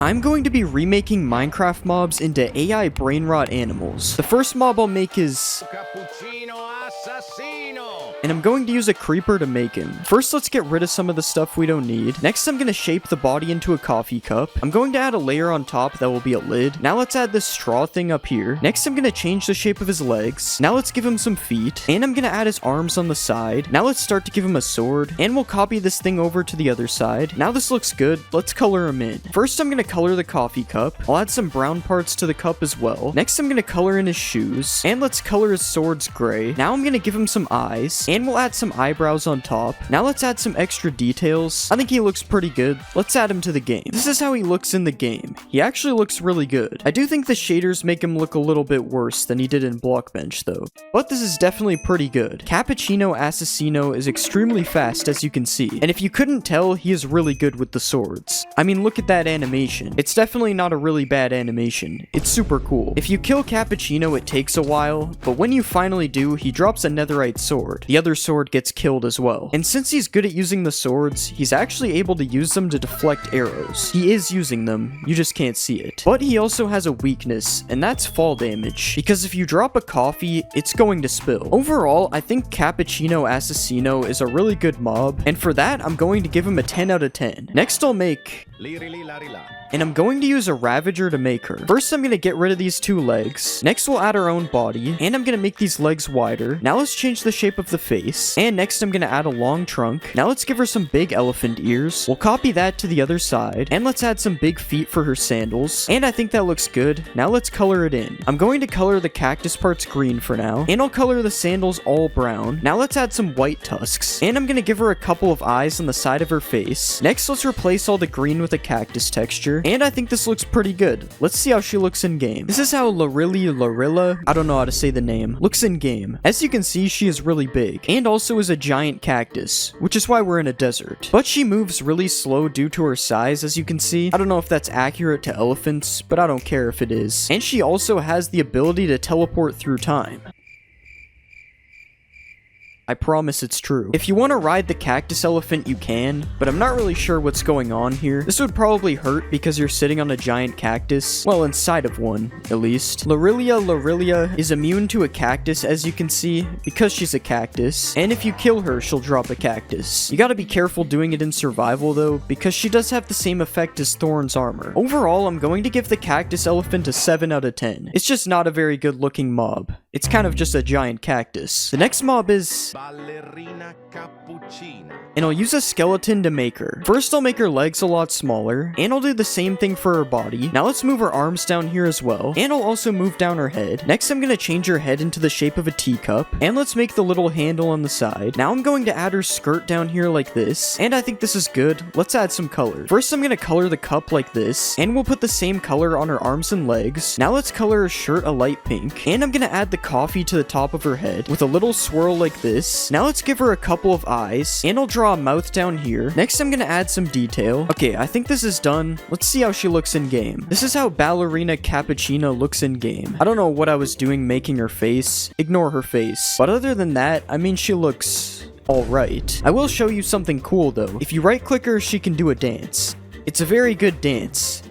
I'm going to be remaking Minecraft mobs into AI brain rot animals. The first mob I'll make is... and I'm going to use a creeper to make him. First, let's get rid of some of the stuff we don't need. Next, I'm going to shape the body into a coffee cup. I'm going to add a layer on top that will be a lid. Now let's add this straw thing up here. Next, I'm going to change the shape of his legs. Now let's give him some feet. And I'm going to add his arms on the side. Now let's start to give him a sword. And we'll copy this thing over to the other side. Now this looks good. Let's color him in. First, I'm going to color the coffee cup. I'll add some brown parts to the cup as well. Next, I'm going to color in his shoes. And let's color his swords gray. Now I'm going to give him some eyes. And we'll add some eyebrows on top. Now let's add some extra details. I think he looks pretty good. Let's add him to the game. This is how he looks in the game. He actually looks really good. I do think the shaders make him look a little bit worse than he did in Blockbench though. But this is definitely pretty good. Cappuccino Assassino is extremely fast as you can see. And if you couldn't tell, he is really good with the swords. I mean, look at that animation. It's definitely not a really bad animation. It's super cool. If you kill Cappuccino, it takes a while, but when you finally do, he drops a netherite sword. The other sword gets killed as well. And since he's good at using the swords, he's actually able to use them to deflect arrows. He is using them, you just can't see it. But he also has a weakness, and that's fall damage, because if you drop a coffee, it's going to spill. Overall, I think Cappuccino Assassino is a really good mob, and for that, I'm going to give him a 10 out of 10. Next, I'll make... and I'm going to use a Ravager to make her. First, I'm going to get rid of these two legs. Next, we'll add our own body. And I'm going to make these legs wider. Now let's change the shape of the face. And next, I'm going to add a long trunk. Now let's give her some big elephant ears. We'll copy that to the other side. And let's add some big feet for her sandals. And I think that looks good. Now let's color it in. I'm going to color the cactus parts green for now. And I'll color the sandals all brown. Now let's add some white tusks. And I'm going to give her a couple of eyes on the side of her face. Next, let's replace all the green with a cactus texture. And I think this looks pretty good. Let's see how she looks in game. This is how Larilla, I don't know how to say the name, looks in game. As you can see, she is really big, and also is a giant cactus, which is why we're in a desert. But she moves really slow due to her size, as you can see. I don't know if that's accurate to elephants, but I don't care if it is. And she also has the ability to teleport through time. I promise it's true. If you want to ride the cactus elephant, you can, but I'm not really sure what's going on here. This would probably hurt because you're sitting on a giant cactus. Well, inside of one, at least. Larilla is immune to a cactus, as you can see, because she's a cactus. And if you kill her, she'll drop a cactus. You gotta be careful doing it in survival, though, because she does have the same effect as Thorn's armor. Overall, I'm going to give the cactus elephant a 7 out of 10. It's just not a very good looking mob. It's kind of just a giant cactus. The next mob is... Ballerina Cappuccina. And I'll use a skeleton to make her. First, I'll make her legs a lot smaller, and I'll do the same thing for her body. Now let's move her arms down here as well, and I'll also move down her head. Next, I'm gonna change her head into the shape of a teacup, and let's make the little handle on the side. Now I'm going to add her skirt down here like this, and I think this is good. Let's add some color. First, I'm gonna color the cup like this, and we'll put the same color on her arms and legs. Now let's color her shirt a light pink, and I'm gonna add the coffee to the top of her head with a little swirl like this. Now let's give her a couple of eyes, and I'll draw a mouth down here. Next, I'm gonna add some detail. Okay, I think this is done. Let's see how she looks in game. This is how Ballerina Cappuccino looks in game. I don't know what I was doing making her face. Ignore her face. But other than that, I mean, she looks alright. I will show you something cool though. If you right click her, she can do a dance. It's a very good dance.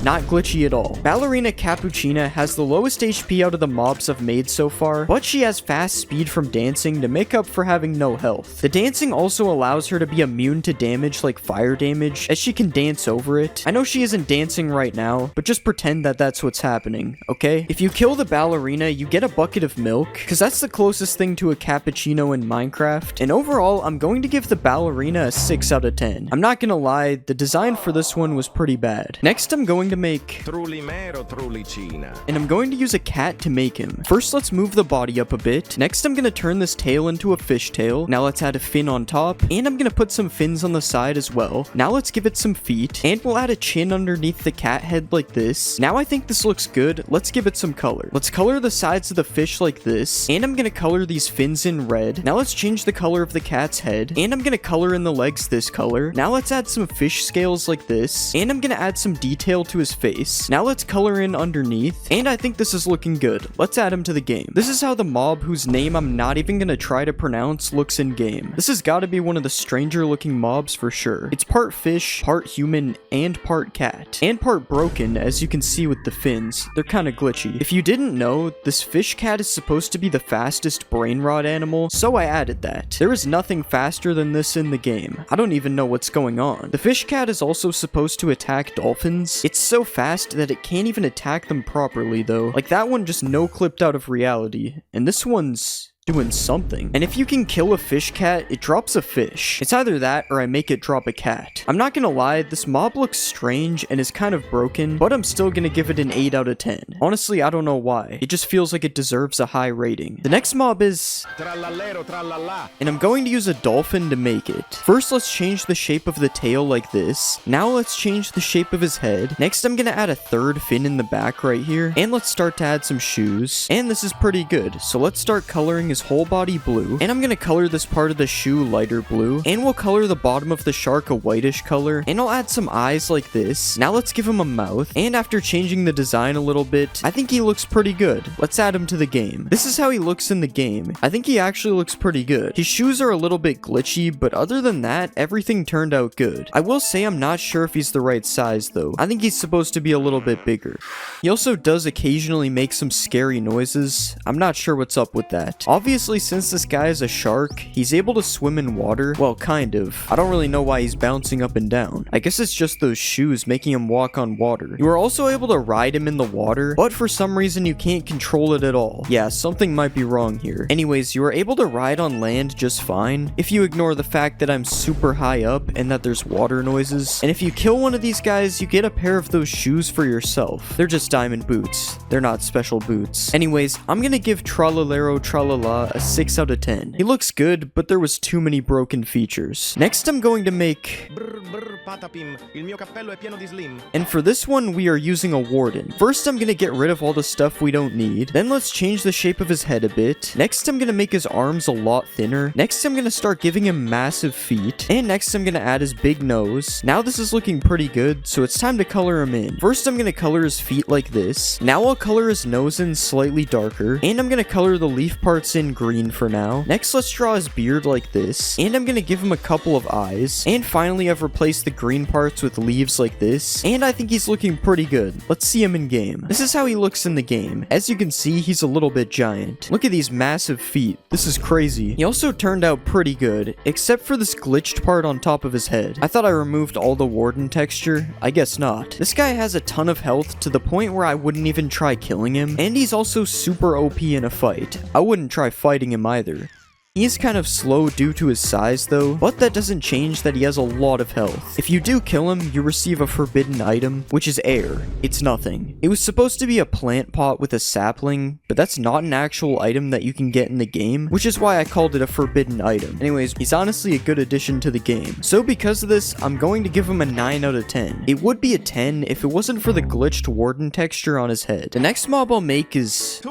Not glitchy at all. Ballerina Cappuccina has the lowest HP out of the mobs I've made so far, but she has fast speed from dancing to make up for having no health. The dancing also allows her to be immune to damage like fire damage, as she can dance over it. I know she isn't dancing right now, but just pretend that that's what's happening, okay? If you kill the ballerina, you get a bucket of milk, because that's the closest thing to a cappuccino in Minecraft. And overall, I'm going to give the ballerina a 6 out of 10. I'm not gonna lie, the design for this one was pretty bad. Next, I'm going to make... and I'm going to use a cat to make him. First, let's move the body up a bit. Next, I'm going to turn this tail into a fish tail. Now let's add a fin on top, and I'm going to put some fins on the side as well. Now let's give it some feet, and we'll add a chin underneath the cat head like this. Now I think this looks good. Let's give it some color. Let's color the sides of the fish like this, and I'm going to color these fins in red. Now let's change the color of the cat's head, and I'm going to color in the legs this color. Now let's add some fish scales like this, and I'm going to add some detail to his face. Now let's color in underneath, and I think this is looking good. Let's add him to the game. This is how the mob, whose name I'm not even gonna try to pronounce, looks in game. This has got to be one of the stranger looking mobs for sure. It's part fish, part human, and part cat. And part broken, as you can see with the fins. They're kind of glitchy. If you didn't know, this fish cat is supposed to be the fastest brain rot animal, so I added that. There is nothing faster than this in the game. I don't even know what's going on. The fish cat is also supposed to attack dolphins. It's so fast that it can't even attack them properly though. Like that one just no clipped out of reality. And this one's doing something. And if you can kill a fish cat, it drops a fish. It's either that or I make it drop a cat. I'm not gonna lie, this mob looks strange and is kind of broken, but I'm still gonna give it an 8 out of 10. Honestly, I don't know why. It just feels like it deserves a high rating. The next mob is... and I'm going to use a dolphin to make it. First, let's change the shape of the tail like this. Now let's change the shape of his head. Next, I'm gonna add a third fin in the back right here. And let's start to add some shoes. And this is pretty good. So let's start coloring his whole body blue, and I'm gonna color this part of the shoe lighter blue, and we'll color the bottom of the shark a whitish color, and I'll add some eyes like this. Now let's give him a mouth, and after changing the design a little bit, I think he looks pretty good. Let's add him to the game. This is how he looks in the game. I think he actually looks pretty good. His shoes are a little bit glitchy, but other than that, everything turned out good. I will say I'm not sure if he's the right size though. I think he's supposed to be a little bit bigger. He also does occasionally make some scary noises. I'm not sure what's up with that. Obviously, since this guy is a shark, he's able to swim in water. Well, kind of. I don't really know why he's bouncing up and down. I guess it's just those shoes making him walk on water. You are also able to ride him in the water, but for some reason you can't control it at all. Yeah, something might be wrong here. Anyways, you are able to ride on land just fine, if you ignore the fact that I'm super high up and that there's water noises. And if you kill one of these guys, you get a pair of those shoes for yourself. They're just diamond boots. They're not special boots. Anyways, I'm gonna give Tralalero Tralala a 6 out of 10. He looks good, but there was too many broken features. Next, I'm going to make... and for this one, we are using a warden. First, I'm gonna get rid of all the stuff we don't need. Then let's change the shape of his head a bit. Next, I'm gonna make his arms a lot thinner. Next, I'm gonna start giving him massive feet. And next, I'm gonna add his big nose. Now this is looking pretty good, so it's time to color him in. First, I'm gonna color his feet like this. Now I'll color his nose in slightly darker. And I'm gonna color the leaf parts in green for now. Next, let's draw his beard like this. And I'm gonna give him a couple of eyes. And finally, I've replaced the green parts with leaves like this. And I think he's looking pretty good. Let's see him in game. This is how he looks in the game. As you can see, he's a little bit giant. Look at these massive feet. This is crazy. He also turned out pretty good, except for this glitched part on top of his head. I thought I removed all the warden texture. I guess not. This guy has a ton of health to the point where I wouldn't even try killing him. And he's also super OP in a fight. I wouldn't try fighting him either. He is kind of slow due to his size though, but that doesn't change that he has a lot of health. If you do kill him, you receive a forbidden item, which is air. It's nothing. It was supposed to be a plant pot with a sapling, but that's not an actual item that you can get in the game, which is why I called it a forbidden item. Anyways, he's honestly a good addition to the game. So because of this, I'm going to give him a 9 out of 10. It would be a 10 if it wasn't for the glitched warden texture on his head. The next mob I'll make is...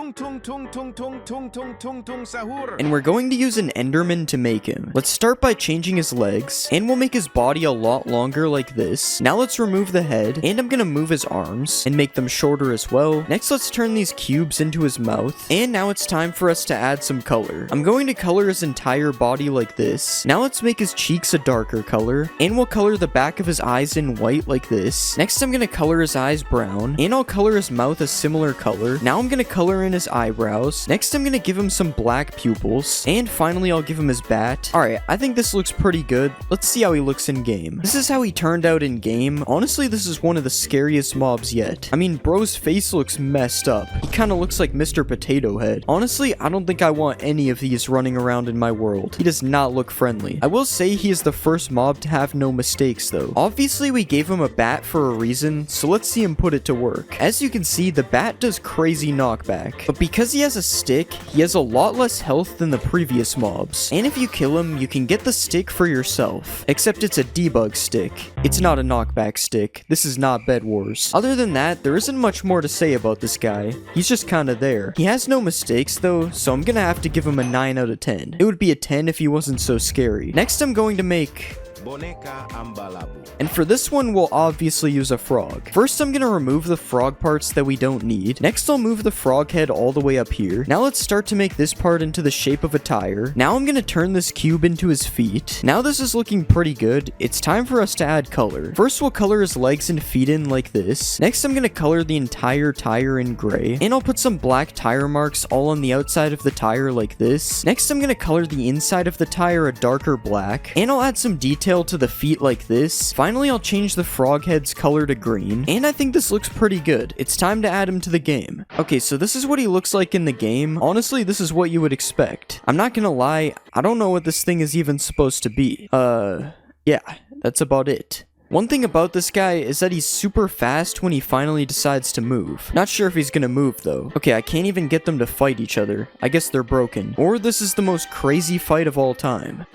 and we're going to use an enderman to make him. Let's start by changing his legs, and we'll make his body a lot longer like this. Now let's remove the head, and I'm gonna move his arms and make them shorter as well. Next, let's turn these cubes into his mouth, and now it's time for us to add some color. I'm going to color his entire body like this. Now let's make his cheeks a darker color, and we'll color the back of his eyes in white like this. Next, I'm gonna color his eyes brown, and I'll color his mouth a similar color. Now I'm gonna color in his eyebrows. Next, I'm gonna give him some black pupils, and finally, I'll give him his bat. Alright, I think this looks pretty good. Let's see how he looks in game. This is how he turned out in game. Honestly, this is one of the scariest mobs yet. I mean, bro's face looks messed up. He kind of looks like Mr. Potato Head. Honestly, I don't think I want any of these running around in my world. He does not look friendly. I will say he is the first mob to have no mistakes though. Obviously, we gave him a bat for a reason, so let's see him put it to work. As you can see, the bat does crazy knockback, but because he has a stick, he has a lot less health than the previous mobs. And if you kill him, you can get the stick for yourself. Except it's a debug stick. It's not a knockback stick. This is not Bed Wars. Other than that, there isn't much more to say about this guy. He's just kinda there. He has no mistakes though, so I'm gonna have to give him a 9 out of 10. It would be a 10 if he wasn't so scary. Next, I'm going to make... Boneca ambalabu. And for this one, we'll obviously use a frog. First, I'm gonna remove the frog parts that we don't need. Next, I'll move the frog head all the way up here. Now let's start to make this part into the shape of a tire. Now I'm gonna turn this cube into his feet. Now this is looking pretty good. It's time for us to add color. First, we'll color his legs and feet in like this. Next, I'm gonna color the entire tire in gray. And I'll put some black tire marks all on the outside of the tire like this. Next, I'm gonna color the inside of the tire a darker black. And I'll add some detail to the feet like this. Finally, I'll change the frog head's color to green. And I think this looks pretty good. It's time to add him to the game. Okay, so this is what he looks like in the game. Honestly, this is what you would expect. I'm not gonna lie, I don't know what this thing is even supposed to be. Yeah, that's about it. One thing about this guy is that he's super fast when he finally decides to move. Not sure if he's gonna move though. Okay, I can't even get them to fight each other. I guess they're broken. Or this is the most crazy fight of all time.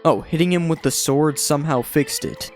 Oh, hitting him with the sword somehow fixed it.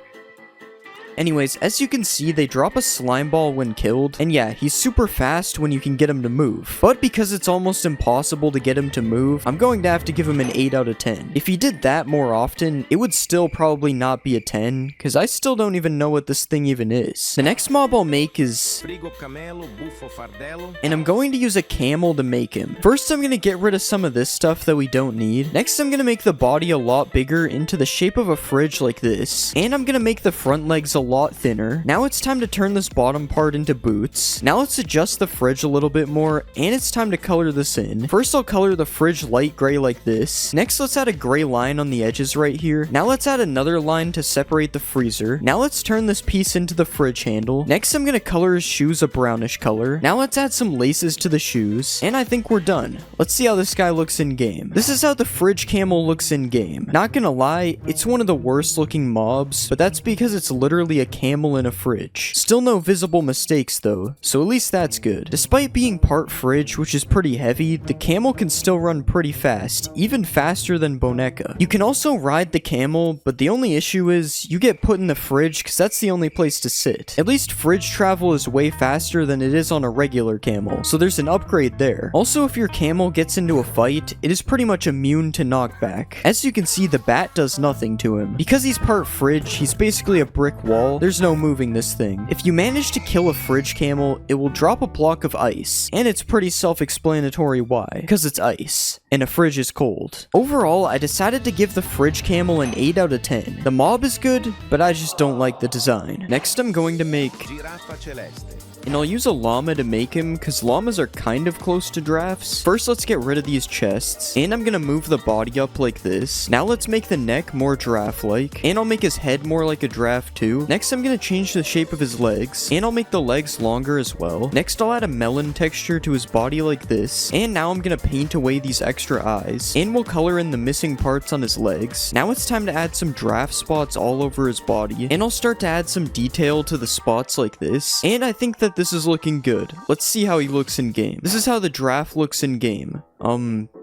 Anyways, as you can see, they drop a slime ball when killed, and yeah, he's super fast when you can get him to move. But because it's almost impossible to get him to move, I'm going to have to give him an 8 out of 10. If he did that more often, it would still probably not be a 10, because I still don't even know what this thing even is. The next mob I'll make is... Frigo camelo, buffo fardello. and I'm going to use a camel to make him. First, I'm going to get rid of some of this stuff that we don't need. Next, I'm going to make the body a lot bigger into the shape of a fridge like this. And I'm going to make the front legs a lot thinner. Now it's time to turn this bottom part into boots. Now let's adjust the fridge a little bit more, and it's time to color this in. First, I'll color the fridge light gray like this. Next, let's add a gray line on the edges right here. Now let's add another line to separate the freezer. Now let's turn this piece into the fridge handle. Next, I'm gonna color his shoes a brownish color. Now let's add some laces to the shoes, and I think we're done. Let's see how this guy looks in game. This is how the fridge camel looks in game. Not gonna lie, it's one of the worst looking mobs, but that's because it's literally a camel in a fridge. Still no visible mistakes though, so at least that's good. Despite being part fridge, which is pretty heavy, the camel can still run pretty fast, even faster than Boneca. You can also ride the camel, but the only issue is you get put in the fridge because that's the only place to sit. At least fridge travel is way faster than it is on a regular camel, so there's an upgrade there. Also, if your camel gets into a fight, it is pretty much immune to knockback. As you can see, the bat does nothing to him. Because he's part fridge, he's basically a brick wall. There's no moving this thing. If you manage to kill a fridge camel, it will drop a block of ice, and it's pretty self-explanatory why, because it's ice, and a fridge is cold. Overall, I decided to give the fridge camel an 8 out of 10. The mob is good, but I just don't like the design. Next, I'm going to make... Giraffa celeste. and I'll use a llama to make him, because llamas are kind of close to giraffes. First, let's get rid of these chests, and I'm gonna move the body up like this. Now let's make the neck more giraffe-like, and I'll make his head more like a giraffe too. Next, I'm gonna change the shape of his legs, and I'll make the legs longer as well. Next, I'll add a melon texture to his body like this, and now I'm gonna paint away these extra eyes, and we'll color in the missing parts on his legs. Now it's time to add some giraffe spots all over his body, and I'll start to add some detail to the spots like this, and I think that this is looking good. Let's see how he looks in game. This is how the giraffe looks in game.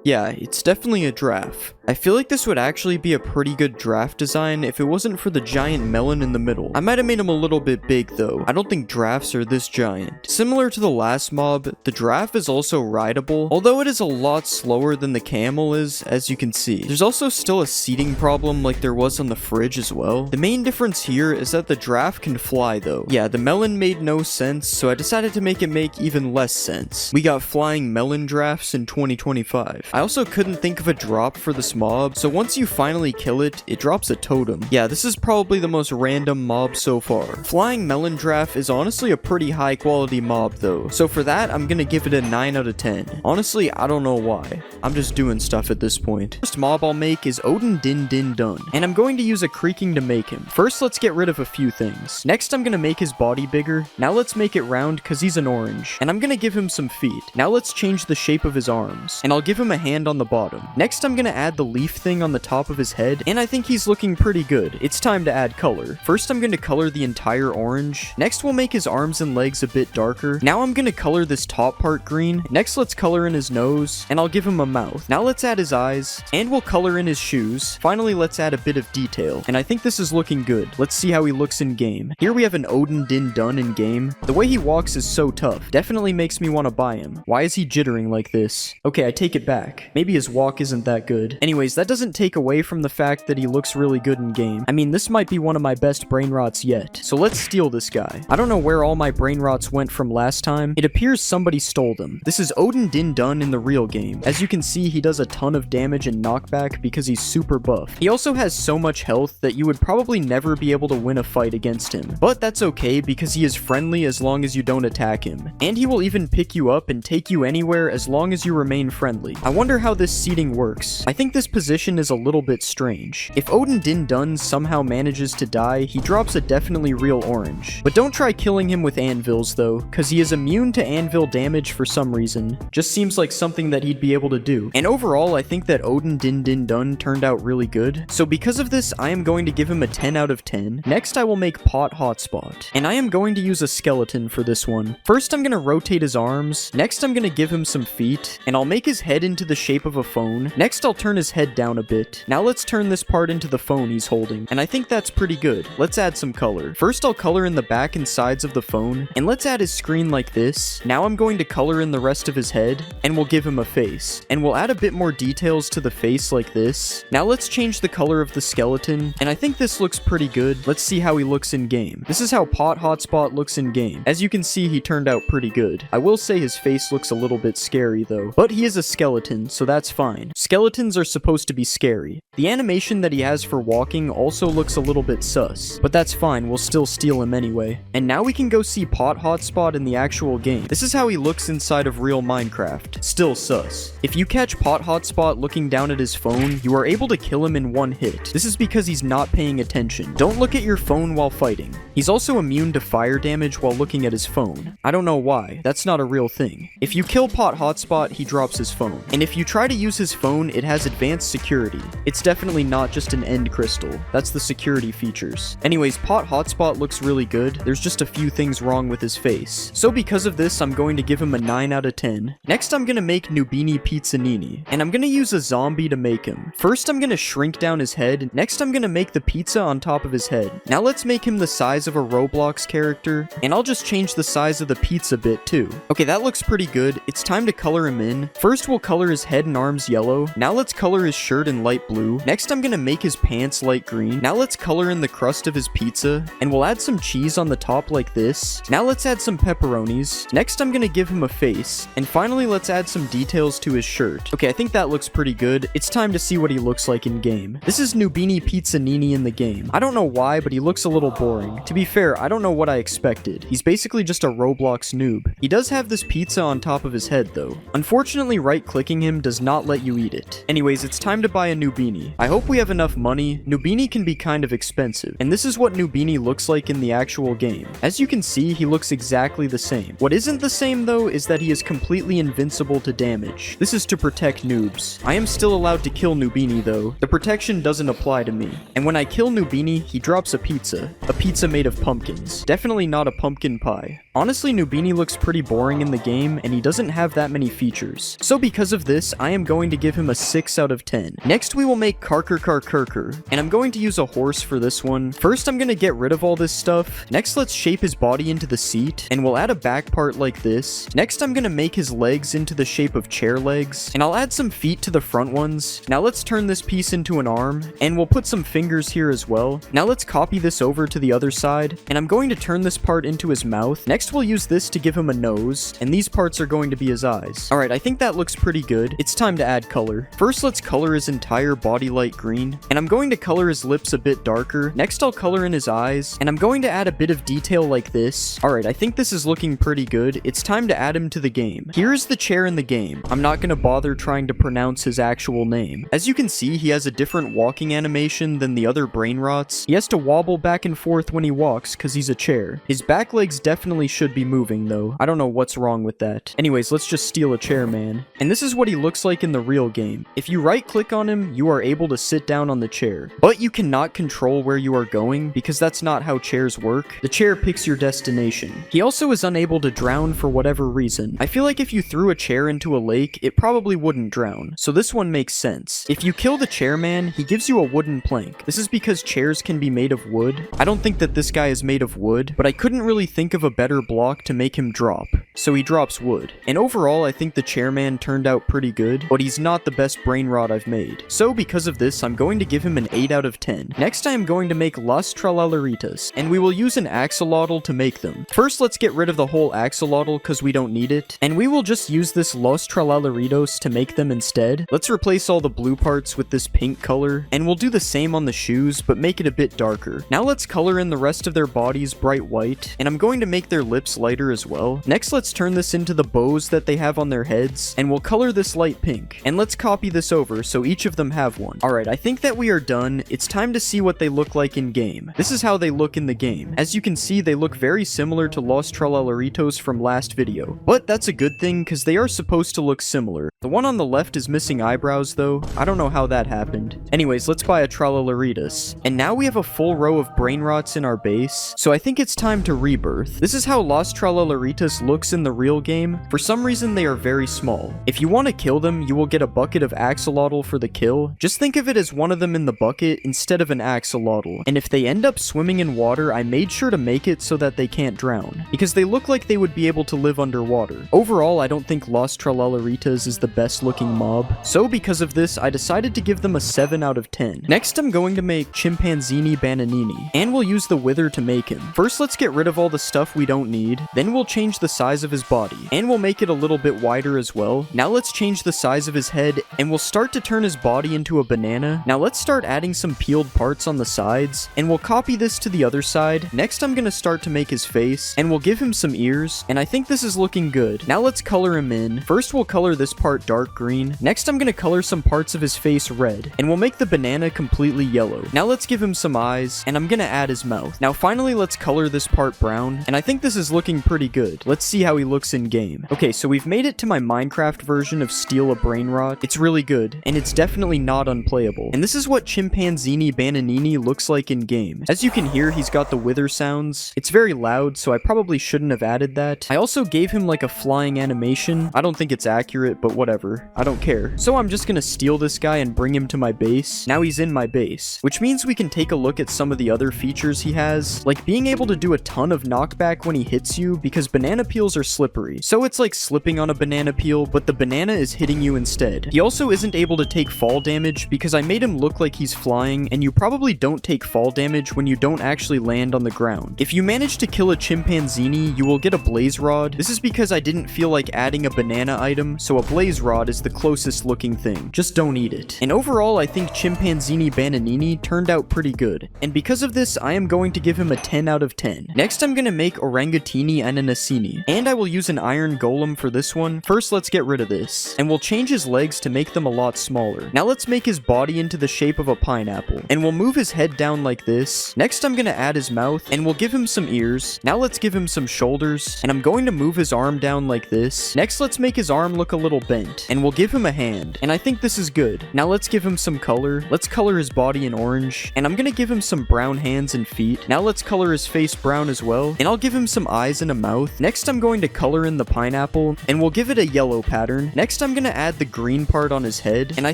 Yeah, it's definitely a giraffe. I feel like this would actually be a pretty good giraffe design if it wasn't for the giant melon in the middle. I might have made him a little bit big though. I don't think giraffes are this giant. Similar to the last mob, the giraffe is also rideable, although it is a lot slower than the camel is, as you can see. There's also still a seating problem like there was on the fridge as well. The main difference here is that the giraffe can fly though. Yeah, the melon made no sense, so I decided to make it make even less sense. We got flying melon giraffes in 2025. I also couldn't think of a drop for this mob, so once you finally kill it, it drops a totem. Yeah, this is probably the most random mob so far. Flying melon giraffe is honestly a pretty high quality mob though, so for that, I'm gonna give it a 9 out of 10. Honestly, I don't know why. I'm just doing stuff at this point. First mob I'll make is Odin Din Din Dun, and I'm going to use a creaking to make him. First, let's get rid of a few things. Next, I'm gonna make his body bigger. Now let's make it round because he's an orange, and I'm gonna give him some feet. Now let's change the shape of his arms, and I'll give him a hand on the bottom. Next, I'm gonna add the leaf thing on the top of his head, and I think he's looking pretty good. It's time to add color. First, I'm gonna color the entire orange. Next, we'll make his arms and legs a bit darker. Now I'm gonna color this top part green. Next, let's color in his nose, and I'll give him a mouth. Now let's add his eyes, and we'll color in his shoes. Finally, let's add a bit of detail, and I think this is looking good. Let's see how he looks in game. Here we have an Odin Din Dun in game. The way he walks is so tough. Definitely makes me want to buy him. Why is he jittering like this? Okay, Okay, I take it back. Maybe his walk isn't that good. Anyways, that doesn't take away from the fact that he looks really good in game. I mean, this might be one of my best brain rots yet. So let's steal this guy. I don't know where all my brain rots went from last time. It appears somebody stole them. This is Odin Din Dun in the real game. As you can see, he does a ton of damage and knockback because he's super buff. He also has so much health that you would probably never be able to win a fight against him. But that's okay because he is friendly as long as you don't attack him. And he will even pick you up and take you anywhere as long as you remain friendly. I wonder how this seating works. I think this position is a little bit strange. If Odin Din Dun somehow manages to die, he drops a definitely real orange. But don't try killing him with anvils though, cause he is immune to anvil damage for some reason. Just seems like something that he'd be able to do. And overall, I think that Odin Din Din Dun turned out really good. So because of this, I am going to give him a 10 out of 10. Next, I will make Pot Hotspot. And I am going to use a skeleton for this one. First, I'm gonna rotate his arms. Next, I'm gonna give him some feet. And I'll make his head into the shape of a phone. Next, I'll turn his head down a bit. Now let's turn this part into the phone he's holding. And I think that's pretty good. Let's add some color. First, I'll color in the back and sides of the phone. And let's add his screen like this. Now I'm going to color in the rest of his head. And we'll give him a face. And we'll add a bit more details to the face like this. Now let's change the color of the skeleton. And I think this looks pretty good. Let's see how he looks in game. This is how Pot Hotspot looks in game. As you can see, he turned out pretty good. I will say his face looks a little bit scary though. But he is a skeleton, so that's fine. Skeletons are supposed to be scary. The animation that he has for walking also looks a little bit sus. But that's fine, we'll still steal him anyway. And now we can go see Pot Hotspot in the actual game. This is how he looks inside of real Minecraft. Still sus. If you catch Pot Hotspot looking down at his phone, you are able to kill him in one hit. This is because he's not paying attention. Don't look at your phone while fighting. He's also immune to fire damage while looking at his phone. I don't know why. That's not a real thing. If you kill Pot Hotspot, he drops his phone. And if you try to use his phone, it has advanced security. It's definitely not just an end crystal. That's the security features. Anyways, Pot Hotspot looks really good. There's just a few things wrong with his face. So because of this, I'm going to give him a 9 out of 10. Next, I'm gonna make Nubini Pizzanini. And I'm gonna use a zombie to make him. First, I'm gonna shrink down his head. Next, I'm gonna make the pizza on top of his head. Now let's make him the size of a Roblox character. And I'll just change the size of the pizza bit too. Okay, that looks pretty good. It's time to color him in. First, we'll color his head and arms yellow. Now let's color his shirt in light blue. Next, I'm gonna make his pants light green. Now let's color in the crust of his pizza. And we'll add some cheese on the top like this. Now let's add some pepperonis. Next, I'm gonna give him a face. And finally, let's add some details to his shirt. Okay, I think that looks pretty good. It's time to see what he looks like in game. This is Nubini Pizzanini in the game. I don't know why, but he looks a little boring. To be fair, I don't know what I expected. He's basically just a Roblox noob. He does have this pizza on top of his head though. Unfortunately, right-clicking him does not let you eat it. Anyways, it's time to buy a Nubini. I hope we have enough money. Nubini can be kind of expensive. And this is what Nubini looks like in the actual game. As you can see, he looks exactly the same. What isn't the same though is that he is completely invincible to damage. This is to protect noobs. I am still allowed to kill Nubini though. The protection doesn't apply to me. And when I kill Nubini, he drops a pizza. A pizza made of pumpkins. Definitely not a pumpkin pie. Honestly, Nubini looks pretty boring in the game, and he doesn't have that many features. So because of this, I am going to give him a 6 out of 10. Next, we will make Karker, and I'm going to use a horse for this one. First, I'm going to get rid of all this stuff. Next, let's shape his body into the seat, and we'll add a back part like this. Next, I'm going to make his legs into the shape of chair legs, and I'll add some feet to the front ones. Now let's turn this piece into an arm, and we'll put some fingers here as well. Now let's copy this over to the other side, and I'm going to turn this part into his mouth. Next, we'll use this to give him a nose, and these parts are going to be his eyes. Alright, I think that looks pretty good. It's time to add color. First, let's color his entire body light green, and I'm going to color his lips a bit darker. Next, I'll color in his eyes, and I'm going to add a bit of detail like this. Alright, I think this is looking pretty good. It's time to add him to the game. Here is the chair in the game. I'm not going to bother trying to pronounce his actual name. As you can see, he has a different walking animation than the other brain rots. He has to wobble back and forth when he walks because he's a chair. His back legs definitely should be moving though. I don't know what's wrong with that. Anyways, let's just steal a chair, man. And this is what he looks like in the real game. If you right click on him, you are able to sit down on the chair. But you cannot control where you are going because that's not how chairs work. The chair picks your destination. He also is unable to drown for whatever reason. I feel like if you threw a chair into a lake, it probably wouldn't drown. So this one makes sense. If you kill the chairman, he gives you a wooden plank. This is because chairs can be made of wood. I don't think that this guy is made of wood, but I couldn't really think of a better block to make him drop. so he drops wood. And overall, I think the chairman turned out pretty good, but he's not the best brain rot I've made. So because of this, I'm going to give him an 8 out of 10. Next, I am going to make Las Tralaleritas, and we will use an axolotl to make them. First, let's get rid of the whole axolotl because we don't need it, and we will just use this Los Tralaleritos to make them instead. Let's replace all the blue parts with this pink color, and we'll do the same on the shoes, but make it a bit darker. Now let's color in the rest of their bodies bright white, and I'm going to make their lips lighter as well. Next, let's turn this into the bows that they have on their heads, and we'll color this light pink. And let's copy this over so each of them have one. Alright, I think that we are done. It's time to see what they look like in game. This is how they look in the game. As you can see, they look very similar to Los Tralaleritos from last video. But that's a good thing because they are supposed to look similar. The one on the left is missing eyebrows though. I don't know how that happened. Anyways, let's buy a Tralaleritas. And now we have a full row of brain rots in our base, so I think it's time to rebirth. This is how Los Tralaleritas looks in the real game. For some reason, they are very small. If you want to kill them, you will get a bucket of axolotl for the kill. Just think of it as one of them in the bucket instead of an axolotl. And if they end up swimming in water, I made sure to make it so that they can't drown, because they look like they would be able to live underwater. Overall, I don't think Los Tralaleritas is the best looking mob, so because of this, I decided to give them a 7 out of 10. Next, I'm going to make Chimpanzini Bananini, and we'll use the wither to make him. First, let's get rid of all the stuff we don't need, then we'll change the size of his body, and we'll make it a little bit wider as well. Now let's change the size of his head, and we'll start to turn his body into a banana. Now let's start adding some peeled parts on the sides, and we'll copy this to the other side. Next, I'm gonna start to make his face, and we'll give him some ears, and I think this is looking good. Now let's color him in. First, we'll color this part dark green. Next, I'm gonna color some parts of his face red, and we'll make the banana completely yellow. Now let's give him some eyes, and I'm gonna add his mouth. Now finally, let's color this part brown, and I think this is looking pretty good. Let's see how he looks in game. Okay, so we've made it to my Minecraft version of Steal a Brain Rot. It's really good, and it's definitely not unplayable. And this is what Chimpanzini Bananini looks like in game. As you can hear, he's got the wither sounds. It's very loud, so I probably shouldn't have added that. I also gave him like a flying animation. I don't think it's accurate, but whatever. I don't care. So I'm just gonna steal this guy and bring him to my base. Now he's in my base, which means we can take a look at some of the other features he has, like being able to do a ton of knockback when he hits you because banana peels are slippery. So it's like slipping on a banana peel, but the banana is hitting you instead. He also isn't able to take fall damage because I made him look like he's flying, and you probably don't take fall damage when you don't actually land on the ground. If you manage to kill a chimpanzini, you will get a blaze rod. This is because I didn't feel like adding a banana item, so a blaze rod is the closest looking thing. Just don't eat it. And overall, I think Chimpanzini Bananini turned out pretty good. And because of this, I am going to give him a 10 out of 10. Next, I'm gonna make Orangatini Ananasini, and I will use an iron golem for this one. First, let's get rid of this, and we'll change his legs to make them a lot smaller. Now let's make his body into the shape of a pineapple, and we'll move his head down like this. Next, I'm gonna add his mouth, and we'll give him some ears. Now let's give him some shoulders, and I'm going to move his arm down like this. Next, let's make his arm look a little bent, and we'll give him a hand, and I think this is good. Now let's give him some color. Let's color his body in orange, and I'm gonna give him some brown hands and feet. Now let's color his face brown as well, and I'll give him some eyes and a mouth. Next, I'm going to color in the pineapple, and we'll give it a yellow pattern. Next, I'm gonna add the green part on his head, and I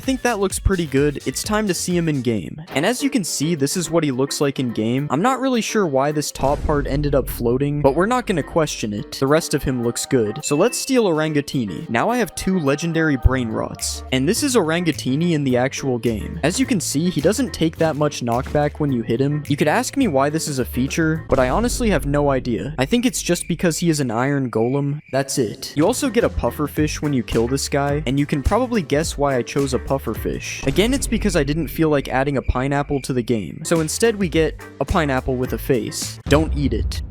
think that looks pretty good. It's time to see him in game. And as you can see, this is what he looks like in game. I'm not really sure why this top part ended up floating, but we're not gonna question it. The rest of him looks good. So let's steal Orangatini. Now I have 2 legendary brain rots, and this is Orangatini in the actual game. As you can see, he doesn't take that much knockback when you hit him. You could ask me why this is a feature, but I honestly have no idea. I think it's just because he is an iron golem. That's it. You also get a pufferfish when you kill this guy, and you can probably guess why I chose a pufferfish. Again, it's because I didn't feel like adding a pineapple to the game. So instead we get a pineapple with a face. Don't eat it.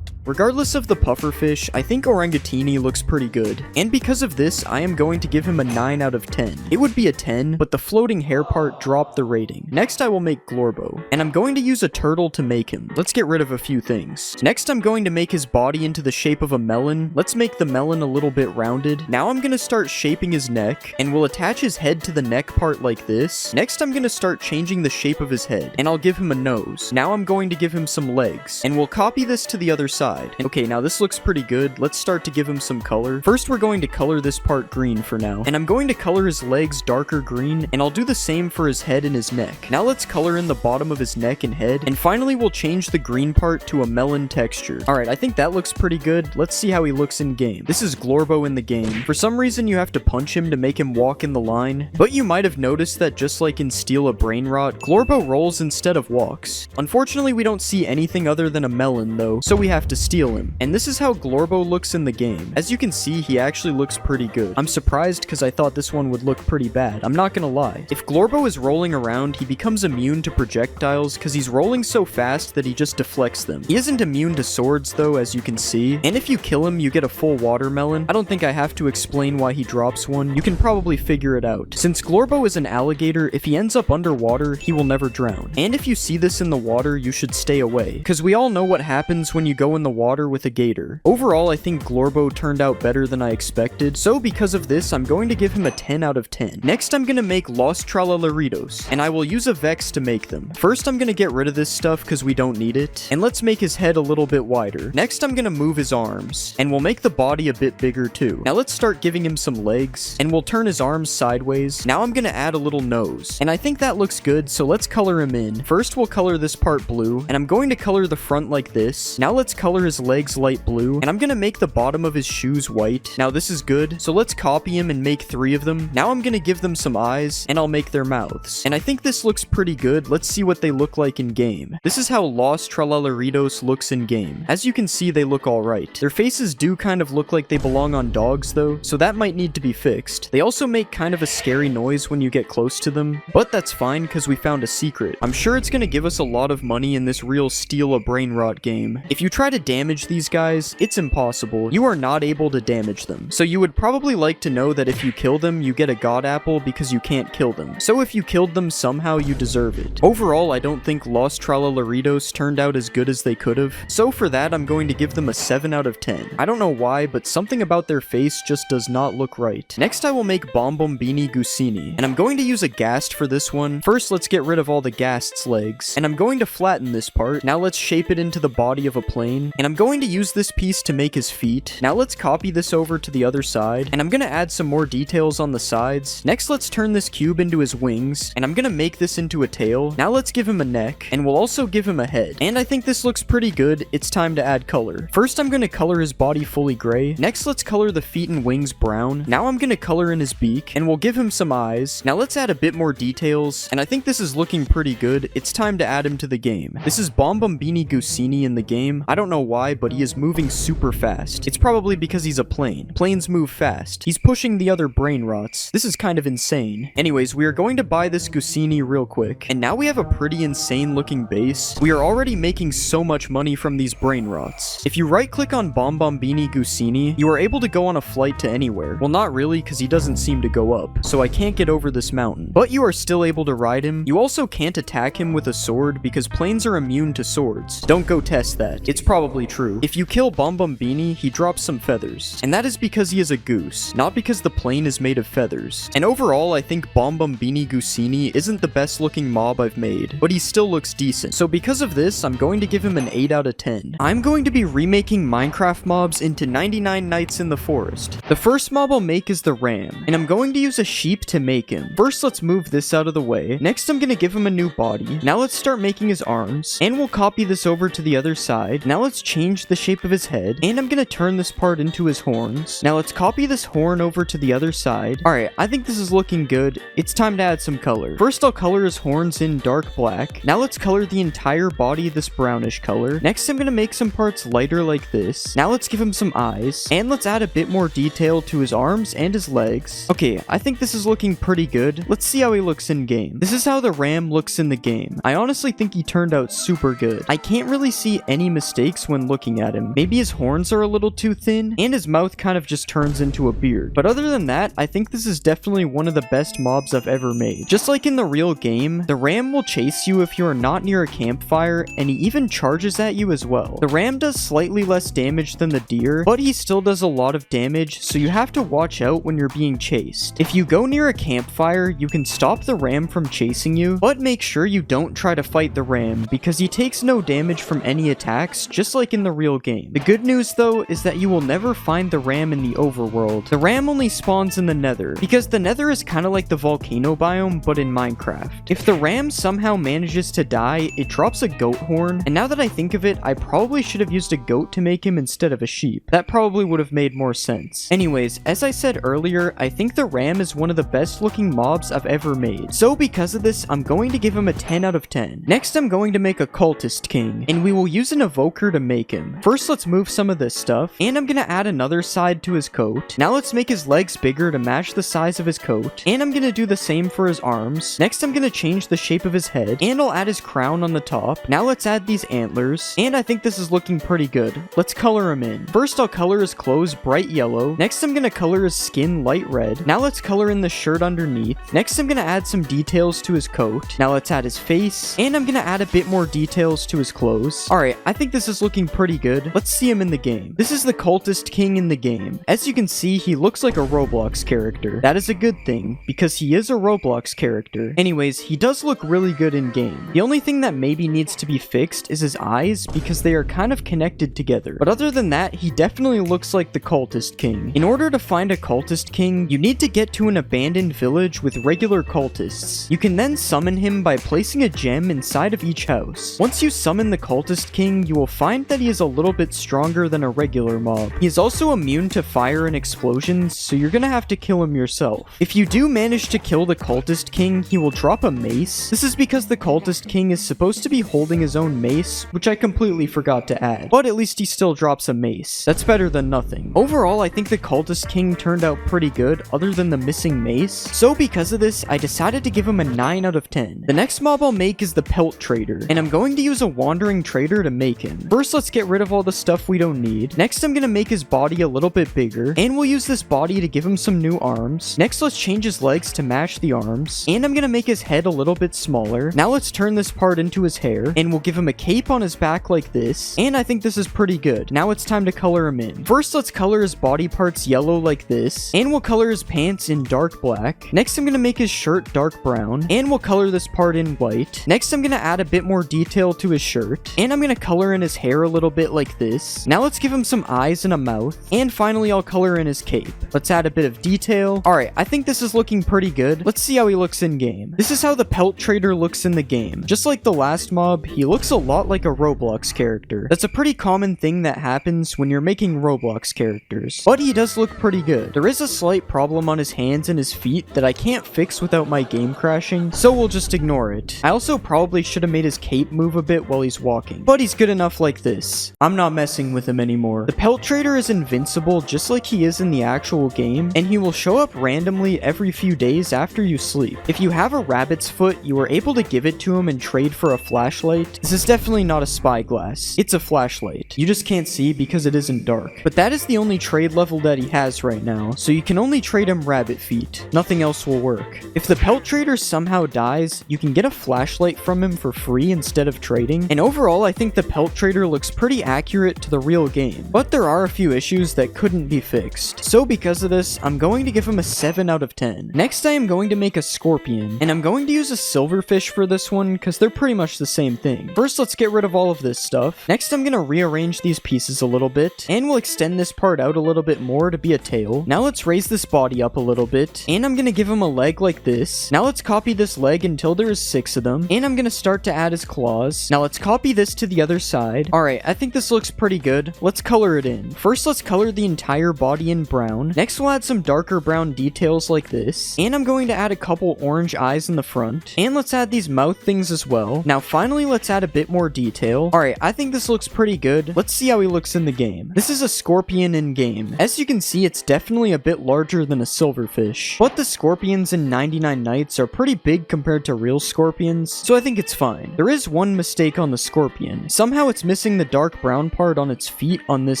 Regardless of the pufferfish, I think Orangatini looks pretty good, and because of this, I am going to give him a 9 out of 10. It would be a 10, but the floating hair part dropped the rating. Next, I will make Glorbo, and I'm going to use a turtle to make him. Let's get rid of a few things. Next, I'm going to make his body into the shape of a melon. Let's make the melon a little bit rounded. Now I'm going to start shaping his neck, and we'll attach his head to the neck part like this. Next, I'm going to start changing the shape of his head, and I'll give him a nose. Now I'm going to give him some legs, and we'll copy this to the other side. side. Okay, now this looks pretty good. Let's start to give him some color. First, we're going to color this part green for now. And I'm going to color his legs darker green, and I'll do the same for his head and his neck. Now let's color in the bottom of his neck and head, and finally we'll change the green part to a melon texture. Alright, I think that looks pretty good. Let's see how he looks in game. This is Glorbo in the game. For some reason, you have to punch him to make him walk in the line, but you might have noticed that just like in Steal a Brain Rot, Glorbo rolls instead of walks. Unfortunately, we don't see anything other than a melon though, so we have to steal him. And this is how Glorbo looks in the game. As you can see, he actually looks pretty good. I'm surprised because I thought this one would look pretty bad. I'm not gonna lie. If Glorbo is rolling around, he becomes immune to projectiles because he's rolling so fast that he just deflects them. He isn't immune to swords though, as you can see. And if you kill him, you get a full watermelon. I don't think I have to explain why he drops one. You can probably figure it out. Since Glorbo is an alligator, if he ends up underwater, he will never drown. And if you see this in the water, you should stay away, because we all know what happens when you go in the water with a gator. Overall, I think Glorbo turned out better than I expected, so because of this, I'm going to give him a 10 out of 10. Next, I'm gonna make Los Tralalaritos, and I will use a Vex to make them. First, I'm gonna get rid of this stuff because we don't need it, and let's make his head a little bit wider. Next, I'm gonna move his arms, and we'll make the body a bit bigger too. Now let's start giving him some legs, and we'll turn his arms sideways. Now I'm gonna add a little nose, and I think that looks good, so let's color him in. First, we'll color this part blue, and I'm going to color the front like this. Now let's color his legs light blue, and I'm gonna make the bottom of his shoes white. Now this is good, so let's copy him and make 3 of them. Now I'm gonna give them some eyes, and I'll make their mouths. And I think this looks pretty good. Let's see what they look like in game. This is how Los Tralalaritos looks in game. As you can see, they look alright. Their faces do kind of look like they belong on dogs though, so that might need to be fixed. They also make kind of a scary noise when you get close to them, but that's fine because we found a secret. I'm sure it's gonna give us a lot of money in this real Steal a Brain Rot game. If you try to damage these guys, it's impossible. You are not able to damage them. So you would probably like to know that if you kill them, you get a god apple because you can't kill them. So if you killed them somehow, you deserve it. Overall, I don't think Los Tralalaritos turned out as good as they could have. So for that, I'm going to give them a 7 out of 10. I don't know why, but something about their face just does not look right. Next, I will make Bombombini Gusini, and I'm going to use a Ghast for this one. First, let's get rid of all the Ghast's legs, and I'm going to flatten this part. Now let's shape it into the body of a plane, and I'm going to use this piece to make his feet. Now let's copy this over to the other side, and I'm gonna add some more details on the sides. Next, let's turn this cube into his wings, and I'm gonna make this into a tail. Now let's give him a neck, and we'll also give him a head. And I think this looks pretty good. It's time to add color. First, I'm gonna color his body fully gray. Next, let's color the feet and wings brown. Now I'm gonna color in his beak, and we'll give him some eyes. Now let's add a bit more details, and I think this is looking pretty good. It's time to add him to the game. This is Bombombini Gusini in the game. I don't know why, but he is moving super fast. It's probably because he's a plane. Planes move fast. He's pushing the other brain rots. This is kind of insane. Anyways, we are going to buy this Gusini real quick, and now we have a pretty insane looking base. We are already making so much money from these brain rots. If you right click on Bombombini Gusini, you are able to go on a flight to anywhere. Well, not really, because he doesn't seem to go up, so I can't get over this mountain. But you are still able to ride him. You also can't attack him with a sword because planes are immune to swords. Don't go test that. It's probably true. If you kill Bombombini, he drops some feathers, and that is because he is a goose, not because the plane is made of feathers. And overall, I think Bombombini Gusini isn't the best looking mob I've made, but he still looks decent. So because of this, I'm going to give him an 8 out of 10. I'm going to be remaking Minecraft mobs into 99 Nights in the Forest. The first mob I'll make is the ram, and I'm going to use a sheep to make him. First, let's move this out of the way. Next, I'm gonna give him a new body. Now let's start making his arms, and we'll copy this over to the other side. Now let's change the shape of his head, and I'm gonna turn this part into his horns. Now let's copy this horn over to the other side. Alright, I think this is looking good. It's time to add some color. First, I'll color his horns in dark black. Now let's color the entire body this brownish color. Next, I'm gonna make some parts lighter like this. Now let's give him some eyes, and let's add a bit more detail to his arms and his legs. Okay, I think this is looking pretty good. Let's see how he looks in game. This is how the ram looks in the game. I honestly think he turned out super good. I can't really see any mistakes when looking at him. Maybe his horns are a little too thin, and his mouth kind of just turns into a beard. But other than that, I think this is definitely one of the best mobs I've ever made. Just like in the real game, the ram will chase you if you are not near a campfire, and he even charges at you as well. The ram does slightly less damage than the deer, but he still does a lot of damage, so you have to watch out when you're being chased. If you go near a campfire, you can stop the ram from chasing you, but make sure you don't try to fight the ram because he takes no damage from any attacks, just like like in the real game. The good news though is that you will never find the ram in the overworld. The ram only spawns in the nether, because the nether is kind of like the volcano biome but in Minecraft. If the ram somehow manages to die, it drops a goat horn, and now that I think of it, I probably should have used a goat to make him instead of a sheep. That probably would have made more sense. Anyways, as I said earlier, I think the ram is one of the best looking mobs I've ever made. So because of this, I'm going to give him a 10 out of 10. Next, I'm going to make a cultist king, and we will use an evoker to make him. First, let's move some of this stuff, and I'm gonna add another side to his coat. Now let's make his legs bigger to match the size of his coat, and I'm gonna do the same for his arms. Next, I'm gonna change the shape of his head, and I'll add his crown on the top. Now let's add these antlers, and I think this is looking pretty good. Let's color him in. First, I'll color his clothes bright yellow. Next, I'm gonna color his skin light red. Now let's color in the shirt underneath. Next, I'm gonna add some details to his coat. Now let's add his face, and I'm gonna add a bit more details to his clothes. Alright, I think this is looking pretty good. Let's see him in the game. This is the cultist king in the game. As you can see, he looks like a Roblox character. That is a good thing, because he is a Roblox character. Anyways, he does look really good in game. The only thing that maybe needs to be fixed is his eyes, because they are kind of connected together. But other than that, he definitely looks like the cultist king. In order to find a cultist king, you need to get to an abandoned village with regular cultists. You can then summon him by placing a gem inside of each house. Once you summon the cultist king, you will find that he is a little bit stronger than a regular mob. He is also immune to fire and explosions, so you're gonna have to kill him yourself. If you do manage to kill the cultist king, he will drop a mace. This is because the cultist king is supposed to be holding his own mace, which I completely forgot to add. But at least he still drops a mace. That's better than nothing. Overall, I think the cultist king turned out pretty good, other than the missing mace. So because of this, I decided to give him a 9 out of 10. The next mob I'll make is the pelt trader, and I'm going to use a wandering trader to make him. First, let's get rid of all the stuff we don't need. Next, I'm gonna make his body a little bit bigger, and we'll use this body to give him some new arms. Next, let's change his legs to match the arms, and I'm gonna make his head a little bit smaller. Now let's turn this part into his hair, and we'll give him a cape on his back like this, and I think this is pretty good. Now it's time to color him in. First, let's color his body parts yellow like this, and we'll color his pants in dark black. Next, I'm gonna make his shirt dark brown, and we'll color this part in white. Next, I'm gonna add a bit more detail to his shirt, and I'm gonna color in his hair a little bit like this. Now let's give him some eyes and a mouth, and finally I'll color in his cape. Let's add a bit of detail. Alright, I think this is looking pretty good. Let's see how he looks in game. This is how the pelt trader looks in the game. Just like the last mob, he looks a lot like a Roblox character. That's a pretty common thing that happens when you're making Roblox characters. But he does look pretty good. There is a slight problem on his hands and his feet that I can't fix without my game crashing, so we'll just ignore it. I also probably should have made his cape move a bit while he's walking, but he's good enough like this. I'm not messing with him anymore. The pelt trader is invincible just like he is in the actual game, and he will show up randomly every few days after you sleep. If you have a rabbit's foot, you are able to give it to him and trade for a flashlight. This is definitely not a spyglass. It's a flashlight. You just can't see because it isn't dark. But that is the only trade level that he has right now, so you can only trade him rabbit feet. Nothing else will work. If the pelt trader somehow dies, you can get a flashlight from him for free instead of trading, and overall I think the pelt trader looks pretty accurate to the real game, but there are a few issues that couldn't be fixed. So because of this, I'm going to give him a 7 out of 10. Next, I am going to make a scorpion, and I'm going to use a silverfish for this one because they're pretty much the same thing. First, let's get rid of all of this stuff. Next, I'm going to rearrange these pieces a little bit, and we'll extend this part out a little bit more to be a tail. Now let's raise this body up a little bit, and I'm going to give him a leg like this. Now let's copy this leg until there is 6 of them, and I'm going to start to add his claws. Now let's copy this to the other side. Alright, I think this looks pretty good. Let's color it in. First, let's color the entire body in brown. Next, we'll add some darker brown details like this, and I'm going to add a couple orange eyes in the front, and let's add these mouth things as well. Now finally, let's add a bit more detail. Alright, I think this looks pretty good. Let's see how he looks in the game. This is a scorpion in game. As you can see, it's definitely a bit larger than a silverfish, but the scorpions in 99 Nights are pretty big compared to real scorpions, so I think it's fine. There is one mistake on the scorpion. Somehow it's missing the dark brown part on its feet on this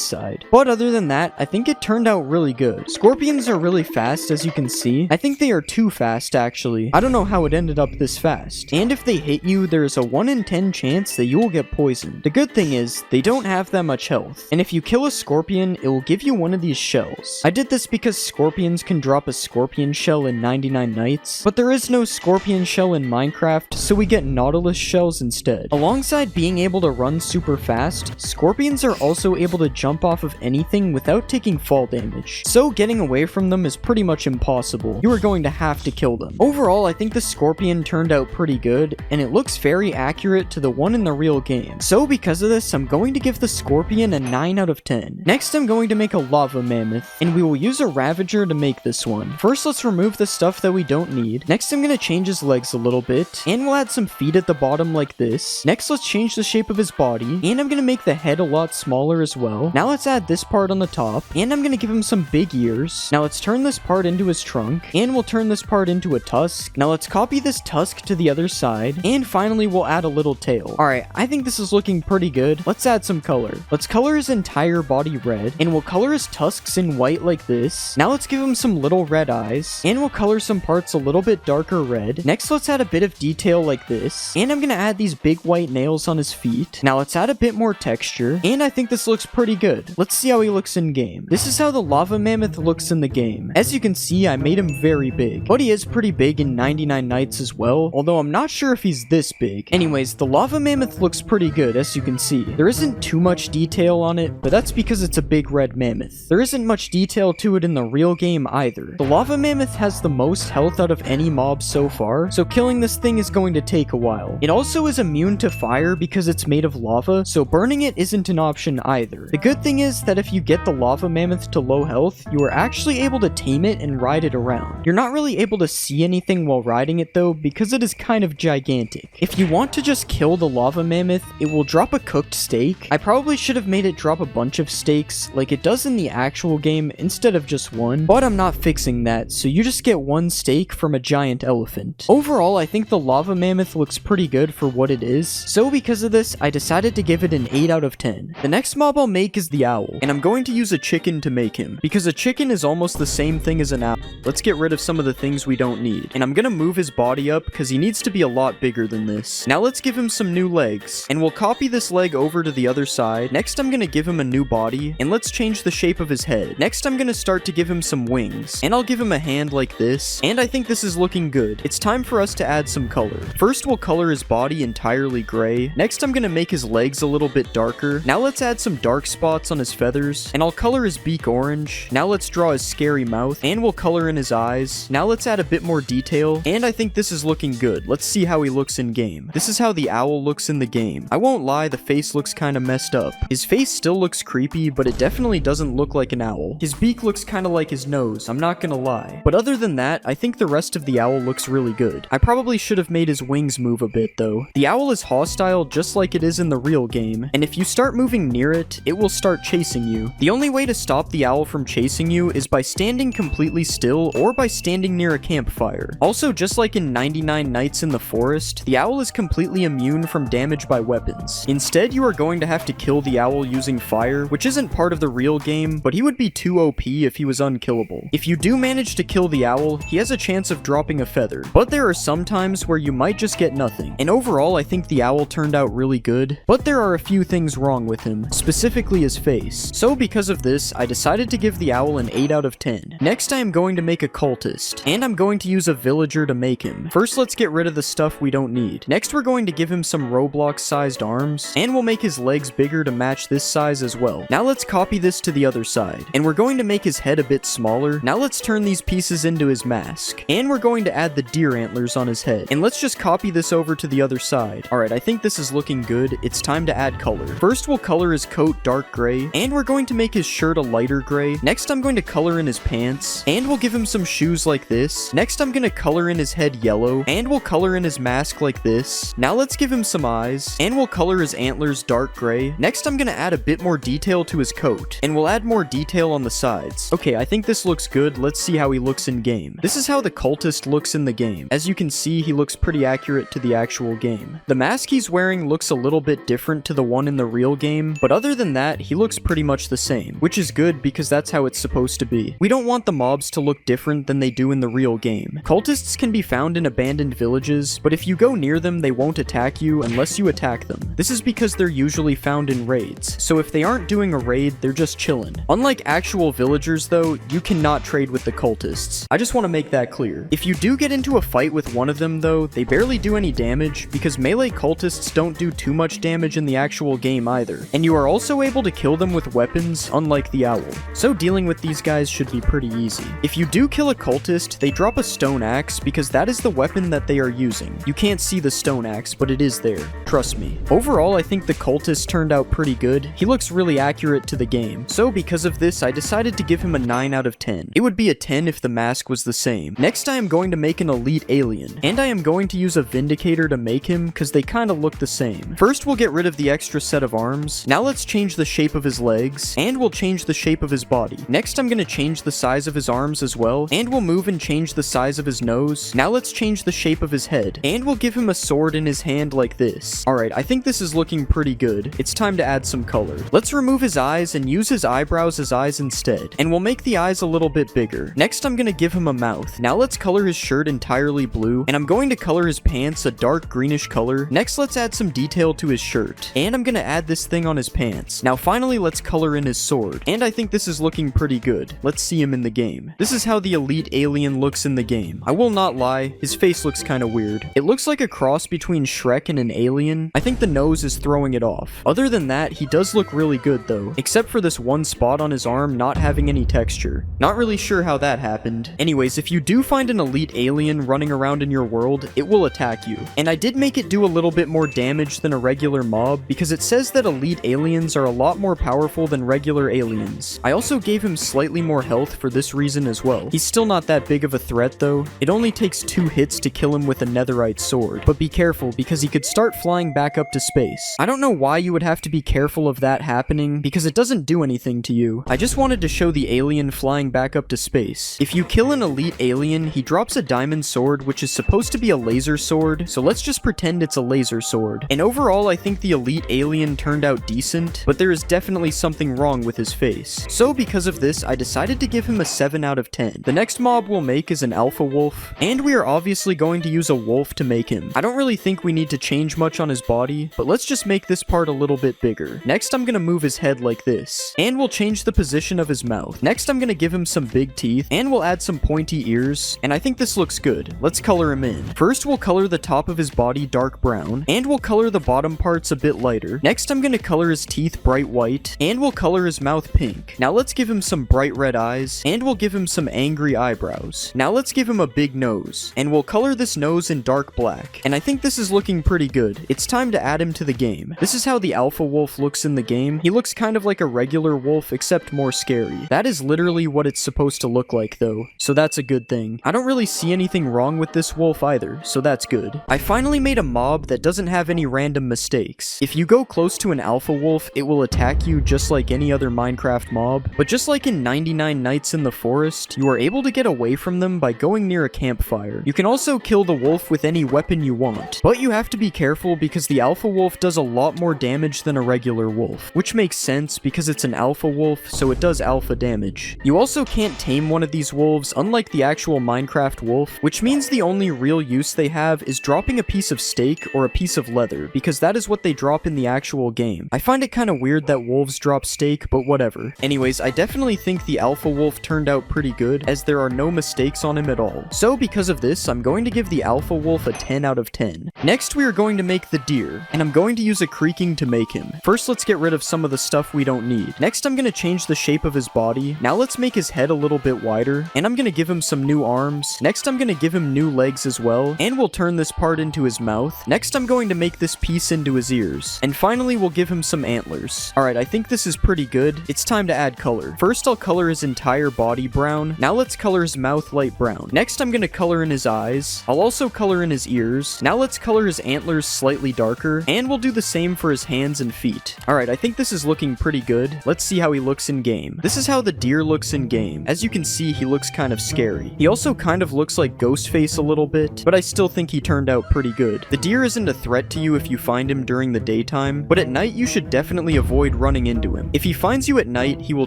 side, but other than that, I think it turned out really good. Scorpions are really fast, as you can see. I think they are too fast, actually. I don't know how it ended up this fast. And if they hit you, there is a 1 in 10 chance that you will get poisoned. The good thing is, they don't have that much health, and if you kill a scorpion, it will give you one of these shells. I did this because scorpions can drop a scorpion shell in 99 Nights, but there is no scorpion shell in Minecraft, so we get Nautilus shells instead. Alongside being able to run super fast, fast, scorpions are also able to jump off of anything without taking fall damage. So getting away from them is pretty much impossible. You are going to have to kill them. Overall, I think the scorpion turned out pretty good, and it looks very accurate to the one in the real game. So because of this, I'm going to give the scorpion a 9 out of 10. Next, I'm going to make a lava mammoth, and we will use a ravager to make this one. First, let's remove the stuff that we don't need. Next, I'm going to change his legs a little bit, and we'll add some feet at the bottom like this. Next, let's change the shape of his body, and I'm going to make the head a lot smaller as well. Now let's add this part on the top, and I'm going to give him some big ears. Now let's turn this part into his trunk, and we'll turn this part into a tusk. Now let's copy this tusk to the other side, and finally we'll add a little tail. Alright, I think this is looking pretty good. Let's add some color. Let's color his entire body red, and we'll color his tusks in white like this. Now let's give him some little red eyes, and we'll color some parts a little bit darker red. Next, let's add a bit of detail like this, and I'm gonna add these big white nails on his feet. Now let's add a bit more texture, and I think this looks pretty good. Let's see how he looks in game. This is how the lava mammoth looks in the game. As you can see, I made him very big, but he is pretty big in 99 Nights as well, although I'm not sure if he's this big. Anyways, the lava mammoth looks pretty good, as you can see. There isn't too much detail on it, but that's because it's a big red mammoth. There isn't much detail to it in the real game either. The lava mammoth has the most health out of any mob so far, so killing this thing is going to take a while. It also is immune to fire because it's made of lava, so burning it isn't an option either. The good thing is that if you get the lava mammoth to low health, you are actually able to tame it and ride it around. You're not really able to see anything while riding it though, because it is kind of gigantic. If you want to just kill the lava mammoth, it will drop a cooked steak. I probably should have made it drop a bunch of steaks like it does in the actual game instead of just one, but I'm not fixing that, so you just get one steak from a giant elephant. Overall, I think the lava mammoth looks pretty good for what it is, so because of this, I decided to give it an 8 out of 10. The next mob I'll make is the owl, and I'm going to use a chicken to make him, because a chicken is almost the same thing as an owl. Let's get rid of some of the things we don't need, and I'm gonna move his body up because he needs to be a lot bigger than this. Now let's give him some new legs, and we'll copy this leg over to the other side. Next, I'm gonna give him a new body, and let's change the shape of his head. Next, I'm gonna start to give him some wings, and I'll give him a hand like this, and I think this is looking good. It's time for us to add some color. First, we'll color his body entirely gray. Next, I'm gonna make his legs a little bit darker. Now let's add some dark spots on his feathers, and I'll color his beak orange. Now let's draw his scary mouth, and we'll color in his eyes. Now let's add a bit more detail, and I think this is looking good. Let's see how he looks in game. This is how the owl looks in the game. I won't lie, the face looks kind of messed up. His face still looks creepy, but it definitely doesn't look like an owl. His beak looks kind of like his nose, I'm not gonna lie. But other than that, I think the rest of the owl looks really good. I probably should have made his wings move a bit though. The owl is hostile just like it is in the real game, and if you start moving near it, it will start chasing you. The only way to stop the owl from chasing you is by standing completely still or by standing near a campfire. Also, just like in 99 Nights in the Forest, the owl is completely immune from damage by weapons. Instead, you are going to have to kill the owl using fire, which isn't part of the real game, but he would be too OP if he was unkillable. If you do manage to kill the owl, he has a chance of dropping a feather, but there are some times where you might just get nothing. And overall, I think the owl turned out really good, but there are a few things wrong with him, specifically his face. So because of this, I decided to give the owl an 8 out of 10. Next, I am going to make a cultist, and I'm going to use a villager to make him. First, let's get rid of the stuff we don't need. Next, we're going to give him some Roblox-sized arms, and we'll make his legs bigger to match this size as well. Now let's copy this to the other side, and we're going to make his head a bit smaller. Now let's turn these pieces into his mask, and we're going to add the deer antlers on his head, and let's just copy this over to the other side. Alright, I think this is looking good. It's time to add color. First, we'll color his coat dark gray, and we're going to make his shirt a lighter gray. Next, I'm going to color in his pants, and we'll give him some shoes like this. Next, I'm going to color in his head yellow, and we'll color in his mask like this. Now let's give him some eyes, and we'll color his antlers dark gray. Next, I'm going to add a bit more detail to his coat, and we'll add more detail on the sides. Okay, I think this looks good. Let's see how he looks in game. This is how the cultist looks in the game. As you can see, he looks pretty accurate to the actual game. The mask he's wearing looks a little bit different to the one in the real game, but other than that, he looks pretty much the same, which is good because that's how it's supposed to be. We don't want the mobs to look different than they do in the real game. Cultists can be found in abandoned villages, but if you go near them, they won't attack you unless you attack them. This is because they're usually found in raids, so if they aren't doing a raid, they're just chilling. Unlike actual villagers though, you cannot trade with the cultists. I just want to make that clear. If you do get into a fight with one of them though, they barely do any damage because melee cultists don't do too much damage in the actual game either, and you are also able to kill them with weapons, unlike the owl. So dealing with these guys should be pretty easy. If you do kill a cultist, they drop a stone axe because that is the weapon that they are using. You can't see the stone axe, but it is there. Trust me. Overall, I think the cultist turned out pretty good. He looks really accurate to the game. So because of this, I decided to give him a 9 out of 10. It would be a 10 if the mask was the same. Next, I am going to make an elite alien, and I am going to use a vindicator to make him because they kind of look the same. First, we'll get rid of the extra set of arms. Now let's change the shape of his legs, and we'll change the shape of his body. Next, I'm going to change the size of his arms as well, and we'll move and change the size of his nose. Now let's change the shape of his head, and we'll give him a sword in his hand like this. Alright, I think this is looking pretty good. It's time to add some color. Let's remove his eyes and use his eyebrows as eyes instead, and we'll make the eyes a little bit bigger. Next, I'm going to give him a mouth. Now let's color his shirt entirely blue, and I'm going to color his pants a dark greenish color. Next, let's add some detail to his shirt, and I'm going to add this thing on his pants. Now finally, let's color in his sword, and I think this is looking pretty good. Let's see him in the game. This is how the elite alien looks in the game. I will not lie, his face looks kind of weird. It looks like a cross between Shrek and an alien. I think the nose is throwing it off. Other than that, he does look really good though, except for this one spot on his arm not having any texture. Not really sure how that happened. Anyways, if you do find an elite alien running around in your world, it will attack you. And I did make it do a little bit more damage than a regular mob because it says that elite aliens are a lot more powerful than regular aliens. I also gave him slightly more health for this reason as well. He's still not that big of a threat though. It only takes 2 hits to kill him with a netherite sword, but be careful because he could start flying back up to space. I don't know why you would have to be careful of that happening because it doesn't do anything to you. I just wanted to show the alien flying back up to space. If you kill an elite alien, he drops a diamond sword which is supposed to be a laser sword, so let's just pretend it's a laser sword. And overall, I think the elite alien turned out decent, but there is definitely something wrong with his face. So because of this, I decided to give him a 7 out of 10. The next mob we'll make is an alpha wolf, and we are obviously going to use a wolf to make him. I don't really think we need to change much on his body, but let's just make this part a little bit bigger. Next, I'm gonna move his head like this, and we'll change the position of his mouth. Next, I'm gonna give him some big teeth, and we'll add some pointy ears, and I think this looks good. Let's color him in. First, we'll color the top of his body dark brown, and we'll color the bottom parts a bit lighter. Next, I'm gonna color his teeth bright white, and we'll color his mouth pink. Now let's give him some bright red eyes, and we'll give him some angry eyebrows. Now let's give him a big nose, and we'll color this nose in dark black, and I think this is looking pretty good. It's time to add him to the game. This is how the alpha wolf looks in the game. He looks kind of like a regular wolf, except more scary. That is literally what it's supposed to look like though, so that's a good thing. I don't really see anything wrong with this wolf either, so that's good. I finally made a mob that doesn't have any random mistakes. If you go close to an alpha wolf, it will attack you just like any other Minecraft mob, but just like in 99 Nights in the Forest, you are able to get away from them by going near a campfire. You can also kill the wolf with any weapon you want, but you have to be careful because the alpha wolf does a lot more damage than a regular wolf, which makes sense because it's an alpha wolf, so it does alpha damage. You also can't tame one of these wolves, unlike the actual Minecraft wolf, which means the only real use they have is dropping a piece of steak or a piece of leather, because that is what they drop in the actual game. I find it kind of weird that wolves drop steak, but whatever. Anyways, I definitely think the alpha wolf turned out pretty good, as there are no mistakes on him at all. So because of this, I'm going to give the alpha wolf a 10 out of 10. Next, we are going to make the deer, and I'm going to use a creaking to make him. First, let's get rid of some of the stuff we don't need. Next, I'm going to change the shape of his body. Now let's make his head a little bit wider, and I'm going to give him some new arms. Next, I'm going to give him new legs as well, and we'll turn this part into his mouth. Next, I'm going to make this piece into his ears. And finally, we'll give him some antlers. Alright, I think this is pretty good. It's time to add color. First, I'll color his entire body brown. Now let's color his mouth light brown. Next, I'm going to color in his eyes. I'll also color in his ears. Now let's color his antlers slightly darker, and we'll do the same for his hands and feet. Alright, I think this is looking pretty good. Let's see how he looks in game. This is how the deer looks in game. As you can see, he looks kind of scary. He also kind of looks like Ghostface a little bit, but I still think he turned out pretty good. The deer isn't a threat to you if you find him during the daytime, but at night you should definitely avoid running into him. If he finds you at night, he will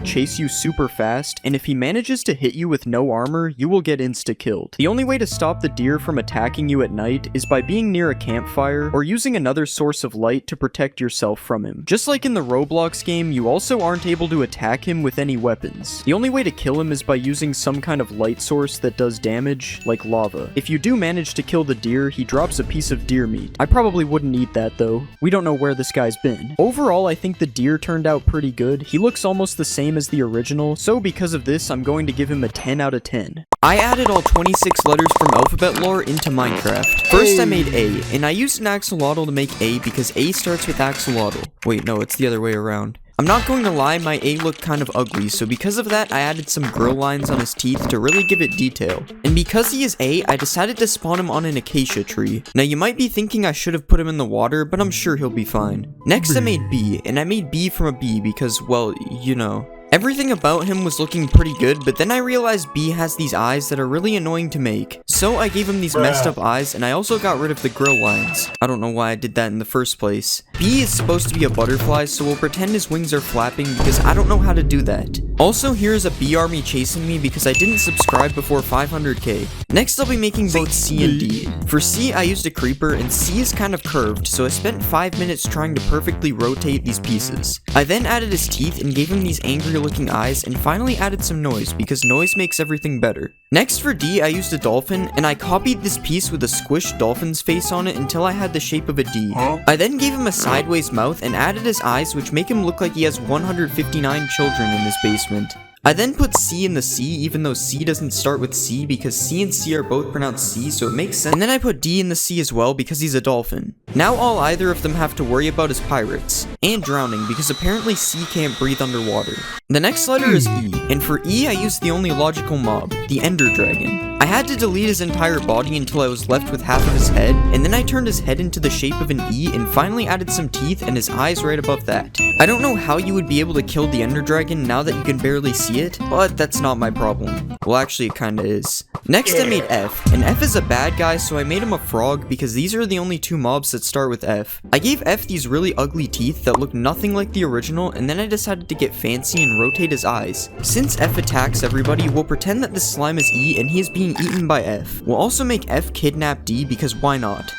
chase you super fast, and if he manages to hit you with with no armor, you will get insta-killed. The only way to stop the deer from attacking you at night is by being near a campfire or using another source of light to protect yourself from him. Just like in the Roblox game, you also aren't able to attack him with any weapons. The only way to kill him is by using some kind of light source that does damage, like lava. If you do manage to kill the deer, he drops a piece of deer meat. I probably wouldn't eat that though. We don't know where this guy's been. Overall, I think the deer turned out pretty good. He looks almost the same as the original, so because of this, I'm going to give him a 10 out of 10. I added all 26 letters from alphabet lore into Minecraft. First I made A, and I used an axolotl to make A because A starts with axolotl. Wait, no, it's the other way around. I'm not going to lie, my A looked kind of ugly, so because of that, I added some grill lines on his teeth to really give it detail. And because he is A, I decided to spawn him on an acacia tree. Now you might be thinking I should have put him in the water, but I'm sure he'll be fine. Next I made B, and I made B from a bee because, well, you know. Everything about him was looking pretty good, but then I realized B has these eyes that are really annoying to make. So I gave him these messed up eyes, and I also got rid of the grill lines. I don't know why I did that in the first place. B is supposed to be a butterfly, so we'll pretend his wings are flapping because I don't know how to do that. Also, here's a bee army chasing me because I didn't subscribe before 500k. Next, I'll be making both C and D. For C, I used a creeper, and C is kind of curved, so I spent 5 minutes trying to perfectly rotate these pieces. I then added his teeth and gave him these angry looking eyes, and finally added some noise because noise makes everything better. Next for D, I used a dolphin, and I copied this piece with a squished dolphin's face on it until I had the shape of a D. I then gave him a sideways mouth and added his eyes, which make him look like he has 159 children in his basement. I then put C in the C, even though C doesn't start with C because C and C are both pronounced C, so it makes sense. And then I put D in the C as well because he's a dolphin. Now all either of them have to worry about is pirates. And drowning, because apparently C can't breathe underwater. The next letter is E, and for E I used the only logical mob, the Ender Dragon. I had to delete his entire body until I was left with half of his head, and then I turned his head into the shape of an E and finally added some teeth and his eyes right above that. I don't know how you would be able to kill the Ender Dragon now that you can barely see it, but that's not my problem. Well, actually it kinda is. Next I made F, and F is a bad guy, so I made him a frog because these are the only two mobs that start with F. I gave F these really ugly teeth that look nothing like the original, and then I decided to get fancy and rotate his eyes. Since F attacks everybody, we'll pretend that this slime is E and he is being eaten by F. We'll also make F kidnap D because why not?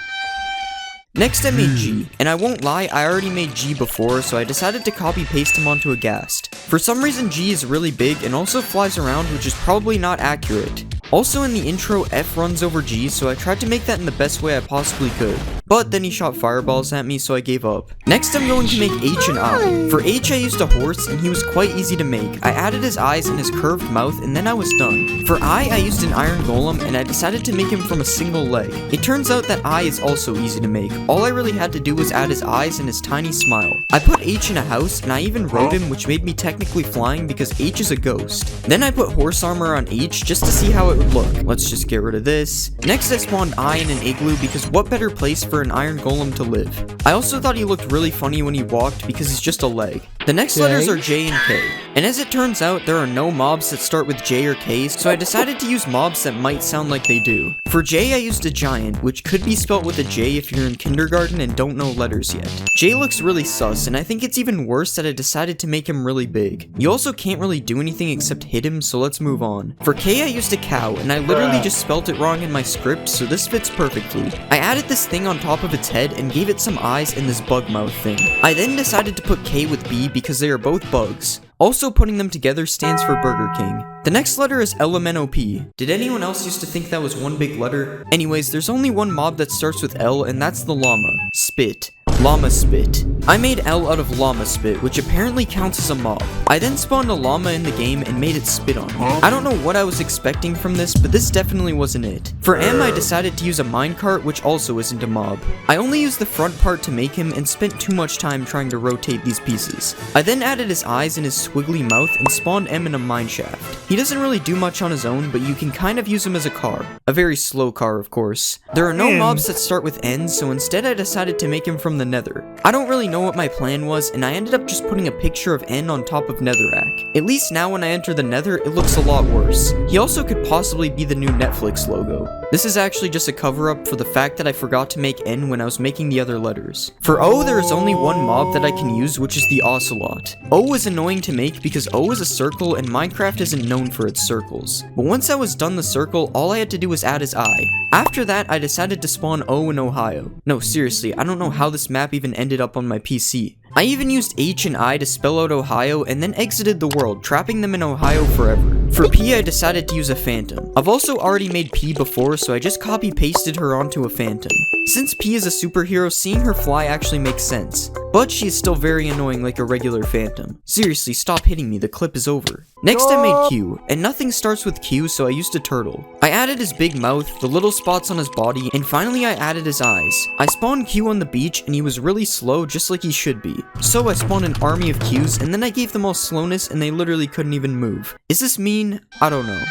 Next I made G, and I won't lie, I already made G before, so I decided to copy paste him onto a ghast. For some reason G is really big and also flies around, which is probably not accurate. Also in the intro, F runs over G, so I tried to make that in the best way I possibly could. But then he shot fireballs at me, so I gave up. Next I'm going to make H and I. For H I used a horse, and he was quite easy to make. I added his eyes and his curved mouth, and then I was done. For I used an iron golem, and I decided to make him from a single leg. It turns out that I is also easy to make. All I really had to do was add his eyes and his tiny smile. I put H in a house, and I even rode him, which made me technically flying because H is a ghost. Then I put horse armor on H just to see how it would look. Let's just get rid of this. Next I spawned I in an igloo because what better place for an iron golem to live? I also thought he looked really funny when he walked because he's just a leg. The next letters are J and K. And as it turns out, there are no mobs that start with J or K, so I decided to use mobs that might sound like they do. For J, I used a giant, which could be spelt with a J if you're in kindergarten and don't know letters yet. J looks really sus, and I think it's even worse that I decided to make him really big. You also can't really do anything except hit him, so let's move on. For K, I used a cow, and I literally just spelt it wrong in my script, so this fits perfectly. I added this thing on top of its head and gave it some eyes and this bug mouth thing. I then decided to put K with B because they are both bugs. Also, putting them together stands for Burger King. The next letter is LMNOP. Did anyone else used to think that was one big letter? Anyways, there's only one mob that starts with L, and that's the llama. Spit. Llama spit. I made L out of llama spit, which apparently counts as a mob. I then spawned a llama in the game and made it spit on me. I don't know what I was expecting from this, but this definitely wasn't it. For M, I decided to use a minecart, which also isn't a mob. I only used the front part to make him and spent too much time trying to rotate these pieces. I then added his eyes and his squiggly mouth and spawned M in a mineshaft. He doesn't really do much on his own, but you can kind of use him as a car. A very slow car, of course. There are no mobs that start with N, so instead I decided to make him from the Nether. I don't really know what my plan was, and I ended up just putting a picture of N on top of Netherrack. At least now when I enter the Nether, it looks a lot worse. He also could possibly be the new Netflix logo. This is actually just a cover-up for the fact that I forgot to make N when I was making the other letters. For O, there is only one mob that I can use, which is the Ocelot. O is annoying to make because O is a circle and Minecraft isn't known for its circles. But once I was done the circle, all I had to do was add his eye. After that, I decided to spawn O in Ohio. No, seriously, I don't know how this map even ended up on my PC. I even used H and I to spell out Ohio and then exited the world, trapping them in Ohio forever. For P, I decided to use a phantom. I've also already made P before, so I just copy-pasted her onto a phantom. Since P is a superhero, seeing her fly actually makes sense. But she is still very annoying like a regular phantom. Seriously, stop hitting me, the clip is over. Next I made Q, and nothing starts with Q, so I used a turtle. I added his big mouth, the little spots on his body, and finally I added his eyes. I spawned Q on the beach, and he was really slow, just like he should be. So I spawned an army of Qs, and then I gave them all slowness, and they literally couldn't even move. Is this mean? I don't know.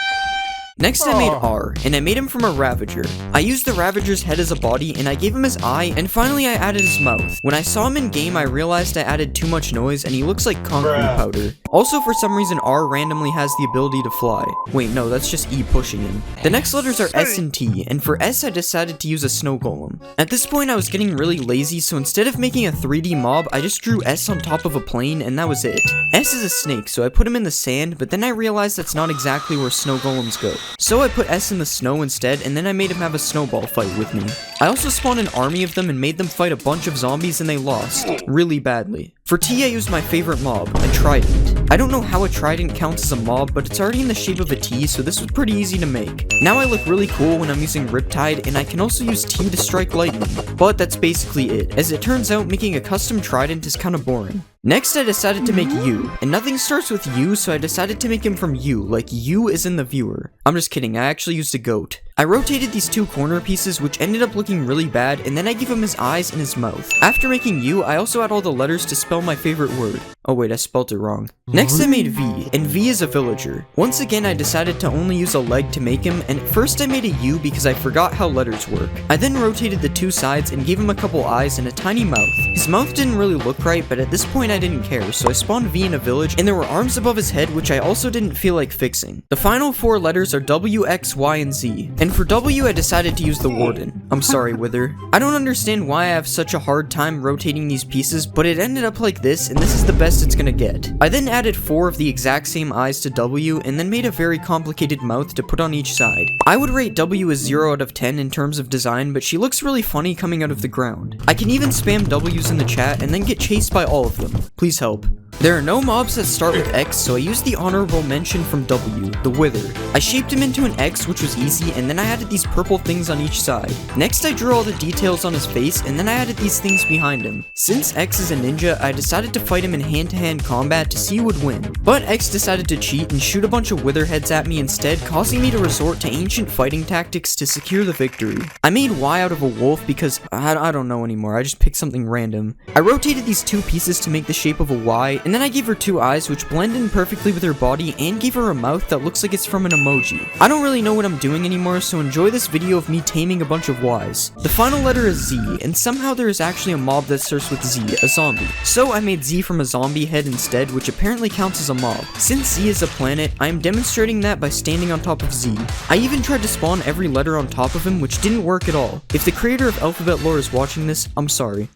Next I made R, and I made him from a Ravager. I used the Ravager's head as a body, and I gave him his eye, and finally I added his mouth. When I saw him in game, I realized I added too much noise, and he looks like concrete powder. Also, for some reason, R randomly has the ability to fly. Wait, no, that's just E pushing him. The next letters are S and T, and for S I decided to use a snow golem. At this point, I was getting really lazy, so instead of making a 3D mob, I just drew S on top of a plane, and that was it. S is a snake, so I put him in the sand, but then I realized that's not exactly where snow golems go. So I put S in the snow instead, and then I made him have a snowball fight with me. I also spawned an army of them and made them fight a bunch of zombies, and they lost. Really badly. For T, I used my favorite mob, a trident. I don't know how a trident counts as a mob, but it's already in the shape of a T, so this was pretty easy to make. Now I look really cool when I'm using Riptide, and I can also use T to strike lightning. But that's basically it. As it turns out, making a custom trident is kinda boring. Next, I decided to make U, and nothing starts with U, so I decided to make him from U, like U is in the viewer. I'm just kidding, I actually used a goat. I rotated these two corner pieces, which ended up looking really bad, and then I gave him his eyes and his mouth. After making U, I also had all the letters to spell my favorite word. Oh wait, I spelt it wrong. Next I made V, and V is a villager. Once again, I decided to only use a leg to make him, and at first I made a U because I forgot how letters work. I then rotated the two sides and gave him a couple eyes and a tiny mouth. His mouth didn't really look right, but at this point I didn't care, so I spawned V in a village, and there were arms above his head, which I also didn't feel like fixing. The final four letters are W, X, Y, and Z. And for W, I decided to use the Warden. I'm sorry, Wither. I don't understand why I have such a hard time rotating these pieces, but it ended up like this, and this is the best it's gonna get. I then added 4 of the exact same eyes to W, and then made a very complicated mouth to put on each side. I would rate W as 0 out of 10 in terms of design, but she looks really funny coming out of the ground. I can even spam W's in the chat and then get chased by all of them. Please help. There are no mobs that start with X, so I used the honorable mention from W, the Wither. I shaped him into an X, which was easy, and then I added these purple things on each side. Next, I drew all the details on his face, and then I added these things behind him. Since X is a ninja, I decided to fight him in hand-to-hand combat to see who would win. But X decided to cheat and shoot a bunch of Wither heads at me instead, causing me to resort to ancient fighting tactics to secure the victory. I made Y out of a wolf because I don't know anymore, I just picked something random. I rotated these two pieces to make the shape of a Y, and then I gave her 2 eyes which blend in perfectly with her body and gave her a mouth that looks like it's from an emoji. I don't really know what I'm doing anymore, so enjoy this video of me taming a bunch of Ys. The final letter is Z, and somehow there is actually a mob that starts with Z, a zombie. So I made Z from a zombie head instead, which apparently counts as a mob. Since Z is a planet, I am demonstrating that by standing on top of Z. I even tried to spawn every letter on top of him, which didn't work at all. If the creator of Alphabet Lore is watching this, I'm sorry.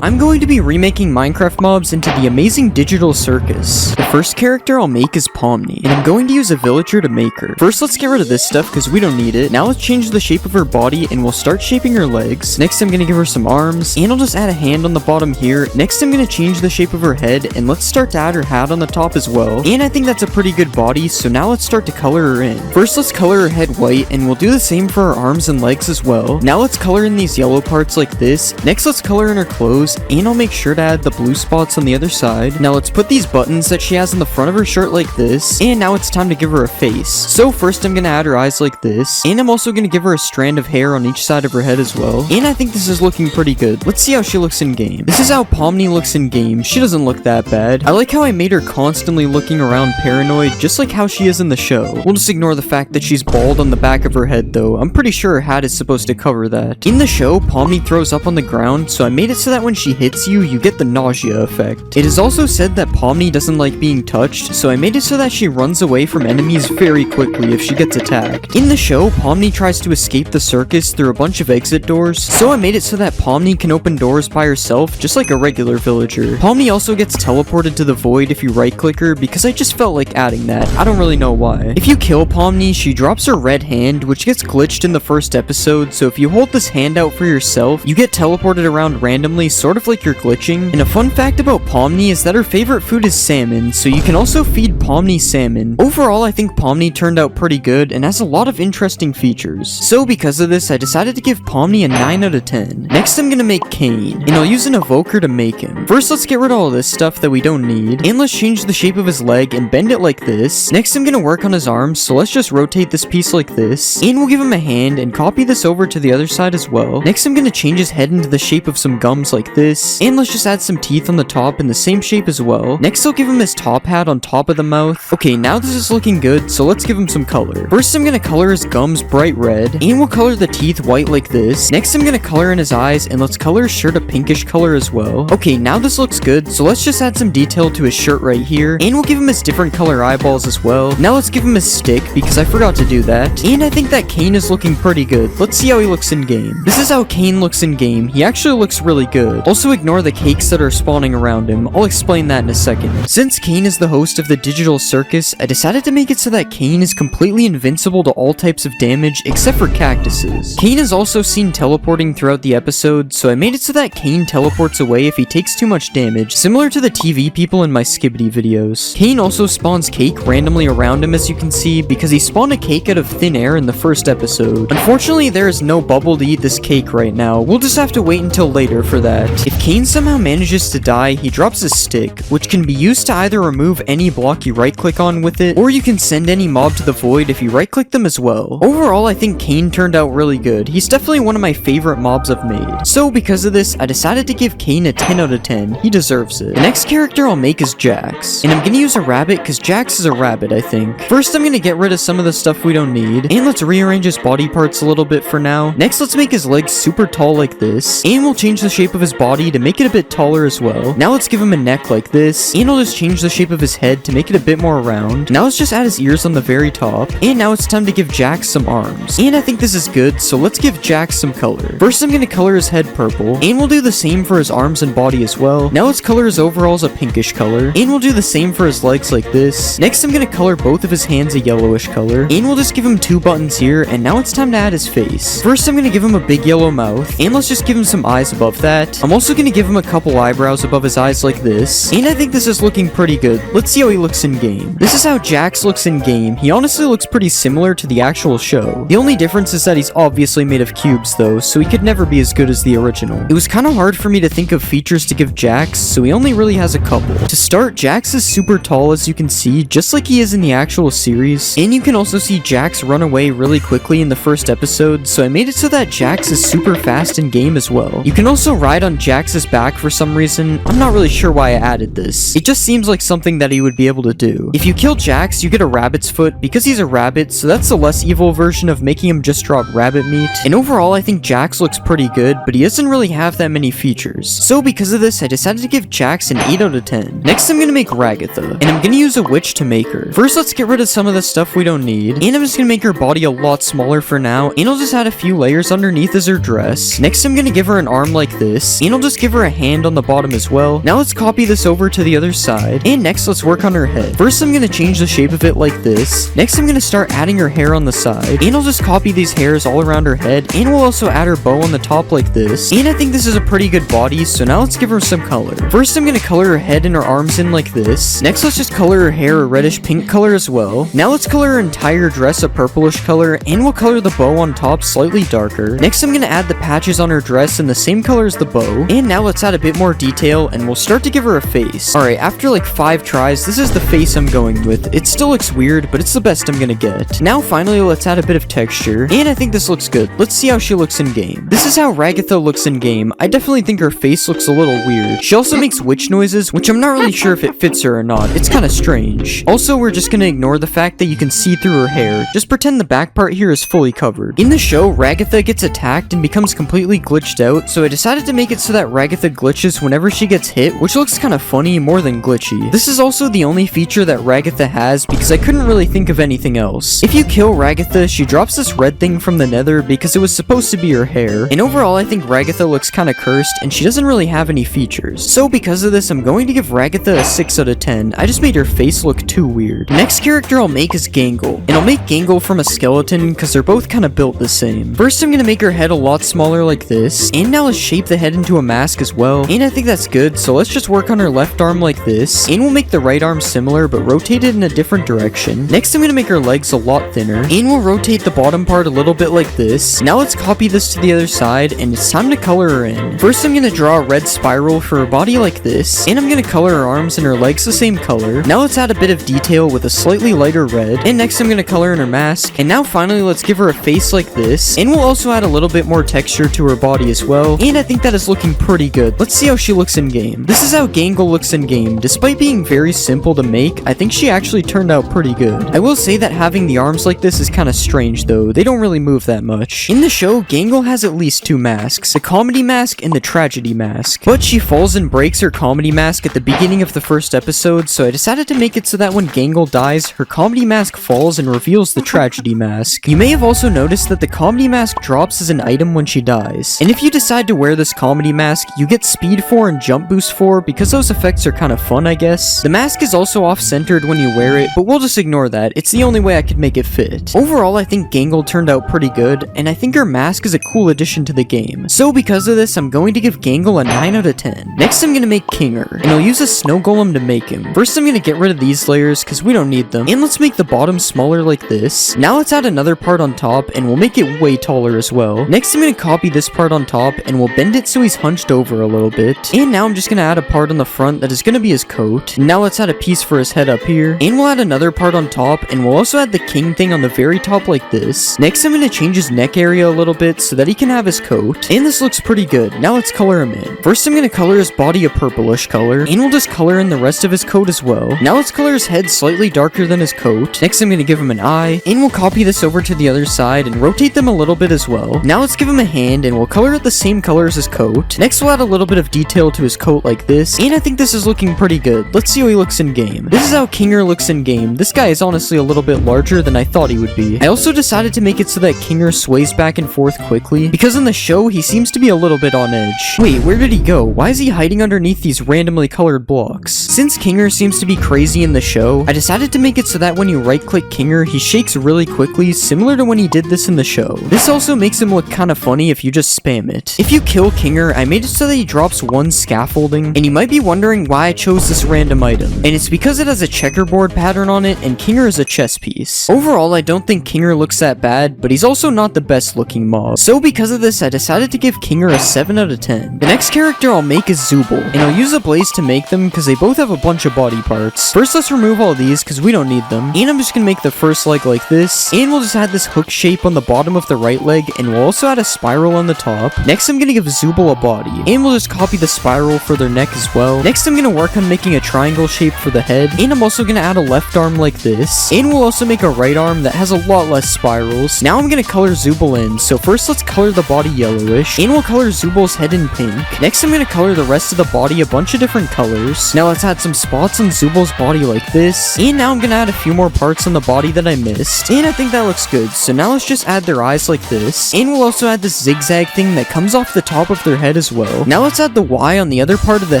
I'm going to be remaking Minecraft mobs into the amazing digital circus. The first character I'll make is Pomni, and I'm going to use a villager to make her. First, let's get rid of this stuff because we don't need it. Now let's change the shape of her body, and we'll start shaping her legs. Next, I'm going to give her some arms, and I'll just add a hand on the bottom here. Next, I'm going to change the shape of her head, and let's start to add her hat on the top as well. And I think that's a pretty good body, so now let's start to color her in. First, let's color her head white, and we'll do the same for her arms and legs as well. Now let's color in these yellow parts like this. Next, let's color in her clothes, and I'll make sure to add the blue spots on the other side. Now let's put these buttons that she has on the front of her shirt like this, and now it's time to give her a face. So first I'm gonna add her eyes like this, and I'm also gonna give her a strand of hair on each side of her head as well, and I think this is looking pretty good. Let's see how she looks in game. This is how Pomni looks in game. She doesn't look that bad. I like how I made her constantly looking around paranoid, just like how she is in the show. We'll just ignore the fact that she's bald on the back of her head though. I'm pretty sure her hat is supposed to cover that. In the show, Pomni throws up on the ground, so I made it so that when she hits you, you get the nausea effect. It is also said that Pomni doesn't like being touched, so I made it so that she runs away from enemies very quickly if she gets attacked. In the show, Pomni tries to escape the circus through a bunch of exit doors, so I made it so that Pomni can open doors by herself just like a regular villager. Pomni also gets teleported to the void if you right click her because I just felt like adding that. I don't really know why. If you kill Pomni, she drops her red hand, which gets glitched in the first episode, so if you hold this hand out for yourself, you get teleported around randomly, sort of like you're glitching. And a fun fact about Pomni is that her favorite food is salmon, so you can also feed Pomni salmon. Overall, I think Pomni turned out pretty good and has a lot of interesting features. So because of this, I decided to give Pomni a 9 out of 10. Next, I'm gonna make Cain, and I'll use an evoker to make him. First, let's get rid of all this stuff that we don't need, and let's change the shape of his leg and bend it like this. Next, I'm gonna work on his arms, so let's just rotate this piece like this, and we'll give him a hand and copy this over to the other side as well. Next, I'm gonna change his head into the shape of some gums like this, and let's just add some teeth on the top in the same shape as well. Next, I'll give him his top hat on top of the mouth. Okay, now this is looking good, so let's give him some color. First, I'm gonna color his gums bright red, and we'll color the teeth white like this. Next, I'm gonna color in his eyes, and let's color his shirt a pinkish color as well. Okay, now this looks good, so let's just add some detail to his shirt right here, and we'll give him his different color eyeballs as well. Now let's give him his stick, because I forgot to do that. And I think that Cain is looking pretty good. Let's see how he looks in game. This is how Cain looks in game. He actually looks really good. Also ignore the cakes that are spawning around him. I'll explain that in a second. Since Cain is the host of the digital circus, I decided to make it so that Cain is completely invincible to all types of damage except for cactuses. Cain is also seen teleporting throughout the episode, so I made it so that Cain teleports away if he takes too much damage, similar to the TV people in my Skibidi videos. Cain also spawns cake randomly around him, as you can see, because he spawned a cake out of thin air in the first episode. Unfortunately, there is no bubble to eat this cake right now. We'll just have to wait until later for that. If Cain somehow manages to die, he drops a stick, which can be used to either remove any block you right click on with it, or you can send any mob to the void if you right click them as well. Overall, I think Cain turned out really good. He's definitely one of my favorite mobs I've made. So because of this, I decided to give Cain a 10 out of 10. He deserves it. The next character I'll make is Jax, and I'm gonna use a rabbit because Jax is a rabbit, I think. First, I'm gonna get rid of some of the stuff we don't need, and let's rearrange his body parts a little bit for now. Next, let's make his legs super tall like this, and we'll change the shape of his body to make it a bit taller as well. Now let's give him a neck like this, and I'll just change the shape of his head to make it a bit more round. Now let's just add his ears on the very top, and now it's time to give Jax some arms. And I think this is good, so let's give Jax some color. First, I'm gonna color his head purple, and we'll do the same for his arms and body as well. Now let's color his overalls a pinkish color, and we'll do the same for his legs like this. Next, I'm gonna color both of his hands a yellowish color, and we'll just give him 2 buttons here, and now it's time to add his face. First, I'm gonna give him a big yellow mouth, and let's just give him some eyes above that. I'm also gonna give him a couple eyebrows above his eyes like this, and I think this is looking pretty good. Let's see how he looks in game. This is how Jax looks in game. He honestly looks pretty similar to the actual show. The only difference is that he's obviously made of cubes though, so he could never be as good as the original. It was kind of hard for me to think of features to give Jax, so he only really has a couple. To start, Jax is super tall, as you can see, just like he is in the actual series, and you can also see Jax run away really quickly in the first episode, so I made it so that Jax is super fast in game as well. You can also ride on Jax's back for some reason. I'm not really sure why I added this. It just seems like something that he would be able to do. If you kill Jax, you get a rabbit's foot because he's a rabbit, so that's the less evil version of making him just drop rabbit meat. And overall, I think Jax looks pretty good, but he doesn't really have that many features. So because of this, I decided to give Jax an 8 out of 10. Next, I'm gonna make Ragatha, and I'm gonna use a witch to make her. First, let's get rid of some of the stuff we don't need, and I'm just gonna make her body a lot smaller for now, and I'll just add a few layers underneath as her dress. Next, I'm gonna give her an arm like this, and I'll just give her a hand on the bottom as well. Now let's copy this over to the other side, and next let's work on her head. First, I'm gonna change the shape of it like this. Next, I'm gonna start adding her hair on the side, and I'll just copy these hairs all around her head, and we'll also add her bow on the top like this. And I think this is a pretty good body, so now let's give her some color. First, I'm gonna color her head and her arms in like this. Next, let's just color her hair a reddish pink color as well. Now let's color her entire dress a purplish color, and we'll color the bow on top slightly darker. Next, I'm gonna add the patches on her dress in the same color as the bow, and now let's add a bit more detail, and we'll start to give her a face. Alright, after like 5 tries, this is the face I'm going with. It still looks weird, but it's the best I'm gonna get. Now finally, let's add a bit of texture, and I think this looks good. Let's see how she looks in game. This is how Ragatha looks in game. I definitely think her face looks a little weird. She also makes witch noises, which I'm not really sure if it fits her or not. It's kind of strange. Also, we're just gonna ignore the fact that you can see through her hair. Just pretend the back part here is fully covered. In the show, Ragatha gets attacked and becomes completely glitched out, so I decided to make it it so that Ragatha glitches whenever she gets hit, which looks kind of funny more than glitchy. This is also the only feature that Ragatha has because I couldn't really think of anything else. If you kill Ragatha, she drops this red thing from the nether because it was supposed to be her hair, and overall I think Ragatha looks kind of cursed and she doesn't really have any features. So because of this, I'm going to give Ragatha a 6 out of 10. I just made her face look too weird. Next character I'll make is Gangle, and I'll make Gangle from a skeleton because they're both kind of built the same. First I'm gonna make her head a lot smaller like this, and now let's shape the head into a mask as well, and I think that's good, so let's just work on her left arm like this, and we'll make the right arm similar but rotate it in a different direction. Next I'm gonna make her legs a lot thinner, and we'll rotate the bottom part a little bit like this. Now let's copy this to the other side, and it's time to color her in. First I'm gonna draw a red spiral for her body like this, and I'm gonna color her arms and her legs the same color. Now let's add a bit of detail with a slightly lighter red, and next I'm gonna color in her mask, and now finally let's give her a face like this, and we'll also add a little bit more texture to her body as well, and I think that is looking pretty good. Let's see how she looks in game. This is how Gangle looks in game. Despite being very simple to make, I think she actually turned out pretty good. I will say that having the arms like this is kind of strange though. They don't really move that much. In the show, Gangle has at least 2 masks, the comedy mask and the tragedy mask, but she falls and breaks her comedy mask at the beginning of the first episode, so I decided to make it so that when Gangle dies, her comedy mask falls and reveals the tragedy mask. You may have also noticed that the comedy mask drops as an item when she dies, and if you decide to wear this comedy mask, you get speed 4 and jump boost 4 because those effects are kind of fun, I guess. The mask is also off-centered when you wear it, but we'll just ignore that. It's the only way I could make it fit. Overall, I think Gangle turned out pretty good, and I think her mask is a cool addition to the game. So because of this, I'm going to give Gangle a 9 out of 10. Next, I'm gonna make Kinger, and I'll use a snow golem to make him. First, I'm gonna get rid of these layers because we don't need them, and let's make the bottom smaller like this. Now let's add another part on top, and we'll make it way taller as well. Next, I'm gonna copy this part on top, and we'll bend it so he's hunched over a little bit. And now I'm just gonna add a part on the front that is gonna be his coat. Now let's add a piece for his head up here, and we'll add another part on top, and we'll also add the king thing on the very top like this. Next, I'm gonna change his neck area a little bit so that he can have his coat, and this looks pretty good. Now let's color him in. First, I'm gonna color his body a purplish color, and we'll just color in the rest of his coat as well. Now let's color his head slightly darker than his coat. Next, I'm gonna give him an eye, and we'll copy this over to the other side and rotate them a little bit as well. Now let's give him a hand, and we'll color it the same color as his coat. Next, we'll add a little bit of detail to his coat like this, and I think this is looking pretty good. Let's see how he looks in game. This is how Kinger looks in game. This guy is honestly a little bit larger than I thought he would be. I also decided to make it so that Kinger sways back and forth quickly, because in the show, he seems to be a little bit on edge. Wait, where did he go? Why is he hiding underneath these randomly colored blocks? Since Kinger seems to be crazy in the show, I decided to make it so that when you right-click Kinger, he shakes really quickly, similar to when he did this in the show. This also makes him look kind of funny if you just spam it. If you kill Kinger, I made it so that he drops 1 scaffolding, and you might be wondering why I chose this random item, and it's because it has a checkerboard pattern on it, and Kinger is a chess piece. Overall, I don't think Kinger looks that bad, but he's also not the best looking mob. So because of this, I decided to give Kinger a 7 out of 10. The next character I'll make is Zooble, and I'll use a blaze to make them because they both have a bunch of body parts. First, let's remove all these because we don't need them, and I'm just gonna make the first leg like this, and we'll just add this hook shape on the bottom of the right leg, and we'll also add a spiral on the top. Next, I'm gonna give Zooble a body, and we'll just copy the spiral for their neck as well. Next, I'm gonna work on making a triangle shape for the head, and I'm also gonna add a left arm like this, and we'll also make a right arm that has a lot less spirals. Now I'm gonna color Zooble in, so first let's color the body yellowish, and we'll color Zooble's head in pink. Next, I'm gonna color the rest of the body a bunch of different colors. Now let's add some spots on Zooble's body like this, and now I'm gonna add a few more parts on the body that I missed, and I think that looks good. So now let's just add their eyes like this, and we'll also add this zigzag thing that comes off the top of their head as well. Now let's add the Y on the other part of the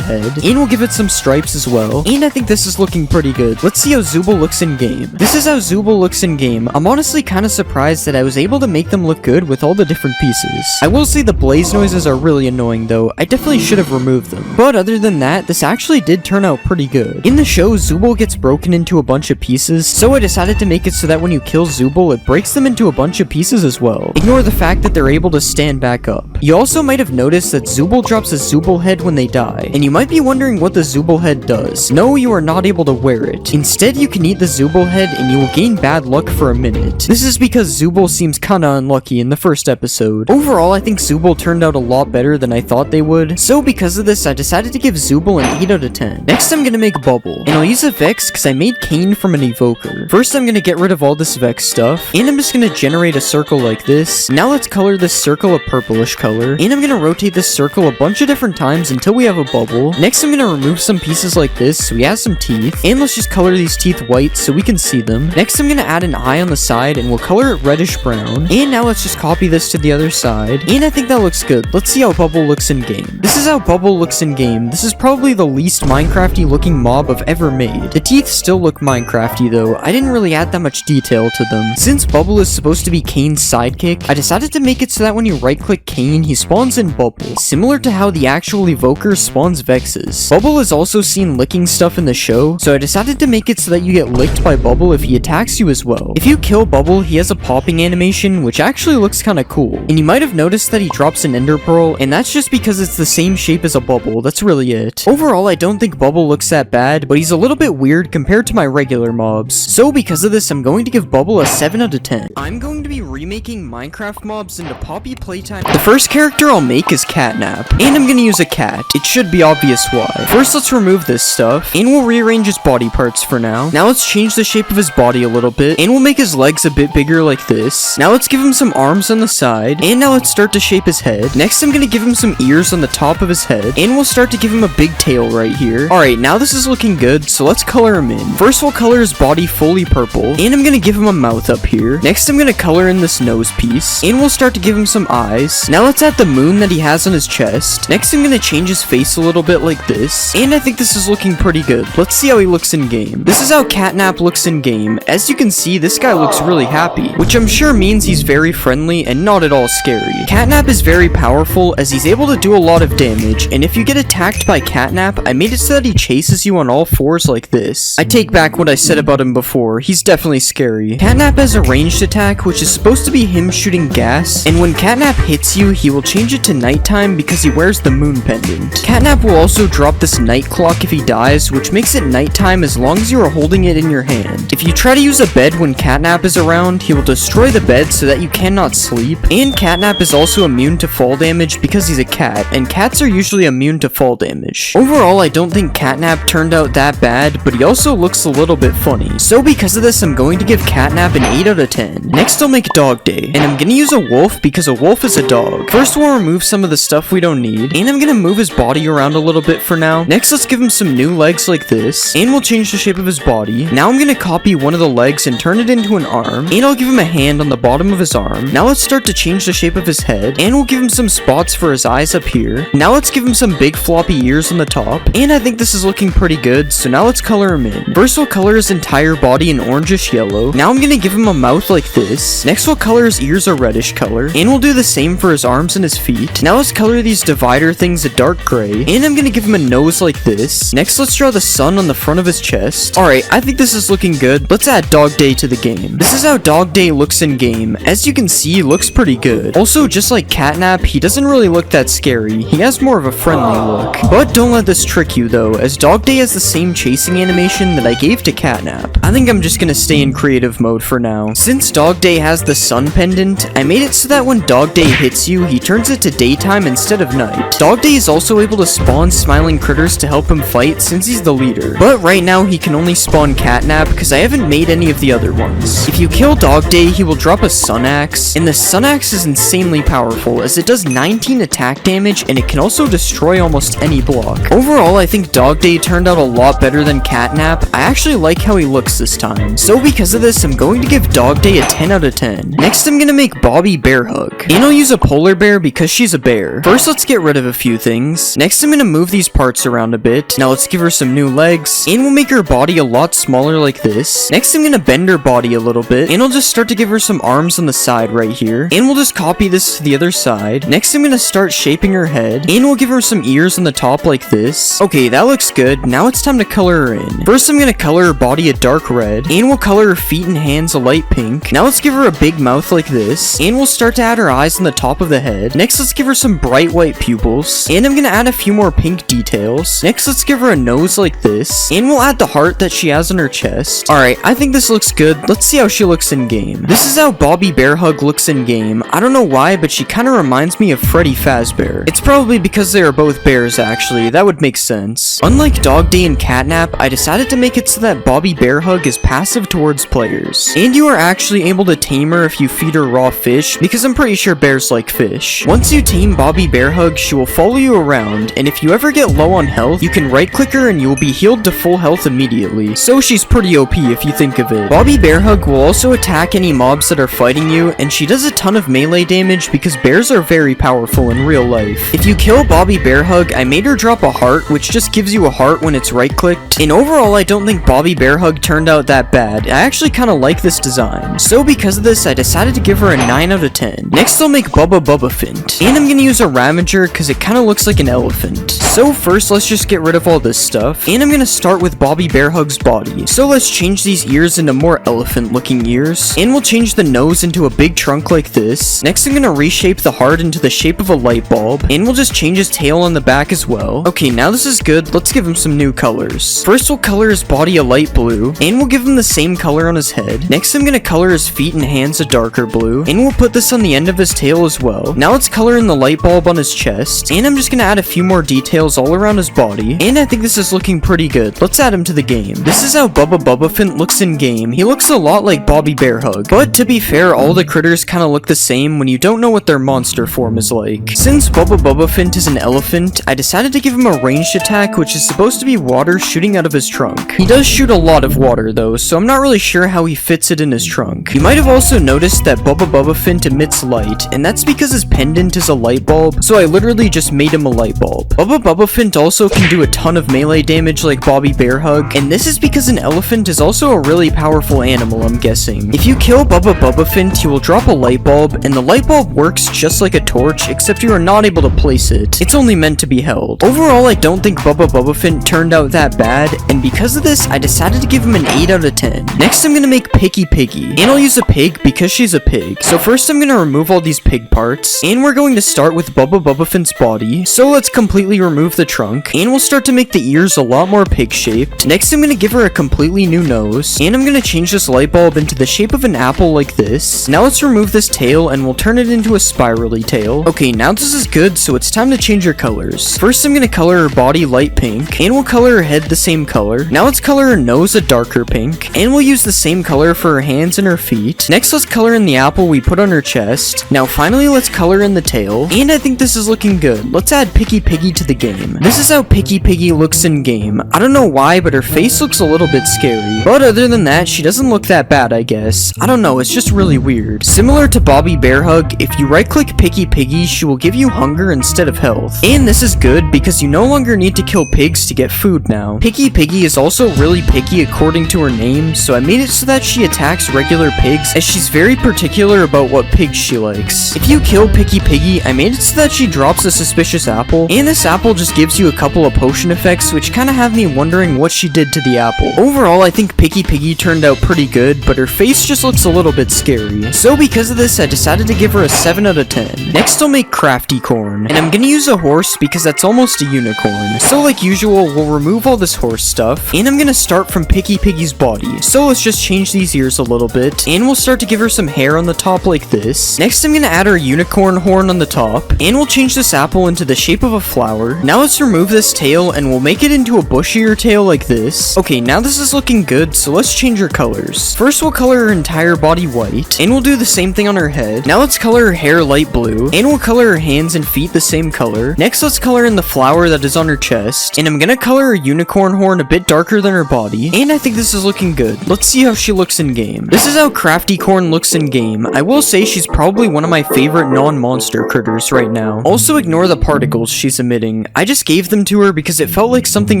head, and we'll give it some stripes as well, and I think this is looking pretty good. Let's see how Zooble looks in game. This is how Zooble looks in game. I'm honestly kind of surprised that I was able to make them look good with all the different pieces. I will say the blaze noises are really annoying though. I definitely should have removed them. But other than that, this actually did turn out pretty good. In the show, Zooble gets broken into a bunch of pieces, so I decided to make it so that when you kill Zooble, it breaks them into a bunch of pieces as well. Ignore the fact that they're able to stand back up. You also might have noticed that Zooble drops a Zooble head when they die, and you might be wondering what the Zooble head does. No, you are not able to wear it. Instead, you can eat the Zooble head and you will gain bad luck for a minute. This is because Zooble seems kinda unlucky in the first episode. Overall, I think Zooble turned out a lot better than I thought they would, so because of this, I decided to give Zooble an 8 out of 10. Next, I'm gonna make Bubble, and I'll use a Vex because I made Kane from an Evoker. First, I'm gonna get rid of all this Vex stuff, and I'm just gonna generate a circle like this. Now let's color this circle a purplish color, and I'm gonna rotate this this circle a bunch of different times until we have a bubble. Next, I'm gonna remove some pieces like this so he has some teeth. And let's just color these teeth white so we can see them. Next, I'm gonna add an eye on the side and we'll color it reddish brown. And now let's just copy this to the other side. And I think that looks good. Let's see how Bubble looks in game. This is how Bubble looks in game. This is probably the least Minecrafty looking mob I've ever made. The teeth still look Minecrafty though. I didn't really add that much detail to them. Since Bubble is supposed to be Kane's sidekick, I decided to make it so that when you right click Kane, he spawns in Bubble, similar to how the actual evoker spawns Vexes. Bubble is also seen licking stuff in the show, so I decided to make it so that you get licked by Bubble if he attacks you as well. If you kill Bubble, he has a popping animation, which actually looks kinda cool. And you might have noticed that he drops an ender pearl, and that's just because it's the same shape as a bubble. That's really it. Overall, I don't think Bubble looks that bad, but he's a little bit weird compared to my regular mobs. So because of this, I'm going to give Bubble a 7 out of 10. I'm going to be remaking Minecraft mobs into Poppy Playtime. The first character I'll make is Catnap, and I'm gonna use a cat. It should be obvious why. First, let's remove this stuff, and we'll rearrange his body parts for now. Now let's change the shape of his body a little bit, and we'll make his legs a bit bigger like this. Now let's give him some arms on the side, and now let's start to shape his head. Next, I'm gonna give him some ears on the top of his head, and we'll start to give him a big tail right here. Alright, now this is looking good, so let's color him in. First, we'll color his body fully purple, and I'm gonna give him a mouth up here. Next, I'm gonna color in this nose piece, and we'll start to give him some eyes. Now let's add the moon that he has on his chest. Next, I'm gonna change his face a little bit like this, and I think this is looking pretty good. Let's see how he looks in game. This is how Catnap looks in game. As you can see, this guy looks really happy, which I'm sure means he's very friendly and not at all scary. Catnap is very powerful as he's able to do a lot of damage, and if you get attacked by Catnap, I made it so that he chases you on all fours like this. I take back what I said about him before. He's definitely scary. Catnap has a ranged attack, which is supposed to be him shooting gas, and when Catnap hits you, he will change it to nighttime because he wears the moon pendant. Catnap will also drop this night clock if he dies, which makes it nighttime as long as you are holding it in your hand. If you try to use a bed when Catnap is around, he will destroy the bed so that you cannot sleep, and Catnap is also immune to fall damage because he's a cat, and cats are usually immune to fall damage. Overall, I don't think Catnap turned out that bad, but he also looks a little bit funny. So because of this, I'm going to give Catnap an 8 out of 10. Next, I'll make Dog Day, and I'm gonna use a wolf because a wolf is a dog. First, we'll remove some of the stuff we don't need, and I'm gonna move his body around a little bit for now. Next, let's give him some new legs like this, and we'll change the shape of his body. Now I'm gonna copy one of the legs and turn it into an arm, and I'll give him a hand on the bottom of his arm. Now let's start to change the shape of his head, and we'll give him some spots for his eyes up here. Now let's give him some big floppy ears on the top, and I think this is looking pretty good, so now let's color him in. First, we'll color his entire body in orangish yellow. Now I'm gonna give him a mouth like this. Next, we'll color his ears a reddish color, and we'll do the same for his arms and his feet. Now let's color these divider things a dark gray, and I'm gonna give him a nose like this. Next, let's draw the sun on the front of his chest. Alright, I think this is looking good. Let's add Dog Day to the game. This is how Dog Day looks in game. As you can see, he looks pretty good. Also, just like Catnap, he doesn't really look that scary. He has more of a friendly look. But don't let this trick you though, as Dog Day has the same chasing animation that I gave to Catnap. I think I'm just gonna stay in creative mode for now. Since Dog Day has the sun pendant, I made it so that when Dog Day hits you, he turns it to daytime instead of night. Dog Day is also able to spawn smiling critters to help him fight since he's the leader. But right now, he can only spawn Catnap because I haven't made any of the other ones. If you kill Dog Day, he will drop a Sun Axe, and the Sun Axe is insanely powerful as it does 19 attack damage and it can also destroy almost any block. Overall, I think Dog Day turned out a lot better than Catnap. I actually like how he looks this time. So because of this, I'm going to give Dog Day a 10 out of 10. Next, I'm gonna make Bobby Bear Hug, and I'll use a polar bear because she's a bear. First, let's get rid of a few things. Next, I'm gonna move these parts around a bit. Now let's give her some new legs, and we'll make her body a lot smaller like this. Next, I'm gonna bend her body a little bit, and I'll just start to give her some arms on the side right here, and we'll just copy this to the other side. Next, I'm gonna start shaping her head, and we'll give her some ears on the top like this. Okay, that looks good. Now it's time to color her in. First, I'm gonna color her body a dark red, and we'll color her feet and hands a light pink. Now let's give her a big mouth like this, and we'll start to add her eyes on the top of the head. Next, let's give her some bright white pupils, and I'm gonna add a few more pink details. Next, let's give her a nose like this, and we'll add the heart that she has on her chest. Alright, I think this looks good. Let's see how she looks in game. This is how Bobby Bear Hug looks in game. I don't know why, but she kind of reminds me of Freddy Fazbear. It's probably because they are both bears actually. That would make sense. Unlike Dog Day and Catnap, I decided to make it so that Bobby Bear Hug is passive towards players, and you are actually able to tame her if you feed her raw fish, because I'm pretty sure bears like fish. Once you tame Bobby Bobby Bear Hug, she will follow you around, and if you ever get low on health, you can right click her and you will be healed to full health immediately. So she's pretty OP if you think of it. Bobby Bear Hug will also attack any mobs that are fighting you, and she does a ton of melee damage because bears are very powerful in real life. If you kill Bobby Bear Hug, I made her drop a heart, which just gives you a heart when it's right clicked, and overall I don't think Bobby Bear Hug turned out that bad. I actually kinda like this design. So because of this, I decided to give her a 9 out of 10. Next I'll make Bubba Fint, and I'm gonna use a Ravager because it kinda looks like an elephant. So first let's just get rid of all this stuff, and I'm gonna start with Bobby Bear Hug's body. So let's change these ears into more elephant looking ears, and we'll change the nose into a big trunk like this. Next I'm gonna reshape the heart into the shape of a light bulb, and we'll just change his tail on the back as well. Okay, now this is good. Let's give him some new colors. First we'll color his body a light blue, and we'll give him the same color on his head. Next I'm gonna color his feet and hands a darker blue, and we'll put this on the end of his tail as well. Now let's color in the light bulb on his chest, and I'm just gonna add a few more details all around his body, and I think this is looking pretty good. Let's add him to the game. This is how Bubba Fint looks in game. He looks a lot like Bobby Bear Hug, but to be fair, all the critters kinda look the same when you don't know what their monster form is like. Since Bubba Fint is an elephant, I decided to give him a ranged attack, which is supposed to be water shooting out of his trunk. He does shoot a lot of water though, so I'm not really sure how he fits it in his trunk. You might have also noticed that Bubba Fint emits light, and that's because his pendant is a light bulb, so I literally just made him a light bulb. Bubba Fint also can do a ton of melee damage like Bobby Bear Hug, and this is because an elephant is also a really powerful animal, I'm guessing. If you kill Bubba Fint, he will drop a light bulb, and the light bulb works just like a torch, except you are not able to place it. It's only meant to be held. Overall, I don't think Bubba Fint turned out that bad, and because of this, I decided to give him an 8 out of 10. Next, I'm gonna make Piggy, and I'll use a pig because she's a pig. So first, I'm gonna remove all these pig parts, and we're going to start with Bubba Fint's body. So let's completely remove the trunk, and we'll start to make the ears a lot more pig-shaped. Next, I'm gonna give her a completely new nose, and I'm gonna change this light bulb into the shape of an apple like this. Now let's remove this tail, and we'll turn it into a spirally tail. Okay, now this is good, so it's time to change her colors. First, I'm gonna color her body light pink, and we'll color her head the same color. Now let's color her nose a darker pink, and we'll use the same color for her hands and her feet. Next, let's color in the apple we put on her chest. Now finally, let's color in the tail, and I think this is looking good. Let's add Piggy to the game. This is how Piggy looks in game. I don't know why, but her face looks a little bit scary. But other than that, she doesn't look that bad, I guess. I don't know, it's just really weird. Similar to Bobby Bear Hug, if you right click Piggy, she will give you hunger instead of health. And this is good because you no longer need to kill pigs to get food now. Piggy is also really picky according to her name, so I made it so that she attacks regular pigs as she's very particular about what pigs she likes. If you kill Piggy, I made it so that she drops a suspicious apple, and this apple just gives you a couple of potion effects which kinda have me wondering what she did to the apple. Overall, I think Piggy turned out pretty good, but her face just looks a little bit scary. So because of this, I decided to give her a 7 out of 10. Next, I'll make Crafty Corn, and I'm gonna use a horse because that's almost a unicorn. So like usual, we'll remove all this horse stuff, and I'm gonna start from Piggy's body. So let's just change these ears a little bit, and we'll start to give her some hair on the top like this. Next, I'm gonna add her unicorn horn on the top, and we'll change this apple into the shape of a flower. Now let's remove this tail, and we'll make it into a bushier tail like this. Okay, now this is looking good, so let's change her colors. First, we'll color her entire body white, and we'll do the same thing on her head. Now let's color her hair light blue, and we'll color her hands and feet the same color. Next, let's color in the flower that is on her chest, and I'm gonna color her unicorn horn a bit darker than her body, and I think this is looking good. Let's see how she looks in game. This is how Crafty Corn looks in game. I will say she's probably one of my favorite non-monster critters right now. Also ignore the particles she's emitting. I just gave them to her because it felt like something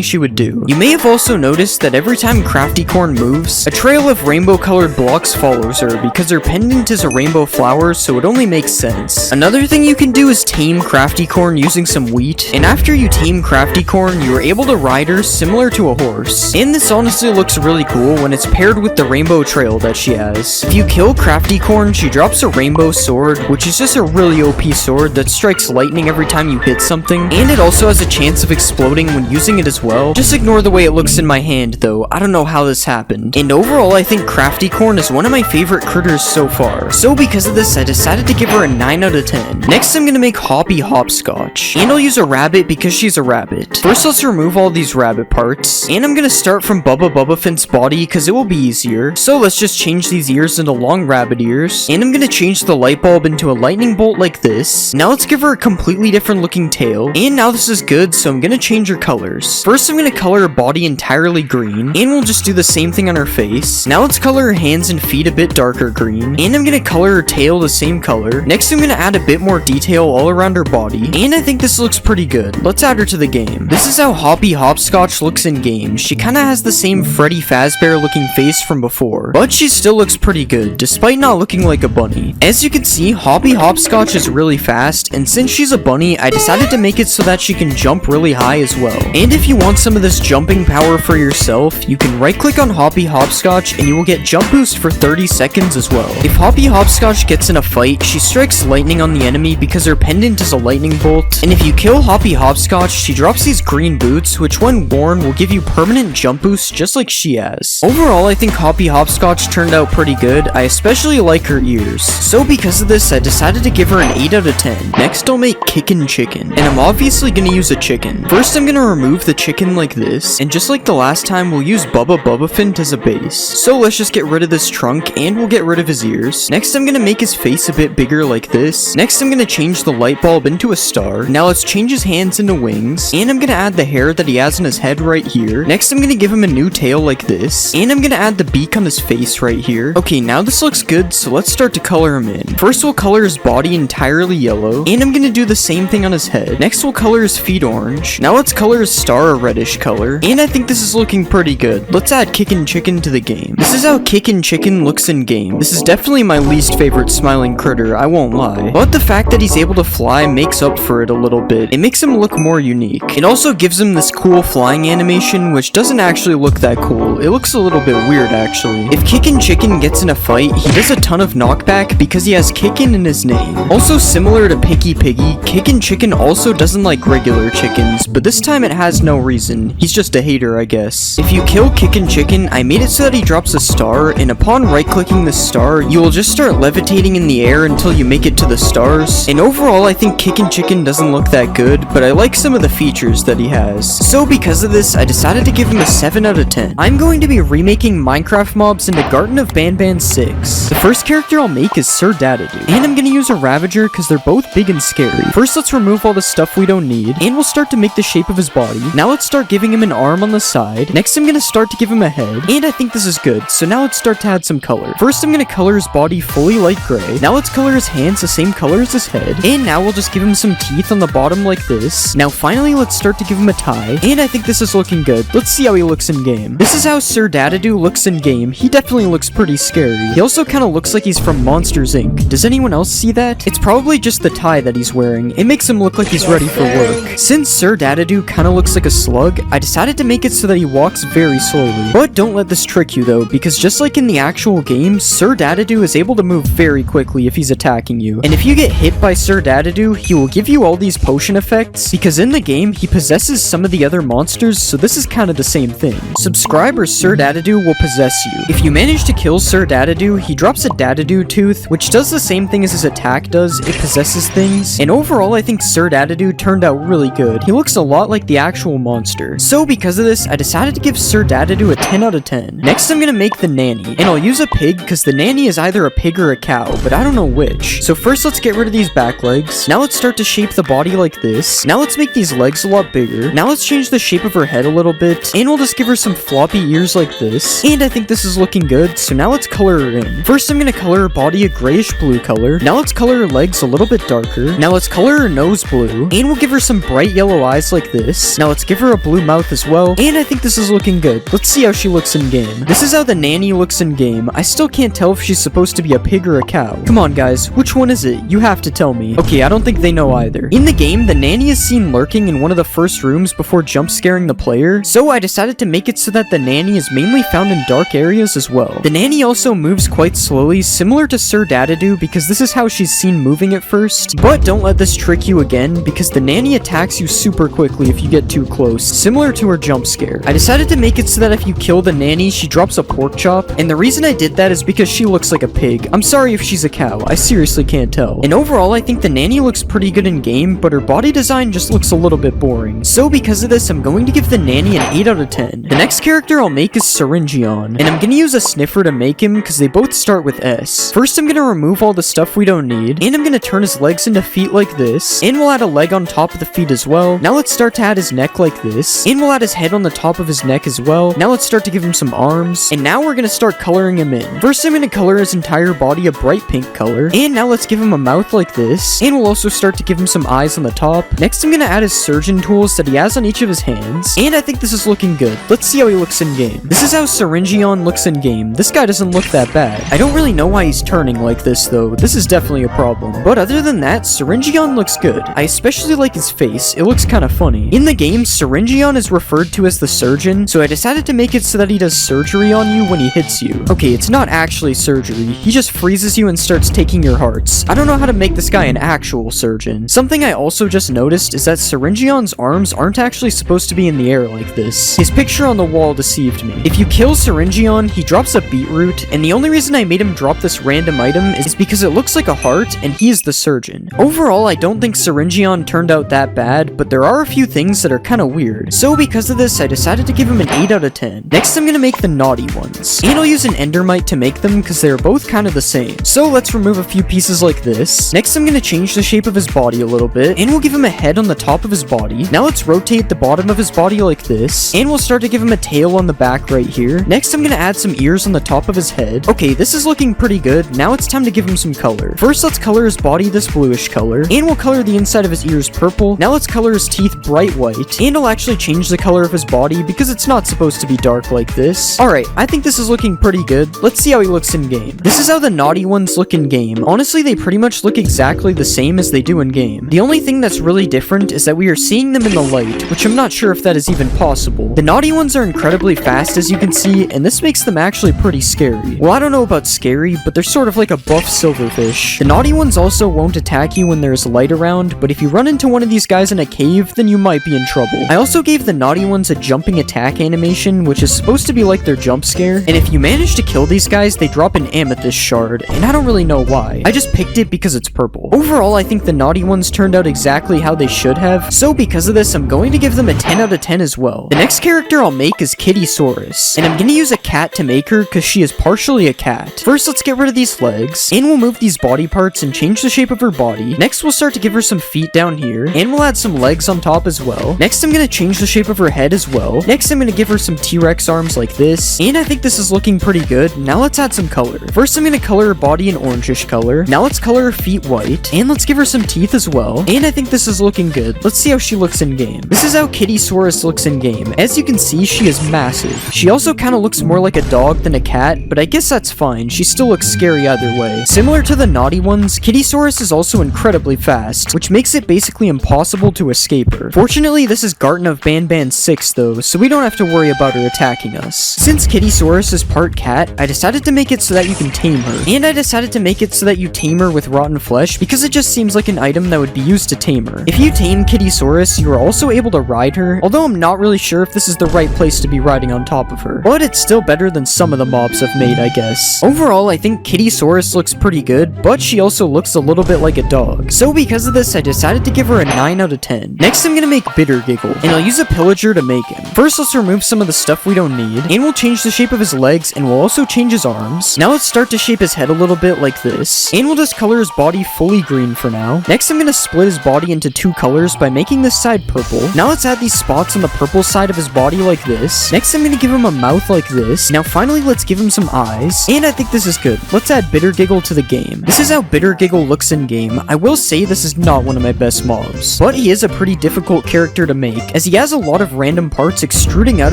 she would do. You may have also noticed that every time Crafty Corn moves, a trail of rainbow colored blocks follows her because her pendant is a rainbow flower, so it only makes sense. Another thing you can do is tame Crafty Corn using some wheat, and after you tame Crafty Corn, you are able to ride her similar to a horse. And this honestly looks really cool when it's paired with the rainbow trail that she has. If you kill Crafty Corn, she drops a rainbow sword, which is just a really OP sword that strikes lightning every time you hit something, and it also has a chance of exploding when using it as well. Just ignore the way it looks in my hand though, I don't know how this happened. And overall, I think Crafty Corn is one of my favorite critters so far. So because of this, I decided to give her a 9 out of 10. Next, I'm gonna make Hoppy Hopscotch, and I'll use a rabbit because she's a rabbit. First, let's remove all these rabbit parts, and I'm gonna start from Bubba Fint's body because it will be easier. So let's just change these ears into long rabbit ears, and I'm gonna change the light bulb into a lightning bolt like this. Now let's let's give her a completely different looking tail. And now this is good, so I'm gonna change her colors. First, I'm gonna color her body entirely green, and we'll just do the same thing on her face. Now let's color her hands and feet a bit darker green, and I'm gonna color her tail the same color. Next, I'm gonna add a bit more detail all around her body, and I think this looks pretty good. Let's add her to the game. This is how Hoppy Hopscotch looks in game. She kinda has the same Freddy Fazbear looking face from before, but she still looks pretty good, despite not looking like a bunny. As you can see, Hoppy Hopscotch is really fast, and since she's a bunny, I decided to make it so that she can jump really high as well. And if you want some of this jumping power for yourself, you can right click on Hoppy Hopscotch and you will get jump boost for 30 seconds as well. If Hoppy Hopscotch gets in a fight, she strikes lightning on the enemy because her pendant is a lightning bolt, and if you kill Hoppy Hopscotch, she drops these green boots, which when worn will give you permanent jump boost just like she has. Overall, I think Hoppy Hopscotch turned out pretty good. I especially like her ears. So because of this, I decided to give her an 8 out of 10. Next, I'll make Kickin' Chicken, and I'm obviously gonna use a chicken. First, I'm gonna remove the chicken like this, and just like the last time, we'll use Bubba Bubbafint as a base. So let's just get rid of this trunk, and we'll get rid of his ears. Next, I'm gonna make his face a bit bigger like this. Next, I'm gonna change the light bulb into a star. Now let's change his hands into wings, and I'm gonna add the hair that he has on his head right here. Next, I'm gonna give him a new tail like this, and I'm gonna add the beak on his face right here. Okay, now this looks good, so let's start to color him in. First, we'll color his body entirely yellow, and I'm gonna do the same thing on his head. Next, we'll color his feet orange. Now let's color his star a reddish color, and I think this is looking pretty good. Let's add Kickin' Chicken to the game. This is how Kickin' Chicken looks in game. This is definitely my least favorite smiling critter, I won't lie. But the fact that he's able to fly makes up for it a little bit. It makes him look more unique. It also gives him this cool flying animation, which doesn't actually look that cool. It looks a little bit weird, actually. If Kickin' Chicken gets in a fight, he does a ton of knockback because he has Kickin' in his name. Also similar to Picky Piggy, Kickin' Chicken also doesn't like regular chickens, but this time it has no reason. He's just a hater, I guess. If you kill Kickin' Chicken, I made it so that he drops a star, and upon right-clicking the star, you will just start levitating in the air until you make it to the stars. And overall, I think Kickin' Chicken doesn't look that good, but I like some of the features that he has. So because of this, I decided to give him a 7 out of 10. I'm going to be remaking Minecraft mobs into Garden of Banban 6. The first character I'll make is Sir Dadadoo, and I'm gonna use a Ravager because they're both big and scary. First, let's remove all the stuff we don't need, and we'll start to make the shape of his body. Now let's start giving him an arm on the side. Next, I'm gonna start to give him a head, and I think this is good, so now let's start to add some color. First, I'm gonna color his body fully light gray. Now let's color his hands the same color as his head, and now we'll just give him some teeth on the bottom like this. Now finally, let's start to give him a tie, and I think this is looking good. Let's see how he looks in game. This is how Sir Dadadoo looks in game. He definitely looks pretty scary. He also kind of looks like he's from Monsters Inc. Does anyone else see that? It's probably just the tie that he's wearing. It makes him look like he's ready for work. Since Sir Dadadoo kind of looks like a slug, I decided to make it so that he walks very slowly. But don't let this trick you though, because just like in the actual game, Sir Dadadoo is able to move very quickly if he's attacking you. And if you get hit by Sir Dadadoo, he will give you all these potion effects, because in the game, he possesses some of the other monsters, so this is kind of the same thing. Subscribe or Sir Dadadoo will possess you. If you manage to kill Sir Dadadoo, he drops a Dadadoo tooth, which does the same thing as his attack does. It possesses things. And overall, I think Sir Dadadoo turned out really good. He looks a lot like the actual monster. So because of this, I decided to give Sir Dadadoo a 10 out of 10. Next, I'm gonna make the nanny, and I'll use a pig because the nanny is either a pig or a cow, but I don't know which. So first, let's get rid of these back legs. Now let's start to shape the body like this. Now let's make these legs a lot bigger. Now let's change the shape of her head a little bit, and we'll just give her some floppy ears like this. And I think this is looking good, so now let's color her in. First, I'm gonna color her body a grayish blue color. Now let's color her legs a little bit darker. Now let's color her nose blue, and we'll give her some bright yellow eyes like this. Now let's give her a blue mouth as well, and I think this is looking good. Let's see how she looks in game. This is how the nanny looks in game. I still can't tell if she's supposed to be a pig or a cow. Come on guys, which one is it? You have to tell me. Okay, I don't think they know either. In the game, the nanny is seen lurking in one of the first rooms before jump scaring the player, so I decided to make it so that the nanny is mainly found in dark areas as well. The nanny also moves quite slowly, similar to Sir Dadadoo, because this is how she's seen moving at first. But don't let this trick you again, because the nanny attacks you super quickly if you get too close, similar to her jump scare. I decided to make it so that if you kill the nanny, she drops a pork chop, and the reason I did that is because she looks like a pig. I'm sorry if she's a cow, I seriously can't tell. And overall, I think the nanny looks pretty good in game, but her body design just looks a little bit boring. So because of this, I'm going to give the nanny an 8 out of 10. The next character I'll make is Syringeon, and I'm gonna use a sniffer to make him because they both start with S. First, I'm gonna remove all the stuff we don't need, and I'm gonna turn his legs into into feet like this, and we'll add a leg on top of the feet as well. Now let's start to add his neck like this, and we'll add his head on the top of his neck as well. Now let's start to give him some arms, and now we're gonna start coloring him in. First, I'm gonna color his entire body a bright pink color, and now let's give him a mouth like this, and we'll also start to give him some eyes on the top. Next, I'm gonna add his surgeon tools that he has on each of his hands, and I think this is looking good. Let's see how he looks in game. This is how Syringeon looks in game. This guy doesn't look that bad. I don't really know why he's turning like this though. This is definitely a problem. But other than that, Syringeon looks good. I especially like his face. It looks kind of funny. In the game, Syringeon is referred to as the surgeon, so I decided to make it so that he does surgery on you when he hits you. Okay, it's not actually surgery. He just freezes you and starts taking your hearts. I don't know how to make this guy an actual surgeon. Something I also just noticed is that Syringeon's arms aren't actually supposed to be in the air like this. His picture on the wall deceived me. If you kill Syringeon, he drops a beetroot, and the only reason I made him drop this random item is because it looks like a heart, and he is the surgeon. Overall, I don't think Syringeon turned out that bad, but there are a few things that are kinda weird. So because of this, I decided to give him an 8 out of 10. Next, I'm gonna make the naughty ones. And I'll use an endermite to make them because they're both kind of the same. So let's remove a few pieces like this. Next, I'm gonna change the shape of his body a little bit, and we'll give him a head on the top of his body. Now let's rotate the bottom of his body like this, and we'll start to give him a tail on the back right here. Next, I'm gonna add some ears on the top of his head. Okay, this is looking pretty good. Now it's time to give him some color. First, let's color his body this bluish color, and we'll color the inside of his ears purple. Now let's color his teeth bright white, and I'll actually change the color of his body because it's not supposed to be dark like this. Alright, I think this is looking pretty good. Let's see how he looks in game. This is how the naughty ones look in game. Honestly, they pretty much look exactly the same as they do in game. The only thing that's really different is that we are seeing them in the light, which I'm not sure if that is even possible. The naughty ones are incredibly fast, as you can see, and this makes them actually pretty scary. Well, I don't know about scary, but they're sort of like a buff silverfish. The naughty ones also won't attack you when there's light around, but if you run into one of these guys in a cave, then you might be in trouble. I also gave the naughty ones a jumping attack animation, which is supposed to be like their jump scare, and if you manage to kill these guys, they drop an amethyst shard, and I don't really know why. I just picked it because it's purple. Overall, I think the naughty ones turned out exactly how they should have, so because of this, I'm going to give them a 10 out of 10 as well. The next character I'll make is Kittysaurus, and I'm gonna use a cat to make her because she is partially a cat. First, let's get rid of these legs, and we'll move these body parts and change the shape of her body. Next, we'll start to give her some feet down here, and we'll add some legs on top as well. Next, I'm gonna change the shape of her head as well. Next, I'm gonna give her some T-Rex arms like this, and I think this is looking pretty good. Now let's add some color. First, I'm gonna color her body an orangish color. Now let's color her feet white, and let's give her some teeth as well, and I think this is looking good. Let's see how she looks in game. This is how Kittysaurus looks in game. As you can see, she is massive. She also kind of looks more like a dog than a cat, but I guess that's fine. She still looks scary either way. Similar to the naughty ones, Kittysaurus is also incredibly fast, which makes it basically impossible to escape her. Fortunately, this is Garten of Banban 6 though, so we don't have to worry about her attacking us. Since Kittysaurus is part cat, I decided to make it so that you can tame her. And I decided to make it so that you tame her with rotten flesh because it just seems like an item that would be used to tame her. If you tame Kittysaurus, you are also able to ride her, although I'm not really sure if this is the right place to be riding on top of her. But it's still better than some of the mobs I've made, I guess. Overall, I think Kittysaurus looks pretty good, but she also looks a little bit like a dog. So because of this, I decided to give her a 9 out of 10. Next, I'm gonna make Bittergiggle, and I'll use a pillager to make him. First, let's remove some of the stuff we don't need, and we'll change the shape of his legs, and we'll also change his arms. Now let's start to shape his head a little bit like this, and we'll just color his body fully green for now. Next, I'm gonna split his body into 2 colors by making this side purple. Now let's add these spots on the purple side of his body like this. Next, I'm gonna give him a mouth like this. Now finally, let's give him some eyes, and I think this is good. Let's add Bittergiggle to the game. This is how Bittergiggle looks in game. I will say this is not one of my best mobs, but he is a pretty difficult character to make, as he has a lot of random parts extruding out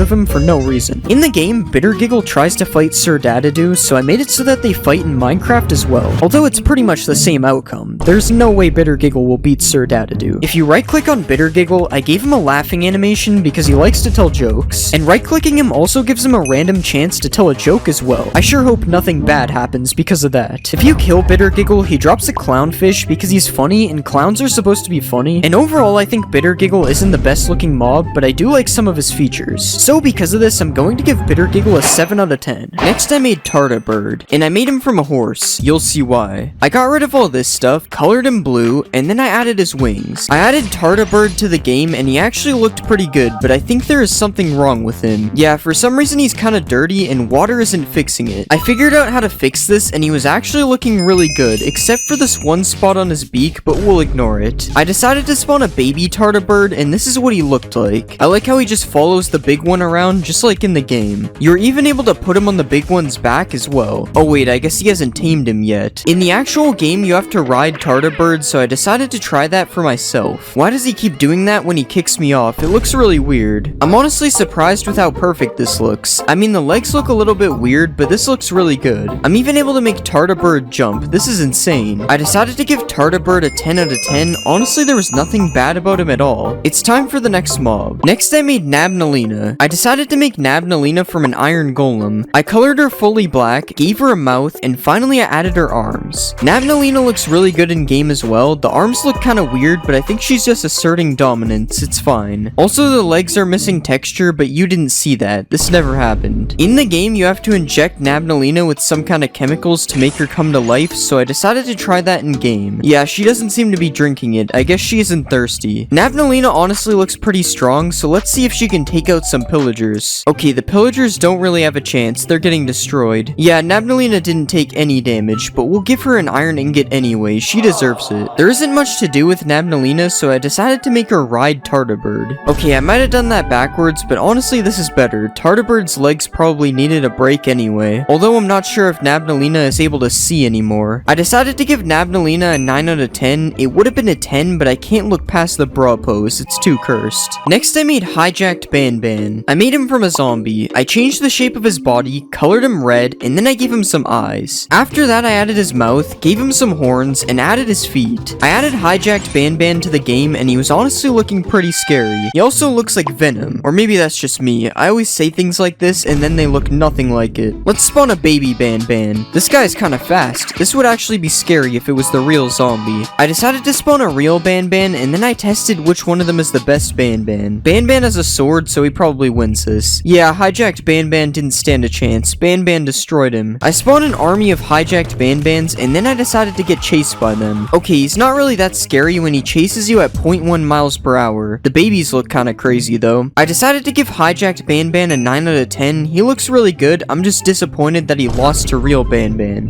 of him for no reason. In the game, Bittergiggle tries to fight Sir Dadadoo, so I made it so that they fight in Minecraft as well. Although it's pretty much the same outcome, there's no way Bittergiggle will beat Sir Dadadoo. If you right-click on Bittergiggle, I gave him a laughing animation because he likes to tell jokes, and right-clicking him also gives him a random chance to tell a joke as well. I sure hope nothing bad happens because of that. If you kill Bittergiggle, he drops a clownfish because he's funny, and clowns are supposed to be funny. And overall, I think Bittergiggle isn't the best looking mob, but I do like some of his features. So because of this, I'm going to give Bittergiggle a 7 out of 10. Next, I made Tardigrade, and I made him from a horse. You'll see why. I got rid of all this stuff, colored him blue, and then I added his wings. I added Tardigrade to the game, and he actually looked pretty good, but I think there is something wrong with him. Yeah, for some reason he's kind of dirty, and water isn't fixing it. I figured out how to fix this, and he was actually looking really good, except for this one spot on on his beak, but we'll ignore it. I decided to spawn a baby tardigrade, and this is what he looked like. I like how he just follows the big one around, just like in the game. You're even able to put him on the big one's back as well. Oh wait, I guess he hasn't tamed him yet. In the actual game, you have to ride tardigrades, so I decided to try that for myself. Why does he keep doing that when he kicks me off? It looks really weird. I'm honestly surprised with how perfect this looks. I mean, the legs look a little bit weird, but this looks really good. I'm even able to make tardigrade jump. This is insane. I decided to give tardigrade a 10 out of 10. Honestly, there was nothing bad about him at all. It's time for the next mob. Next, I made Nabnalina. I decided to make Nabnalina from an iron golem. I colored her fully black, gave her a mouth, and finally I added her arms. Nabnalina looks really good in game as well. The arms look kind of weird, but I think she's just asserting dominance. It's fine. Also, the legs are missing texture, but you didn't see that. This never happened. In the game, you have to inject Nabnalina with some kind of chemicals to make her come to life, so I decided to try that in game. Yeah, she doesn't seem to be drinking it. I guess she isn't thirsty. Nabnalina honestly looks pretty strong, so let's see if she can take out some pillagers. Okay, the pillagers don't really have a chance. They're getting destroyed. Yeah, Nabnalina didn't take any damage, but we'll give her an iron ingot anyway. She deserves it. There isn't much to do with Nabnalina, so I decided to make her ride tardigrade. Okay, I might have done that backwards, but honestly this is better. Tardigrade's legs probably needed a break anyway, although I'm not sure if Nabnalina is able to see anymore. I decided to give Nabnalina a 9 out of 10. It would have been a 10, but I can't look past the bra pose. It's too cursed. Next, I made hijacked Ban. I made him from a zombie. I changed the shape of his body, colored him red, and then I gave him some eyes. After that, I added his mouth, gave him some horns, and added his feet. I added hijacked Ban to the game, and he was honestly looking pretty scary. He also looks like Venom, or maybe that's just me. I always say things like this, and then they look nothing like it. Let's spawn a baby Ban. This guy's kinda fast. This would actually be scary if it was the real zombie. I decided to spawn a real Ban, and then I tested which one of them is the best Ban. Ban has a sword, so he probably wins this. Yeah, hijacked Ban didn't stand a chance. Ban destroyed him. I spawned an army of hijacked Bans, and then I decided to get chased by them. Okay, he's not really that scary when he chases you at 0.1 miles per hour. The babies look kinda crazy though. I decided to give hijacked Ban a 9 out of 10. He looks really good. I'm just disappointed that he lost to real Ban.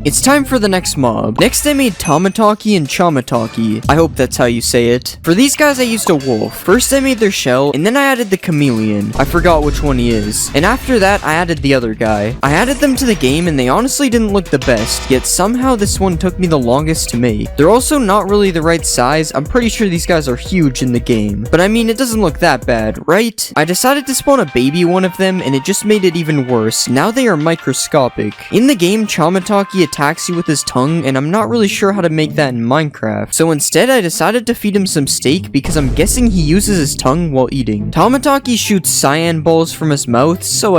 It's time for the next mob. Next, I made Tomataki and Chamataki. I hope that's how you say it. For these guys, I used a wolf. First, I made their shell, and then I added the chameleon. I forgot which one he is. And after that, I added the other guy. I added them to the game, and they honestly didn't look the best, yet somehow this one took me the longest to make. They're also not really the right size. I'm pretty sure these guys are huge in the game. But I mean, it doesn't look that bad, right? I decided to spawn a baby one of them, and it just made it even worse. Now they are microscopic. In the game, Chamataki attacks you with his tongue, and I'm not really sure how to make that in Minecraft. So instead, I decided to feed him some steak because I'm guessing he uses his tongue while eating. Tomataki shoots cyan balls from his mouth, so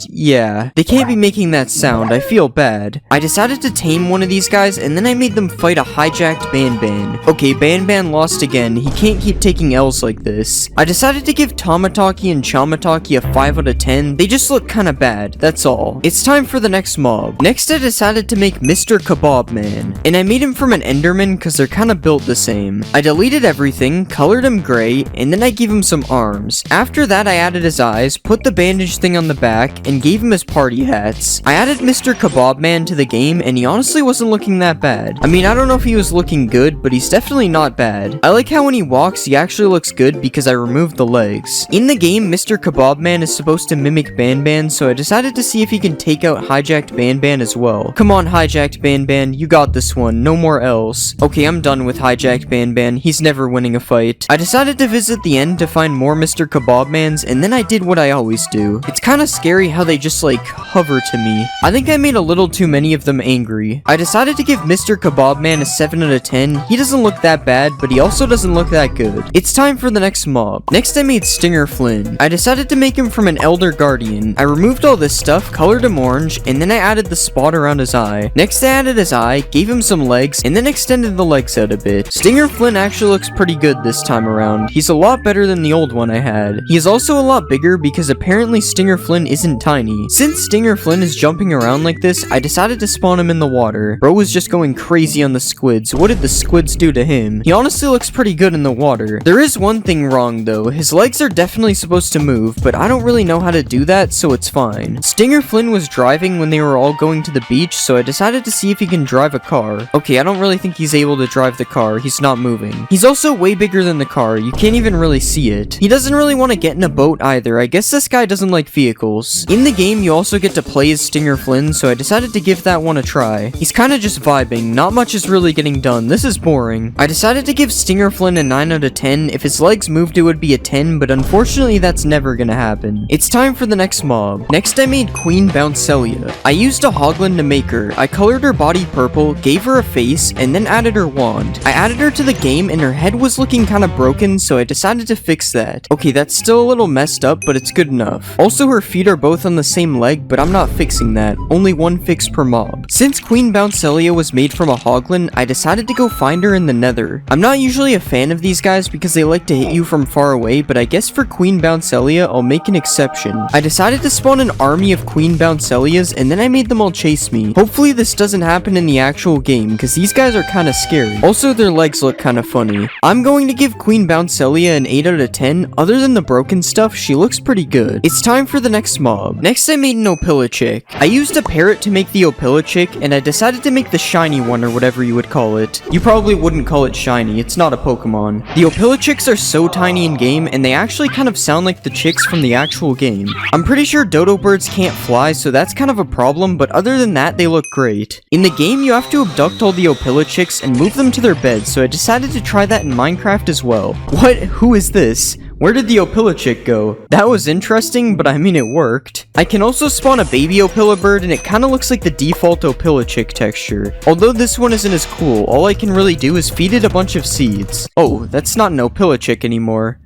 yeah. They can't be making that sound. I feel bad. I decided to tame one of these guys, and then I made them fight a hijacked Ban. Okay, Ban lost again. He can't keep taking L's like this. I decided to give Tomataki and Chamataki a 5 out of 10. They just look kinda bad. That's all. It's time for the next mob. Next, I decided to make Mr. Kebab Man, and I made him from an Enderman because they're kinda built the same. I deleted everything, colored him gray, and then I gave him some arms. After that, I added his eyes, put the bandage thing on the back, and gave him his party hats. I added Mr. Kebab Man to the game, and he honestly wasn't looking that bad. I mean, I don't know if he was looking good, but he's definitely not bad. I like how when he walks, he actually looks good because I removed the legs. In the game, Mr. Kebab Man is supposed to mimic Ban, so I decided to see if he can take out hijacked Ban as well. Come on, hijacked Ban, you got this one. No more L's. Okay, I'm done with hijacked Ban. He's never winning a fight. I decided to visit the end to find more Mr. Kebab Mans, and then I did what I always do. It's kinda scary how they just like hover to me. I think I made a little too many of them angry. I decided to give Mr. Kebab Man a 7 out of 10. He doesn't look that bad, but he also doesn't look that good. It's time for the next mob. Next, I made Stinger Flynn. I decided to make him from an Elder Guardian. I removed all this stuff, colored him orange, and then I added the spot around his eye. Next, I added his eye, gave him some legs, and then extended the legs out a bit. Stinger Flynn actually looks pretty good this time around. He's a lot better than the old one I had. He is also a lot bigger because apparently Stinger Flynn isn't tiny. Since Stinger Flynn is jumping around like this, I decided to spawn him in the water. Bro was just going crazy on the squids. What did the squids do to him? He honestly looks pretty good in the water. There is one thing wrong though. His legs are definitely supposed to move, but I don't really know how to do that, so it's fine. Stinger Flynn was driving when they were all going to the beach, so I decided to see if he can drive a car. Okay, I don't really think he's able to drive the car, he's not moving. He's also way bigger than the car, you can't even really see it. He doesn't really want to get in a boat either, I guess this guy doesn't like vehicles. In the game, you also get to play as Stinger Flynn, so I decided to give that one a try. He's kinda just vibing, not much is really getting done, this is boring. I decided to give Stinger Flynn a 9 out of 10, if his legs moved it would be a 10, but unfortunately that's never gonna happen. It's time for the next mob. Next I made Queen Bouncelia. I used a Hoglin to make her. I colored her body purple, gave her a face, and then added her wand. I added her to the game and her head was looking kinda broken, so I decided to fix that. Okay, that's still a little messed up, but it's good enough. Also, her feet are both on the same leg, but I'm not fixing that. Only one fix per mob. Since Queen Bouncelia was made from a Hoglin, I decided to go find her in the Nether. I'm not usually a fan of these guys because they like to hit you from far away, but I guess for Queen Bouncelia, I'll make an exception. I decided to spawn an army of Queen Bouncelias, and then I made them all chase me. Hopefully this doesn't happen in the actual game, because these guys are kinda scary. Also, their legs look kinda funny. I'm going to give Queen Bouncelia an 8 out of 10. Other than the broken stuff, she looks pretty good. It's time for the next mob. Next I made an Opilichick. I used a parrot to make the Opilichick, and I decided to make the shiny one, or whatever you would call it. You probably wouldn't call it shiny, it's not a Pokemon. The Opilichicks are so tiny in game, and they actually kind of sound like the chicks from the actual game. I'm pretty sure dodo birds can't fly, so that's kind of a problem, but other than that, they look great. In the game, you have to abduct all the Opilichicks and move them to their beds, so I decided to try that in Minecraft as well. What? Who is this? Where did the Opilichick go? That was interesting, but I mean it worked. I can also spawn a baby Opilibird, and it kinda looks like the default Opilichick texture. Although this one isn't as cool, all I can really do is feed it a bunch of seeds. Oh, that's not an Opilichick anymore.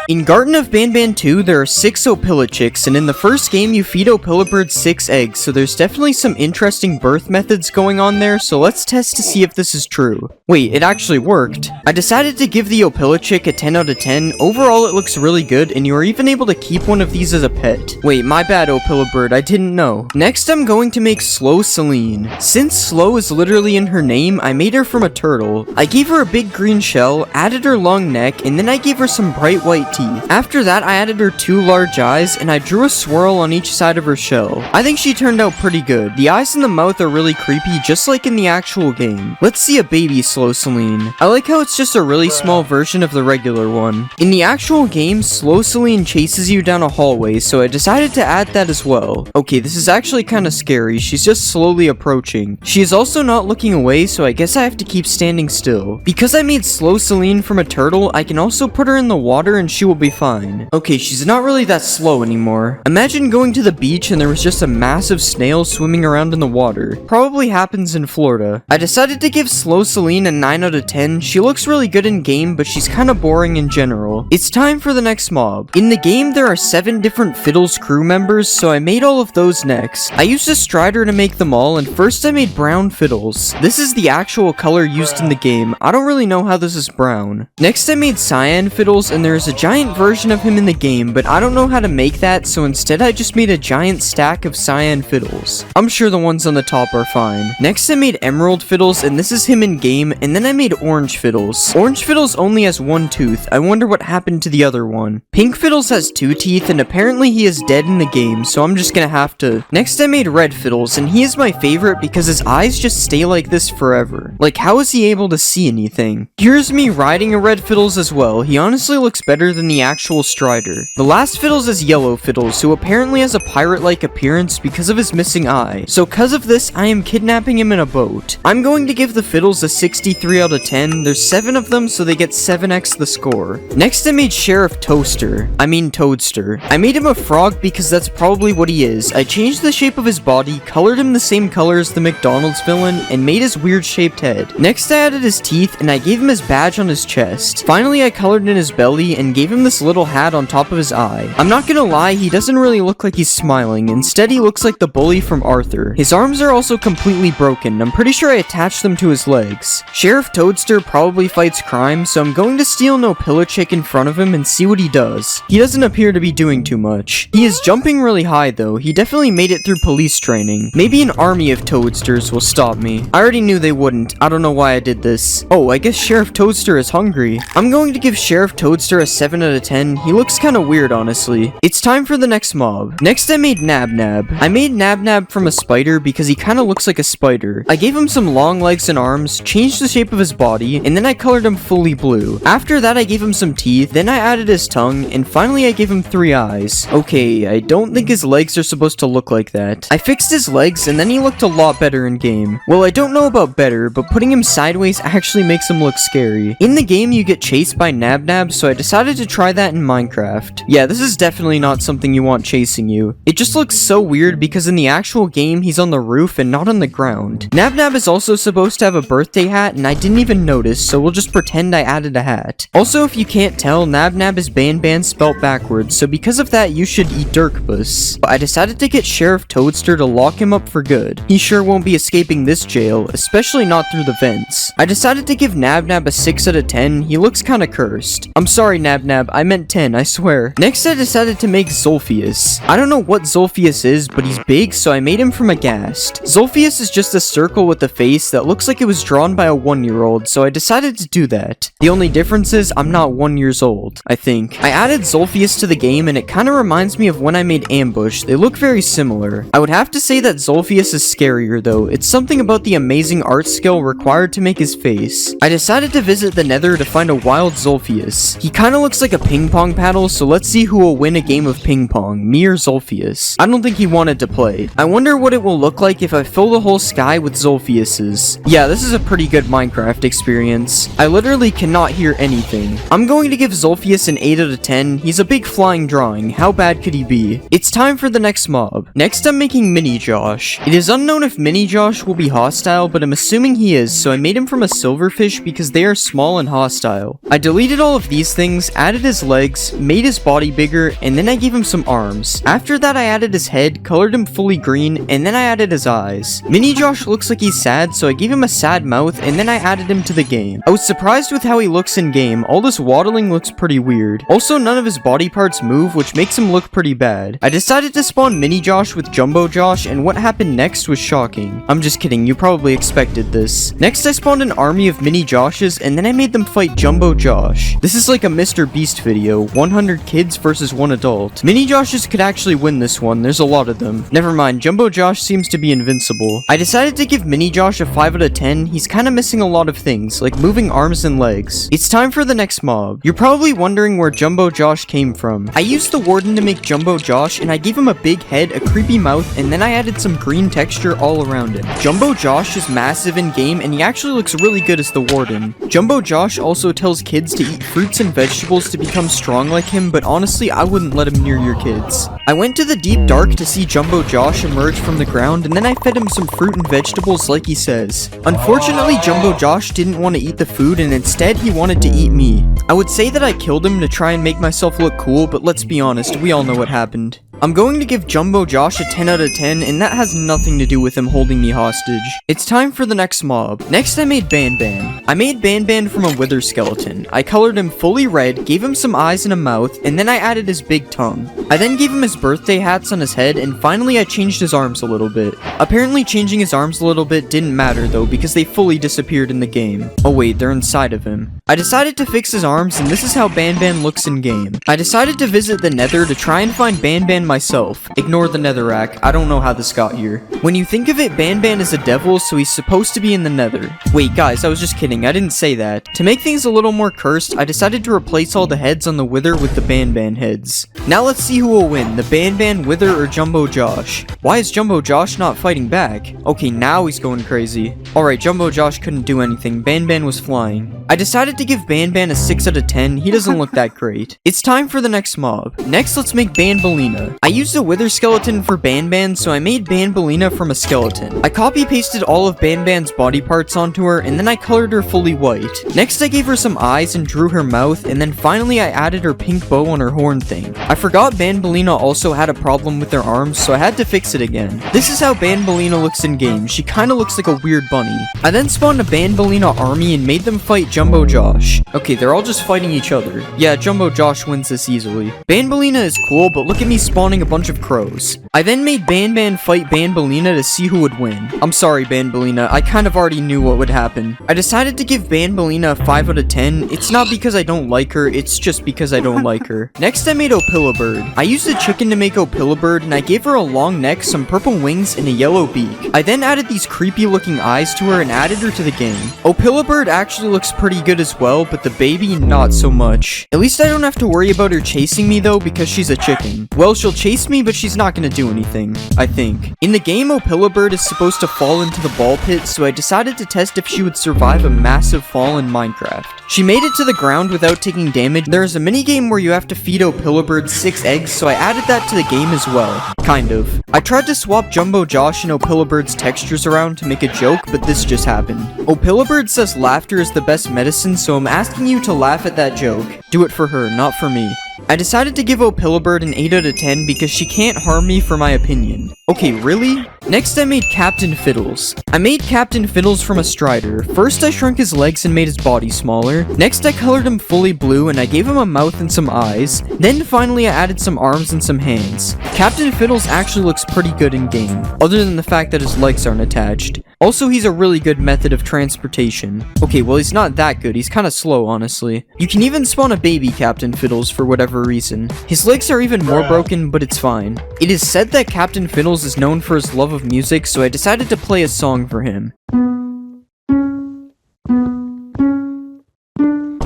In Garden of Banban 2, there are 6 Opilichicks, and in the first game, you feed Opilibird 6 eggs, so there's definitely some interesting birth methods going on there, so let's test to see if this is true. Wait, it actually worked. I decided to give the Opilichick a 10 out of 10. Overall, it looks really good, and you are even able to keep one of these as a pet. Wait, my bad, Opilibird, I didn't know. Next, I'm going to make Slow Celine. Since Slow is literally in her name, I made her from a turtle. I gave her a big green shell, added her long neck, and then I gave her some bright white teeth. After that, I added her 2 large eyes, and I drew a swirl on each side of her shell. I think she turned out pretty good. The eyes and the mouth are really creepy, just like in the actual game. Let's see a baby Slow Celine. I like how it's just a really small version of the regular one. In the actual game, Slow Celine chases you down a hallway, so I decided to add that as well. Okay, this is actually kind of scary. She's just slowly approaching. She is also not looking away, so I guess I have to keep standing still. Because I made Slow Celine from a turtle, I can also put her in the water and she will be fine. Okay, she's not really that slow anymore. Imagine going to the beach and there was just a massive snail swimming around in the water. Probably happens in Florida. I decided to give Slow Celine a 9 out of 10. She looks really good in game, but she's kind of boring in general. It's time for the next mob. In the game, there are 7 different Fiddles crew members, so I made all of those next. I used a Strider to make them all, and first I made brown Fiddles. This is the actual color used in the game. I don't really know how this is brown. Next I made Cyan Fiddles, and there's a giant version of him in the game, but I don't know how to make that, so instead I just made a giant stack of Cyan Fiddles. I'm sure the ones on the top are fine. Next I made Emerald Fiddles, and this is him in game, and then I made Orange Fiddles. Orange Fiddles only has 1 tooth. I wonder what happened to the other one. Pink Fiddles has 2 teeth, and apparently he is dead in the game, so I'm just gonna have to... Next I made Red Fiddles, and he is my favorite because his eyes just stay like this forever. Like, how is he able to see anything? Here's me riding a Red Fiddles as well. He honestly looks better than the actual Strider. The last Fiddles is Yellow Fiddles, who apparently has a pirate-like appearance because of his missing eye. So cause of this, I am kidnapping him in a boat. I'm going to give the Fiddles a 63 out of 10. There's 7 of them, so they get 7x the score. Next I made Sheriff Toadster. I made him a frog because that's probably what he is. I changed the shape of his body, colored him the same color as the McDonald's villain, and made his weird shaped head. Next I added his teeth, and I gave him his badge on his chest. Finally I colored in his belly, and gave him this little hat on top of his eye. I'm not gonna lie, he doesn't really look like he's smiling. Instead he looks like the bully from Arthur. His arms are also completely broken. I'm pretty sure I attached them to his legs. Sheriff Toadster probably fights crime, so I'm going to steal an Opilichick in front of him and see what he does. He doesn't appear to be doing too much. He is jumping really high though. He definitely made it through police training. Maybe an army of Toadsters will stop me. I already knew they wouldn't. I don't know why I did this. Oh, I guess Sheriff Toadster is hungry. I'm going to give Sheriff Toadster a 7 out of 10. He looks kinda weird, honestly. It's time for the next mob. Next I made Nab. I made Nab from a spider because he kinda looks like a spider. I gave him some long legs and arms, changed the shape of his body, and then I colored him fully blue. After that, I gave him some teeth, then I added his tongue, and finally I gave him 3 eyes. Okay, I don't think his legs are supposed to look like that. I fixed his legs, and then he looked a lot better in game. Well, I don't know about better, but putting him sideways actually makes him look scary. In the game, you get chased by Nab, so I decided to try that in Minecraft. Yeah, this is definitely not something you want chasing you. It just looks so weird because in the actual game, he's on the roof and not on the ground. Nab is also supposed to have a birthday hat, and I didn't even notice, so we'll just pretend I added a hat. Also, if you can't tell, Nab is Ban spelt backwards, so because of that, you should eat Dirkbus. But I decided to get Sheriff Toadster to lock him up for good. He sure won't be escaping this jail, especially not through the vents. I decided to give Nab a 6 out of 10. He looks kinda cursed. I'm sorry, Nab, I meant 10, I swear. Next, I decided to make Zolphius. I don't know what Zolphius is, but he's big, so I made him from a ghast. Zolphius is just a circle with a face that looks like it was drawn by a 1-year-old, so I decided to do that. The only difference is I'm not 1 years old, I think. I added Zolphius to the game, and it kinda reminds me of when I made Ambush. They look very similar. I would have to say that Zolphius is scarier though. It's something about the amazing art skill required to make his face. I decided to visit the Nether to find a wild Zolphius. He kinda looks like a ping pong paddle, so let's see who will win a game of ping pong, me or Zolphius. I don't think he wanted to play. I wonder what it will look like if I fill the whole sky with Zolphiuses. Yeah, this is a pretty good Minecraft experience. I literally cannot hear anything. I'm going to give Zolphius an 8 out of 10. He's a big flying drawing. How bad could he be? It's time for the next mob. Next, I'm making Mini Josh. It is unknown if Mini Josh will be hostile, but I'm assuming he is, so I made him from a silverfish because they are small and hostile. I deleted all of these things, added his legs, made his body bigger, and then I gave him some arms. After that, I added his head, colored him fully green, and then I added his eyes. Mini Josh looks like he's sad, so I gave him a sad mouth, and then I added him to the game. I was surprised with how he looks in game. All this waddling looks pretty weird. Also, none of his body parts move, which makes him look pretty bad. I decided to spawn Mini Josh with Jumbo Josh, and what happened next was shocking. I'm just kidding, you probably expected this. Next, I spawned an army of Mini Joshes, and then I made them fight Jumbo Josh. This is like a Mr. Beast video, 100 kids versus 1 adult. Mini Joshes could actually win this one, there's a lot of them. Never mind, Jumbo Josh seems to be invincible. I decided to give Mini Josh a 5 out of 10, he's kinda missing a lot of things, like moving arms and legs. It's time for the next mob. You're probably wondering where Jumbo Josh came from. I used the Warden to make Jumbo Josh, and I gave him a big head, a creepy mouth, and then I added some green texture all around him. Jumbo Josh is massive in game, and he actually looks really good as the Warden. Jumbo Josh also tells kids to eat fruits and vegetables to become strong like him, but honestly, I wouldn't let him near your kids. I went to the deep dark to see Jumbo Josh emerge from the ground, and then I fed him some fruit and vegetables like he says. Unfortunately, Jumbo Josh didn't want to eat the food, and instead he wanted to eat me. I would say that I killed him to try and make myself look cool, but let's be honest, we all know what happened. I'm going to give Jumbo Josh a 10 out of 10, and that has nothing to do with him holding me hostage. It's time for the next mob. Next, I made Ban. I made Ban from a wither skeleton. I colored him fully red, gave him some eyes and a mouth, and then I added his big tongue. I then gave him his birthday hats on his head, and finally I changed his arms a little bit. Apparently changing his arms a little bit didn't matter though, because they fully disappeared in the game. Oh wait, they're inside of him. I decided to fix his arms, and this is how Ban looks in game. I decided to visit the Nether to try and find Ban myself. Ignore the Netherrack, I don't know how this got here. When you think of it, Ban is a devil, so he's supposed to be in the Nether. Wait guys, I was just kidding, I didn't say that. To make things a little more cursed, I decided to replace all the heads on the Wither with the Ban heads. Now let's see who will win, the Ban, Wither, or Jumbo Josh. Why is Jumbo Josh not fighting back? Okay, now he's going crazy. Alright, Jumbo Josh couldn't do anything, Ban was flying. I decided to give Ban a 6 out of 10, he doesn't look that great. It's time for the next mob. Next, let's make Banbaleena. I used a wither skeleton for Ban, so I made Banbaleena from a skeleton. I copy-pasted all of Ban's body parts onto her, and then I colored her fully white. Next, I gave her some eyes and drew her mouth, and then finally I added her pink bow on her horn thing. I forgot Banbaleena also had a problem with her arms, so I had to fix it again. This is how Banbaleena looks in game. She kinda looks like a weird bunny. I then spawned a Banbaleena army and made them fight Jumbo Jumbo Josh. Okay, they're all just fighting each other. Yeah, Jumbo Josh wins this easily. Banbaleena is cool, but look at me spawning a bunch of crows. I then made Ban fight Banbaleena to see who would win. I'm sorry, Banbaleena, I kind of already knew what would happen. I decided to give Banbaleena a 5 out of 10. It's not because I don't like her, it's just because I don't like her. Next, I made Opilabird. I used a chicken to make Opilabird, and I gave her a long neck, some purple wings, and a yellow beak. I then added these creepy looking eyes to her and added her to the game. Opilabird actually looks pretty good as well, but the baby not so much. At least I don't have to worry about her chasing me though, because she's a chicken. Well, she'll chase me, but she's not gonna do anything, I think. In the game, Opilabird is supposed to fall into the ball pit, so I decided to test if she would survive a massive fall in Minecraft. She made it to the ground without taking damage. There is a minigame where you have to feed Opilabird 6 eggs, so I added that to the game as well. Kind of. I tried to swap Jumbo Josh and Opilabird's textures around to make a joke, but this just happened. Opilabird says laughter is the best medicine, so I'm asking you to laugh at that joke. Do it for her, not for me. I decided to give Opilabird an 8 out of 10 because she can't harm me for my opinion. Okay, really? Next I made Captain Fiddles. I made Captain Fiddles from a Strider. First I shrunk his legs and made his body smaller. Next I colored him fully blue and I gave him a mouth and some eyes. Then finally I added some arms and some hands. Captain Fiddles actually looks pretty good in game, other than the fact that his legs aren't attached. Also, he's a really good method of transportation. Okay, well he's not that good, he's kinda slow honestly. You can even spawn a baby Captain Fiddles for whatever reason. His legs are even more broken, but it's fine. It is said that Captain Fiddles is known for his love of music, so I decided to play a song for him.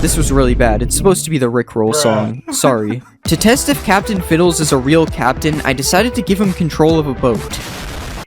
This was really bad. It's supposed to be the Rickroll song. Sorry. To test if Captain Fiddles is a real captain, I decided to give him control of a boat.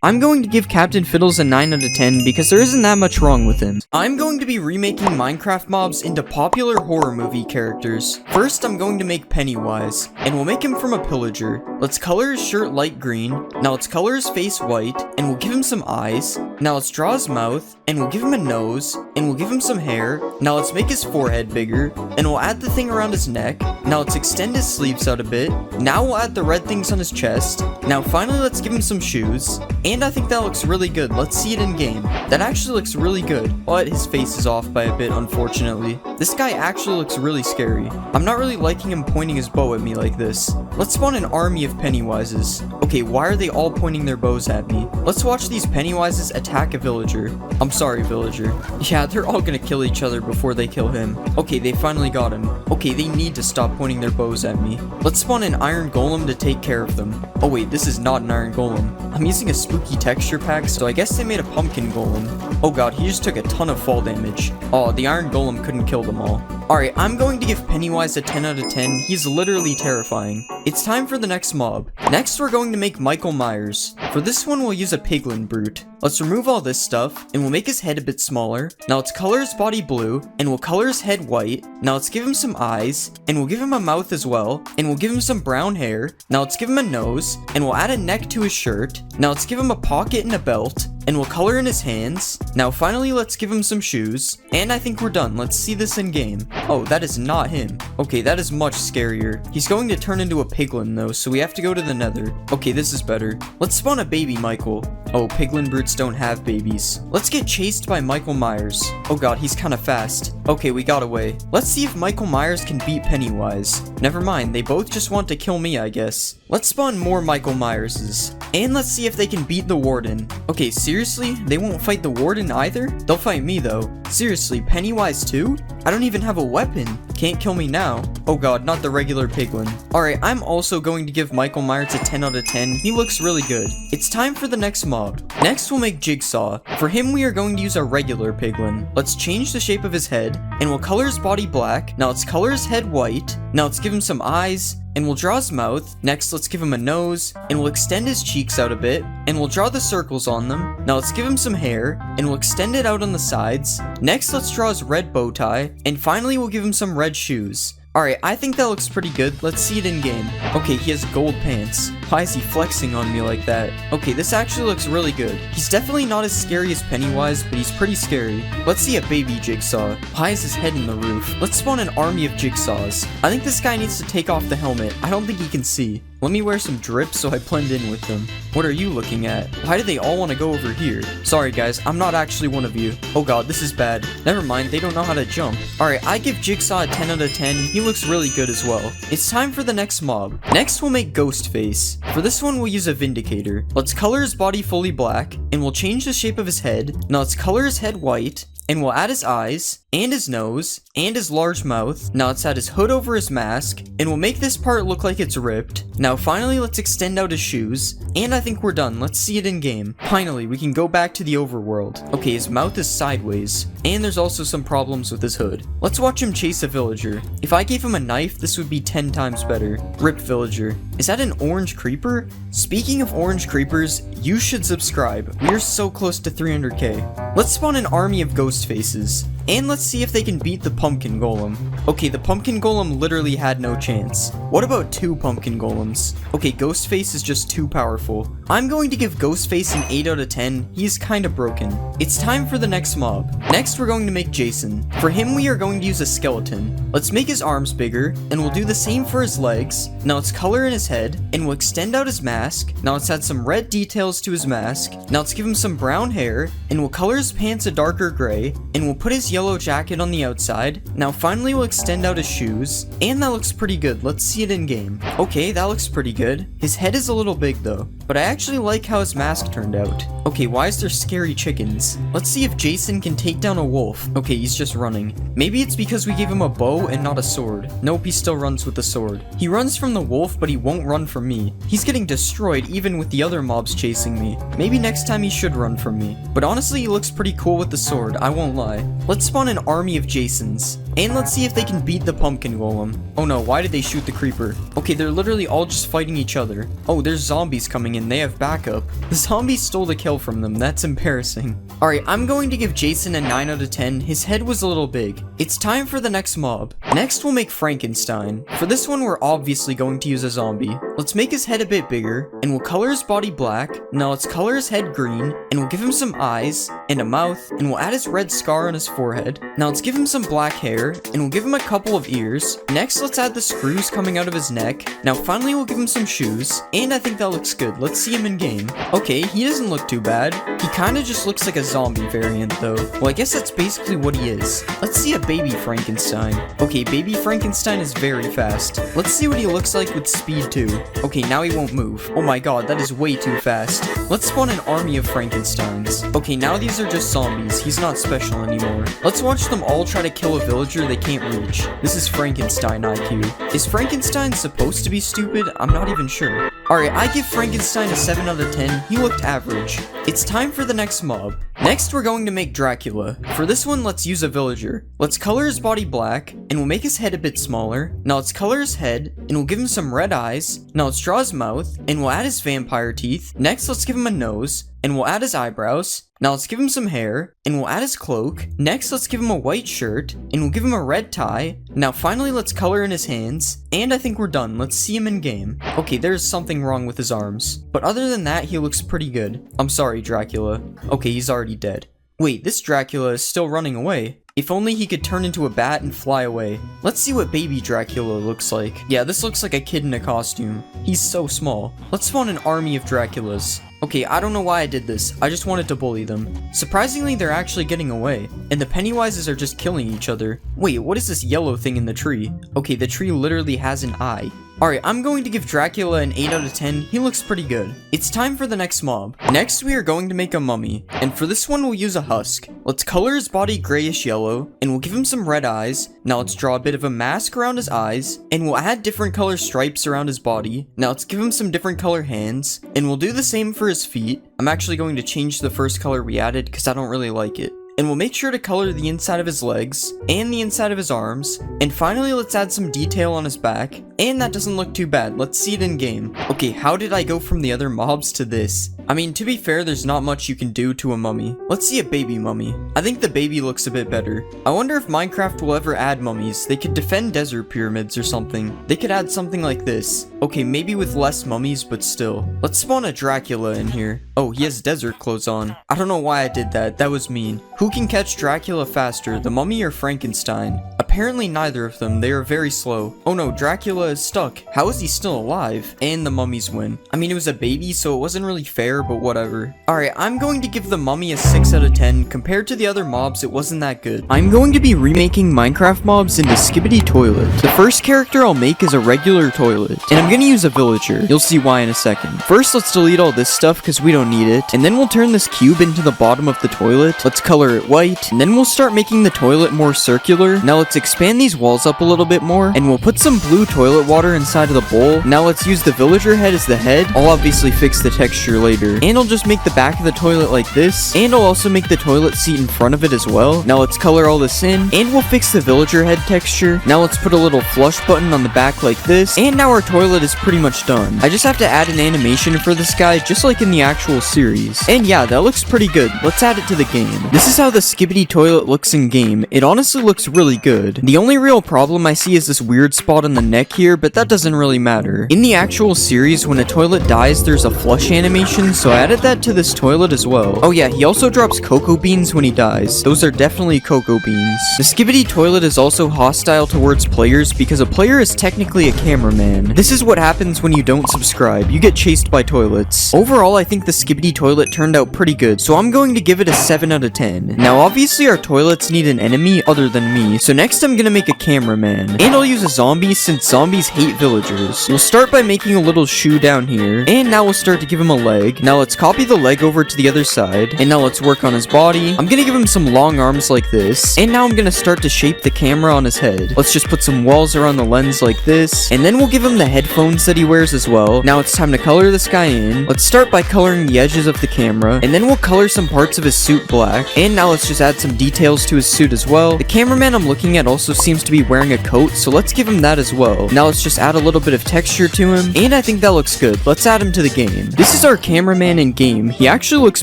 I'm going to give Captain Fiddles a 9 out of 10 because there isn't that much wrong with him. I'm going to be remaking Minecraft mobs into popular horror movie characters. First, I'm going to make Pennywise, and we'll make him from a pillager. Let's color his shirt light green. Now let's color his face white, and we'll give him some eyes. Now let's draw his mouth, and we'll give him a nose, and we'll give him some hair. Now let's make his forehead bigger, and we'll add the thing around his neck. Now let's extend his sleeves out a bit. Now we'll add the red things on his chest. Now finally let's give him some shoes. And I think that looks really good. Let's see it in game. That actually looks really good, but his face is off by a bit, unfortunately. This guy actually looks really scary. I'm not really liking him pointing his bow at me like this. Let's spawn an army of Pennywises. Okay, why are they all pointing their bows at me? Let's watch these Pennywises attack a villager. I'm sorry, villager. Yeah, they're all gonna kill each other before they kill him. Okay, they finally got him. Okay, they need to stop pointing their bows at me. Let's spawn an iron golem to take care of them. Oh wait, this is not an iron golem. I'm using a spooky texture pack, so I guess they made a pumpkin golem. Oh god, he just took a ton of fall damage. Oh, the iron golem couldn't kill them all. Alright, I'm going to give Pennywise a 10 out of 10. He's literally terrifying. It's time for the next mob. Next, we're going to make Michael Myers. For this one, we'll use a piglin brute. Let's remove all this stuff, and we'll make his head a bit smaller. Now let's color his body blue, and we'll color his head white. Now let's give him some eyes, and we'll give him a mouth as well, and we'll give him some brown hair. Now let's give him a nose, and we'll add a neck to his shirt. Now let's give him a pocket and a belt, and we'll color in his hands. Now finally, let's give him some shoes, and I think we're done. Let's see this in game. Oh, that is not him. Okay, that is much scarier. He's going to turn into a piglin though, so we have to go to the nether. Okay, this is better. Let's spawn a baby Michael. Oh, piglin brutes don't have babies. Let's get chased by Michael Myers. Oh god, he's kind of fast. Okay, we got away. Let's see if Michael Myers can beat Pennywise. Never mind, they both just want to kill me, I guess. Let's spawn more Michael Myerses. And let's see if they can beat the warden. Okay, seriously? They won't fight the warden either? They'll fight me though. Seriously, Pennywise too? I don't even have a weapon. Can't kill me now. Oh god, not the regular piglin. Alright, I'm also going to give Michael Myers a 10 out of 10. He looks really good. It's time for the next mob. Next, we'll make Jigsaw. For him, we are going to use a regular piglin. Let's change the shape of his head, and we'll color his body black. Now let's color his head white. Now let's give him some eyes, and we'll draw his mouth. Next, let's give him a nose, and we'll extend his cheeks out a bit, and we'll draw the circles on them. Now let's give him some hair, and we'll extend it out on the sides. Next, let's draw his red bow tie, and finally, we'll give him some red shoes. Alright, I think that looks pretty good. Let's see it in game. Okay, he has gold pants. Why is he flexing on me like that? Okay, this actually looks really good. He's definitely not as scary as Pennywise, but he's pretty scary. Let's see a baby Jigsaw. Why is his head in the roof? Let's spawn an army of Jigsaws. I think this guy needs to take off the helmet. I don't think he can see. Let me wear some drips so I blend in with them. What are you looking at? Why do they all want to go over here? Sorry guys, I'm not actually one of you. Oh god, this is bad. Never mind, they don't know how to jump. Alright, I give Jigsaw a 10 out of 10. He looks really good as well. It's time for the next mob. Next, we'll make Ghostface. For this one, we'll use a Vindicator. Let's color his body fully black, and we'll change the shape of his head. Now let's color his head white, and we'll add his eyes, and his nose, and his large mouth. Now let's add his hood over his mask, and we'll make this part look like it's ripped. Now finally, let's extend out his shoes, and I think we're done. Let's see it in game. Finally, we can go back to the overworld. Okay, his mouth is sideways, and there's also some problems with his hood. Let's watch him chase a villager. If I gave him a knife, this would be 10 times better. Ripped villager. Is that an orange creeper? Speaking of orange creepers, you should subscribe. We're so close to 300k. Let's spawn an army of ghost faces. And let's see if they can beat the pumpkin golem. Okay, the pumpkin golem literally had no chance. What about 2 pumpkin golems? Okay, Ghostface is just too powerful. I'm going to give Ghostface an 8 out of 10. He's kinda broken. It's time for the next mob. Next, we're going to make Jason. For him, we are going to use a skeleton. Let's make his arms bigger, and we'll do the same for his legs. Now let's color in his head, and we'll extend out his mask. Now let's add some red details to his mask. Now let's give him some brown hair, and we'll color his pants a darker gray, and we'll put his yellow jacket on the outside. Now finally we'll extend out his shoes, and that looks pretty good. Let's see it in game. Okay, that looks pretty good. His head is a little big though, but I actually like how his mask turned out. Okay, why is there scary chickens? Let's see if Jason can take down a wolf. Okay, he's just running. Maybe it's because we gave him a bow and not a sword. Nope, he still runs with the sword. He runs from the wolf, but he won't run from me. He's getting destroyed even with the other mobs chasing me. Maybe next time he should run from me. But honestly, he looks pretty cool with the sword, I won't lie. Let's spawn an army of Jasons. And let's see if they can beat the pumpkin golem. Oh no, why did they shoot the creeper? Okay, they're literally all just fighting each other. Oh, there's zombies coming in, they have backup. The zombies stole the kill from them, that's embarrassing. Alright, I'm going to give Jason a 9 out of 10. His head was a little big. It's time for the next mob. Next, we'll make Frankenstein. For this one, we're obviously going to use a zombie. Let's make his head a bit bigger, and we'll color his body black. Now let's color his head green, and we'll give him some eyes, and a mouth, and we'll add his red scar on his forehead. Now let's give him some black hair, and we'll give him a couple of ears. Next, let's add the screws coming out of his neck. Now finally, we'll give him some shoes, and I think that looks good. Let's see him in game. Okay, he doesn't look too bad. He kinda just looks like a zombie variant though. Well, I guess that's basically what he is. Let's see a baby Frankenstein. Okay, baby Frankenstein is very fast. Let's see what he looks like with speed 2. Okay, now he won't move. Oh my god, that is way too fast. Let's spawn an army of Frankensteins. Okay, now these are just zombies. He's not special anymore. Let's watch them all try to kill a villager they can't reach. This is Frankenstein IQ. Is Frankenstein supposed to be stupid? I'm not even sure. Alright, I give Frankenstein a 7 out of 10. He looked average. It's time for the next mob. Next, we're going to make Dracula. For this one, let's use a villager. Let's color his body black, and we'll make his head a bit smaller. Now let's color his head, and we'll give him some red eyes. Now let's draw his mouth, and we'll add his vampire teeth. Next, let's give him a nose, and we'll add his eyebrows. Now let's give him some hair, and we'll add his cloak. Next, let's give him a white shirt, and we'll give him a red tie. Now finally, let's color in his hands, and I think we're done. Let's see him in game. Okay, there's something wrong with his arms, but other than that, he looks pretty good. I'm sorry, Dracula. Okay, he's already dead. Wait, this Dracula is still running away. If only he could turn into a bat and fly away. Let's see what baby Dracula looks like. Yeah, this looks like a kid in a costume. He's so small. Let's spawn an army of Draculas. Okay, I don't know why I did this. I just wanted to bully them. Surprisingly, they're actually getting away. And the Pennywises are just killing each other. Wait, what is this yellow thing in the tree? Okay, the tree literally has an eye. Alright, I'm going to give Dracula an 8 out of 10. He looks pretty good. It's time for the next mob. Next, we are going to make a mummy. And for this one, we'll use a husk. Let's color his body grayish yellow, and we'll give him some red eyes. Now let's draw a bit of a mask around his eyes, and we'll add different color stripes around his body. Now let's give him some different color hands, and we'll do the same for his feet. I'm actually going to change the first color we added because I don't really like it. And we'll make sure to color the inside of his legs and the inside of his arms. And finally, let's add some detail on his back. And that doesn't look too bad. Let's see it in game. Okay, how did I go from the other mobs to this? I mean, to be fair, there's not much you can do to a mummy. Let's see a baby mummy. I think the baby looks a bit better. I wonder if Minecraft will ever add mummies. They could defend desert pyramids or something. They could add something like this. Okay, maybe with less mummies, but still. Let's spawn a Dracula in here. Oh, he has desert clothes on. I don't know why I did that. That was mean. Who can catch Dracula faster, the mummy or Frankenstein? Apparently neither of them. They are very slow. Oh no, Dracula is stuck. How is he still alive? And the mummies win. I mean, it was a baby, so it wasn't really fair, but whatever. Alright, I'm going to give the mummy a 6 out of 10. Compared to the other mobs, it wasn't that good. I'm going to be remaking Minecraft mobs into Skibidi Toilet. The first character I'll make is a regular toilet, and I'm gonna use a villager. You'll see why in a second. First, let's delete all this stuff because we don't need it, and then we'll turn this cube into the bottom of the toilet. Let's color it white, and then we'll start making the toilet more circular. Now let's expand these walls up a little bit more, and we'll put some blue toilet water inside of the bowl. Now let's use the villager head as the head. I'll obviously fix the texture later, and I'll just make the back of the toilet like this, and I'll also make the toilet seat in front of it as well. Now let's color all this in, and we'll fix the villager head texture. Now let's put a little flush button on the back like this, and now our toilet is pretty much done. I just have to add an animation for this guy, just like in the actual series. And yeah, that looks pretty good. Let's add it to the game. This is how the Skibidi toilet looks in game. It honestly looks really good. The only real problem I see is this weird spot on the neck here, but that doesn't really matter. In the actual series, when a toilet dies, there's a flush animation, so I added that to this toilet as well. Oh yeah, he also drops cocoa beans when he dies. Those are definitely cocoa beans. The Skibidi toilet is also hostile towards players because a player is technically a cameraman. This is what happens when you don't subscribe. You get chased by toilets. Overall, I think the Skibidi toilet turned out pretty good, so I'm going to give it a 7 out of 10. Now, obviously our toilets need an enemy other than me, so next I'm gonna make a cameraman. And I'll use a zombie since zombies hate villagers. We'll start by making a little shoe down here, and now we'll start to give him a leg. Now let's copy the leg over to the other side, and now let's work on his body. I'm gonna give him some long arms like this, and now I'm gonna start to shape the camera on his head. Let's just put some walls around the lens like this, and then we'll give him the headphones that he wears as well. Now it's time to color this guy in. Let's start by coloring the edges of the camera, and then we'll color some parts of his suit black. And now let's just add some details to his suit as well. The cameraman I'm looking at also seems to be wearing a coat, so let's give him that as well. Now let's just add a little bit of texture to him, and I think that looks good. Let's add him to the game. This is our cameraman in game. He actually looks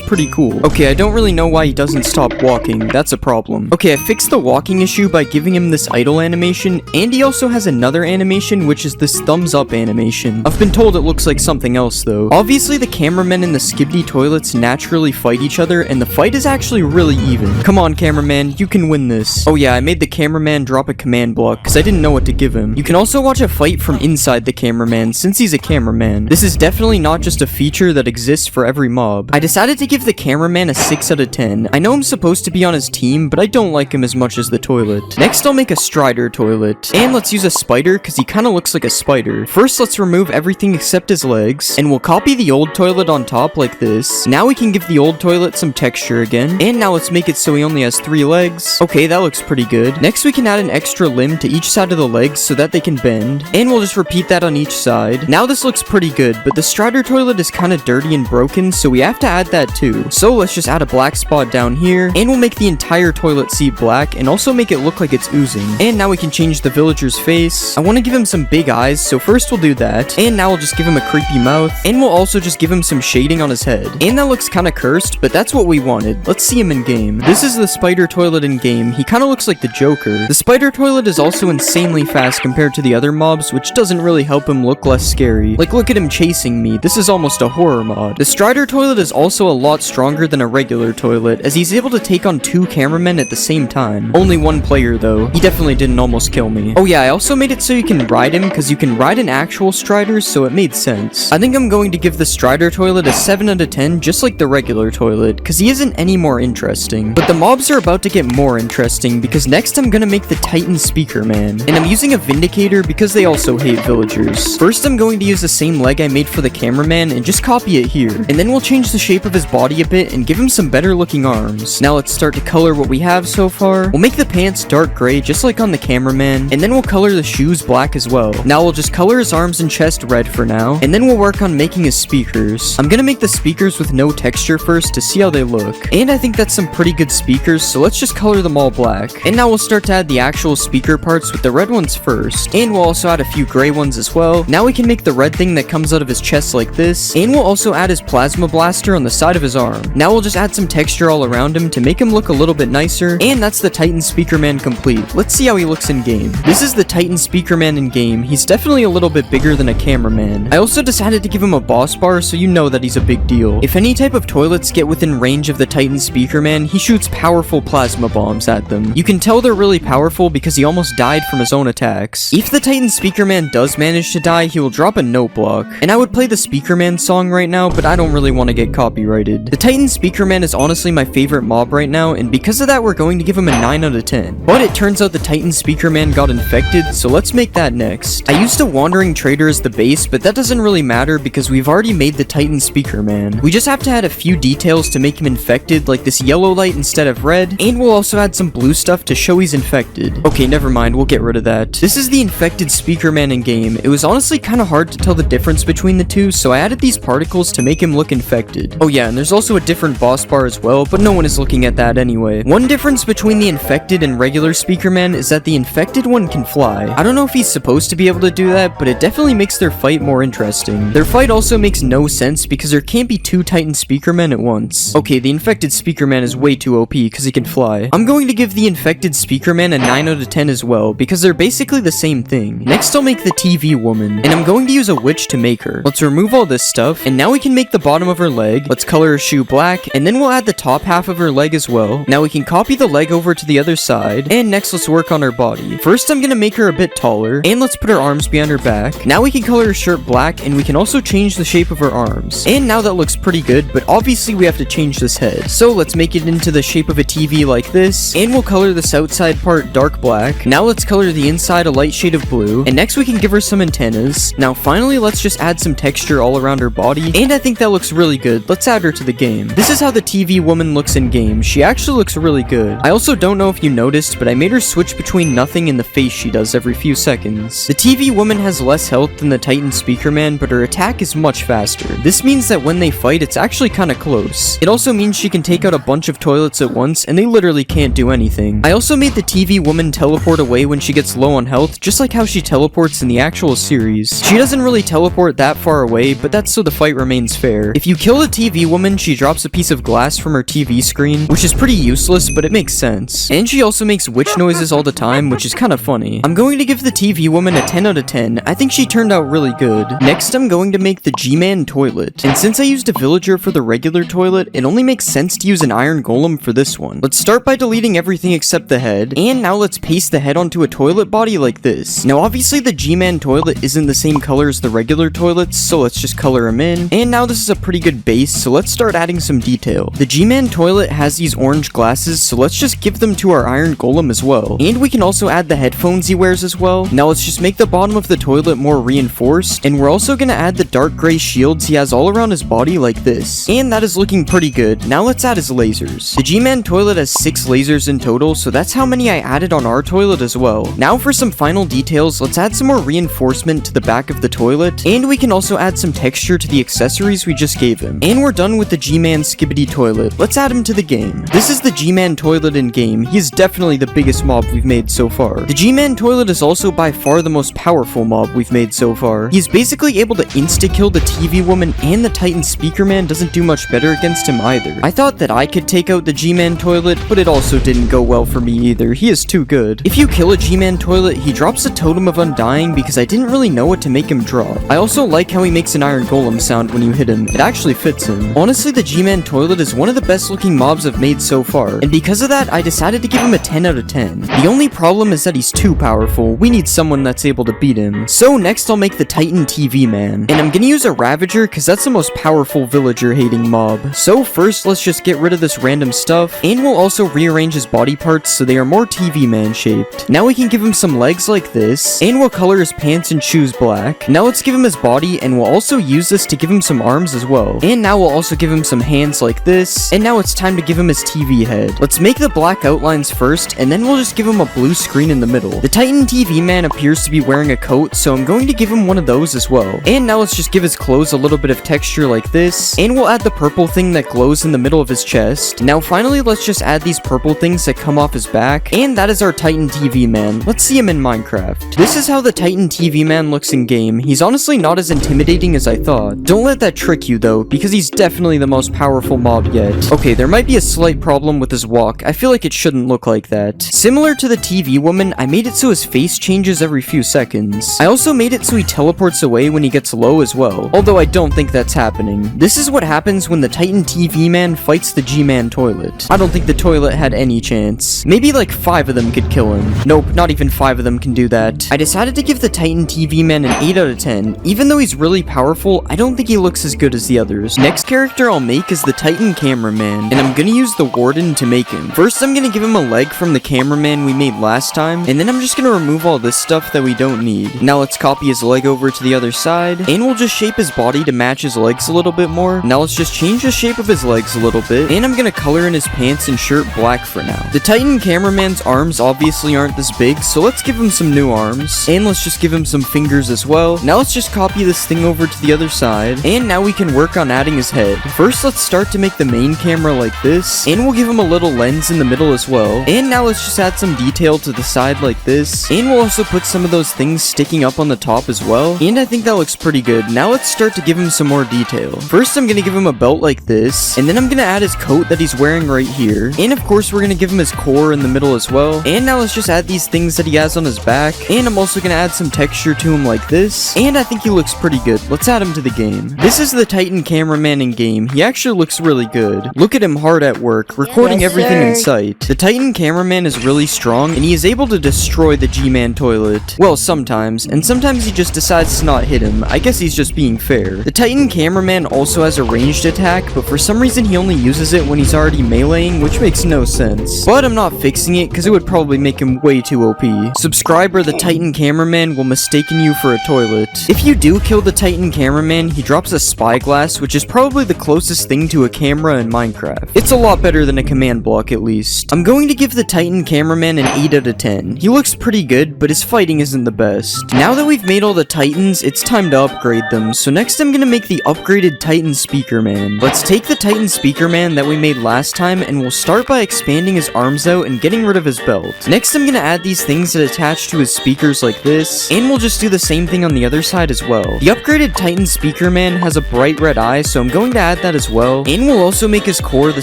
pretty cool. Okay, I don't really know why he doesn't stop walking. That's a problem. Okay, I fixed the walking issue by giving him this idle animation, and he also has another animation, which is this thumbs up animation. I've been told it looks like something else though. Obviously, the cameramen and the Skibidi toilets naturally fight each other, and the fight is actually really even. Come on, cameraman, you can win this. Oh yeah, I made the cameraman drop a command block because I didn't know what to give him. You can also watch a fight from inside the cameraman since he's a cameraman. This is definitely not just a feature that exists for every mob. I decided to give the cameraman a 6 out of 10. I know I'm supposed to be on his team, but I don't like him as much as the toilet. Next, I'll make a Strider toilet. And let's use a spider because he kind of looks like a spider. First, let's remove everything except his legs, and we'll copy the old toilet on top like this. Now we can give the old toilet some texture again, and now let's make it so he only has 3 legs. Okay, that looks pretty good. Next, we can add an extra limb to each side of the legs so that they can bend, and we'll just repeat that on each side. Now this looks pretty good, but the Strider toilet is kind of dirty and broken, so we have to add that too. So let's just add a black spot down here, and we'll make the entire toilet seat black, and also make it look like it's oozing. And now we can change the villager's face. I want to give him some big eyes, so first we'll do that, and now we'll just give him a creepy mouth, and we'll also just give him some shading on his head. And that looks kind of cursed, but that's what we wanted. Let's see him in game. This is the spider toilet in game. He kind of looks like the Joker. The spider toilet is also insanely fast compared to the other mobs, which doesn't really help him look less scary. Like, look at him chasing me. This is almost a horror mod. The Strider toilet is also a lot stronger than a regular toilet, as he's able to take on 2 cameramen at the same time. Only 1 player though. He definitely didn't almost kill me. Oh yeah, I also made it so you can ride him, because you can ride an actual Strider, so it made sense. I think I'm going to give the Strider toilet a 7 out of 10, just like the regular toilet, because he isn't any more interesting. But the mobs are about to get more interesting, because next I'm gonna make the Titan Speaker Man. And I'm using a Vindicator because they also hate villagers. First, I'm going to use the same leg I made for the cameraman and just copy it here. And then we'll change the shape of his body a bit and give him some better looking arms. Now let's start to color what we have so far. We'll make the pants dark gray, just like on the cameraman, and then we'll color the shoes black as well. Now we'll just color his arms and chest red for now, and then we'll work on making his speakers. I'm gonna make the speakers with no texture first to see how they look. And I think that's some pretty good speakers, so let's just color them all black. And now we'll start to add the actual speaker parts with the red ones first. And we'll also add a few gray ones as well. Now we can make the red thing that comes out of his chest like this. And we'll also add his his plasma blaster on the side of his arm. Now we'll just add some texture all around him to make him look a little bit nicer, and that's the Titan Speaker Man complete. Let's see how he looks in game. This is the Titan Speaker Man in game. He's definitely a little bit bigger than a cameraman. I also decided to give him a boss bar so you know that he's a big deal. If any type of toilets get within range of the Titan Speaker Man, he shoots powerful plasma bombs at them. You can tell they're really powerful because he almost died from his own attacks. If the Titan Speaker Man does manage to die, he will drop a note block. And I would play the Speaker Man song right now, but I don't really want to get copyrighted. The Titan Speaker Man is honestly my favorite mob right now, and because of that, we're going to give him a 9 out of 10. But it turns out the Titan Speaker Man got infected, so let's make that next. I used a Wandering Trader as the base, but that doesn't really matter because we've already made the Titan Speaker Man. We just have to add a few details to make him infected, like this yellow light instead of red, and we'll also add some blue stuff to show he's infected. Okay, never mind, we'll get rid of that. This is the infected Speaker Man in game. It was honestly kind of hard to tell the difference between the two, so I added these particles to make him look infected. Oh yeah, and there's also a different boss bar as well, but no one is looking at that anyway. One difference between the infected and regular Speaker Man is that the infected one can fly. I don't know if he's supposed to be able to do that, but it definitely makes their fight more interesting. Their fight also makes no sense because there can't be two Titan Speaker Men at once. Okay, the infected Speaker Man is way too OP because he can fly. I'm going to give the infected Speaker Man a 9 out of 10 as well because they're basically the same thing. Next I'll make the TV woman, and I'm going to use a witch to make her. Let's remove all this stuff, and now we can make the bottom of her leg. Let's color her shoe black, and then we'll add the top half of her leg as well. Now we can copy the leg over to the other side, and next let's work on her body. First I'm gonna make her a bit taller, and let's put her arms behind her back. Now we can color her shirt black, and we can also change the shape of her arms. And now that looks pretty good, but obviously we have to change this head. So let's make it into the shape of a TV like this, and we'll color this outside part dark black. Now let's color the inside a light shade of blue, and next we can give her some antennas. Now finally let's just add some texture all around her body, and I think that looks really good. Let's add her to the game. This is how the TV woman looks in game. She actually looks really good. I also don't know if you noticed, but I made her switch between nothing and the face she does every few seconds. The TV woman has less health than the Titan Speaker Man, but her attack is much faster. This means that when they fight, it's actually kinda close. It also means she can take out a bunch of toilets at once, and they literally can't do anything. I also made the TV woman teleport away when she gets low on health, just like how she teleports in the actual series. She doesn't really teleport that far away, but that's so the fight remains fair. If you kill the TV woman, she drops a piece of glass from her TV screen, which is pretty useless, but it makes sense. And she also makes witch noises all the time, which is kinda funny. I'm going to give the TV woman a 10 out of 10. I think she turned out really good. Next, I'm going to make the G-Man toilet. And since I used a villager for the regular toilet, it only makes sense to use an iron golem for this one. Let's start by deleting everything except the head, and now let's paste the head onto a toilet body like this. Now obviously the G-Man toilet isn't the same color as the regular toilets, so let's just color him in. And now this is a pretty good base, so let's start adding some detail. The G-Man toilet has these orange glasses, so let's just give them to our iron golem as well. And we can also add the headphones he wears as well. Now let's just make the bottom of the toilet more reinforced, and we're also gonna add the dark gray shields he has all around his body like this. And that is looking pretty good. Now let's add his lasers. The G-Man toilet has 6 lasers in total, so that's how many I added on our toilet as well. Now for some final details, let's add some more reinforcement to the back of the toilet, and we can also add some texture to the accessories we just gave him. And we're done with the G-Man Skibbity toilet. Let's add him to the game. This is the G-Man toilet in game. He is definitely the biggest mob we've made so far. The G-Man toilet is also by far the most powerful mob we've made so far. He's basically able to insta-kill the TV woman, and the Titan Speaker Man doesn't do much better against him either. I thought that I could take out the G-Man toilet, but it also didn't go well for me either. He is too good. If you kill a G-Man toilet, he drops a totem of undying because I didn't really know what to make him drop. I also like how he makes an iron golem sound when you hit him. It actually fits him. Honestly, the G-Man toilet is one of the best looking mobs I've made so far, and because of that, I decided to give him a 10 out of 10. The only problem is that he's too powerful. We need someone that's able to beat him. So next I'll make the Titan TV Man, and I'm gonna use a Ravager because that's the most powerful villager hating mob. So first let's just get rid of this random stuff, and we'll also rearrange his body parts so they are more TV Man shaped. Now we can give him some legs like this, and we'll color his pants and shoes black. Now let's give him his body, and we'll also use this to give him some arms as well. And now we'll also give him some hands like this, and now it's time to give him his TV head. Let's make the black outlines first, and then we'll just give him a blue screen in the middle. The Titan TV Man appears to be wearing a coat, so I'm going to give him one of those as well. And now let's just give his clothes a little bit of texture like this, and we'll add the purple thing that glows in the middle of his chest. Now finally let's just add these purple things that come off his back, and that is our Titan TV Man. Let's see him in Minecraft. This is how the Titan TV Man looks in game. He's honestly not as intimidating as I thought. Don't let that trick trick you though, because he's definitely the most powerful mob yet. Okay, there might be a slight problem with his walk. I feel like it shouldn't look like that. Similar to the TV woman, I made it so his face changes every few seconds. I also made it so he teleports away when he gets low as well, although I don't think that's happening. This is what happens when the Titan TV man fights the G-Man toilet. I don't think the toilet had any chance. Maybe like 5 of them could kill him. Nope, not even 5 of them can do that. I decided to give the Titan TV man an 8 out of 10. Even though he's really powerful, I don't think he looks as good as the others. Next character I'll make is the Titan cameraman, and I'm gonna use the warden to make him. First, I'm gonna give him a leg from the cameraman we made last time, and then I'm just gonna remove all this stuff that we don't need. Now let's copy his leg over to the other side, and we'll just shape his body to match his legs a little bit more. Now let's just change the shape of his legs a little bit, and I'm gonna color in his pants and shirt black for now. The Titan cameraman's arms obviously aren't this big, so let's give him some new arms, and let's just give him some fingers as well. Now let's just copy this thing over to the other side, and now we can work on adding his head. First, let's start to make the main camera like this, and we'll give him a little lens in the middle as well. And now let's just add some detail to the side like this, and we'll also put some of those things sticking up on the top as well, and I think that looks pretty good. Now let's start to give him some more detail. First, I'm gonna give him a belt like this, and then I'm gonna add his coat that he's wearing right here, and of course we're gonna give him his core in the middle as well. And now let's just add these things that he has on his back, and I'm also gonna add some texture to him like this, and I think he looks pretty good. Let's add him to the game. This is the Titan cameraman in game. He actually looks really good. Look at him hard at work, recording everything in sight. The Titan cameraman is really strong, and he is able to destroy the G-Man toilet. Well, sometimes, and sometimes he just decides to not hit him. I guess he's just being fair. The Titan cameraman also has a ranged attack, but for some reason he only uses it when he's already meleeing, which makes no sense. But I'm not fixing it, because it would probably make him way too OP. Subscriber, the Titan cameraman will mistaken you for a toilet. If you do kill the Titan cameraman, he drops a spyglass, which is probably the closest thing to a camera in Minecraft. It's a lot better than a command block at least. I'm going to give the Titan cameraman an 8 out of 10. He looks pretty good, but his fighting isn't the best. Now that we've made all the Titans, it's time to upgrade them. So next I'm gonna make the upgraded Titan speaker man. Let's take the Titan speaker man that we made last time, and we'll start by expanding his arms out and getting rid of his belt. Next I'm gonna add these things that attach to his speakers like this, and we'll just do the same thing on the other side as well. The upgraded Titan speaker man has a bright red eye, so I'm going to add that as well, and we'll also make his core the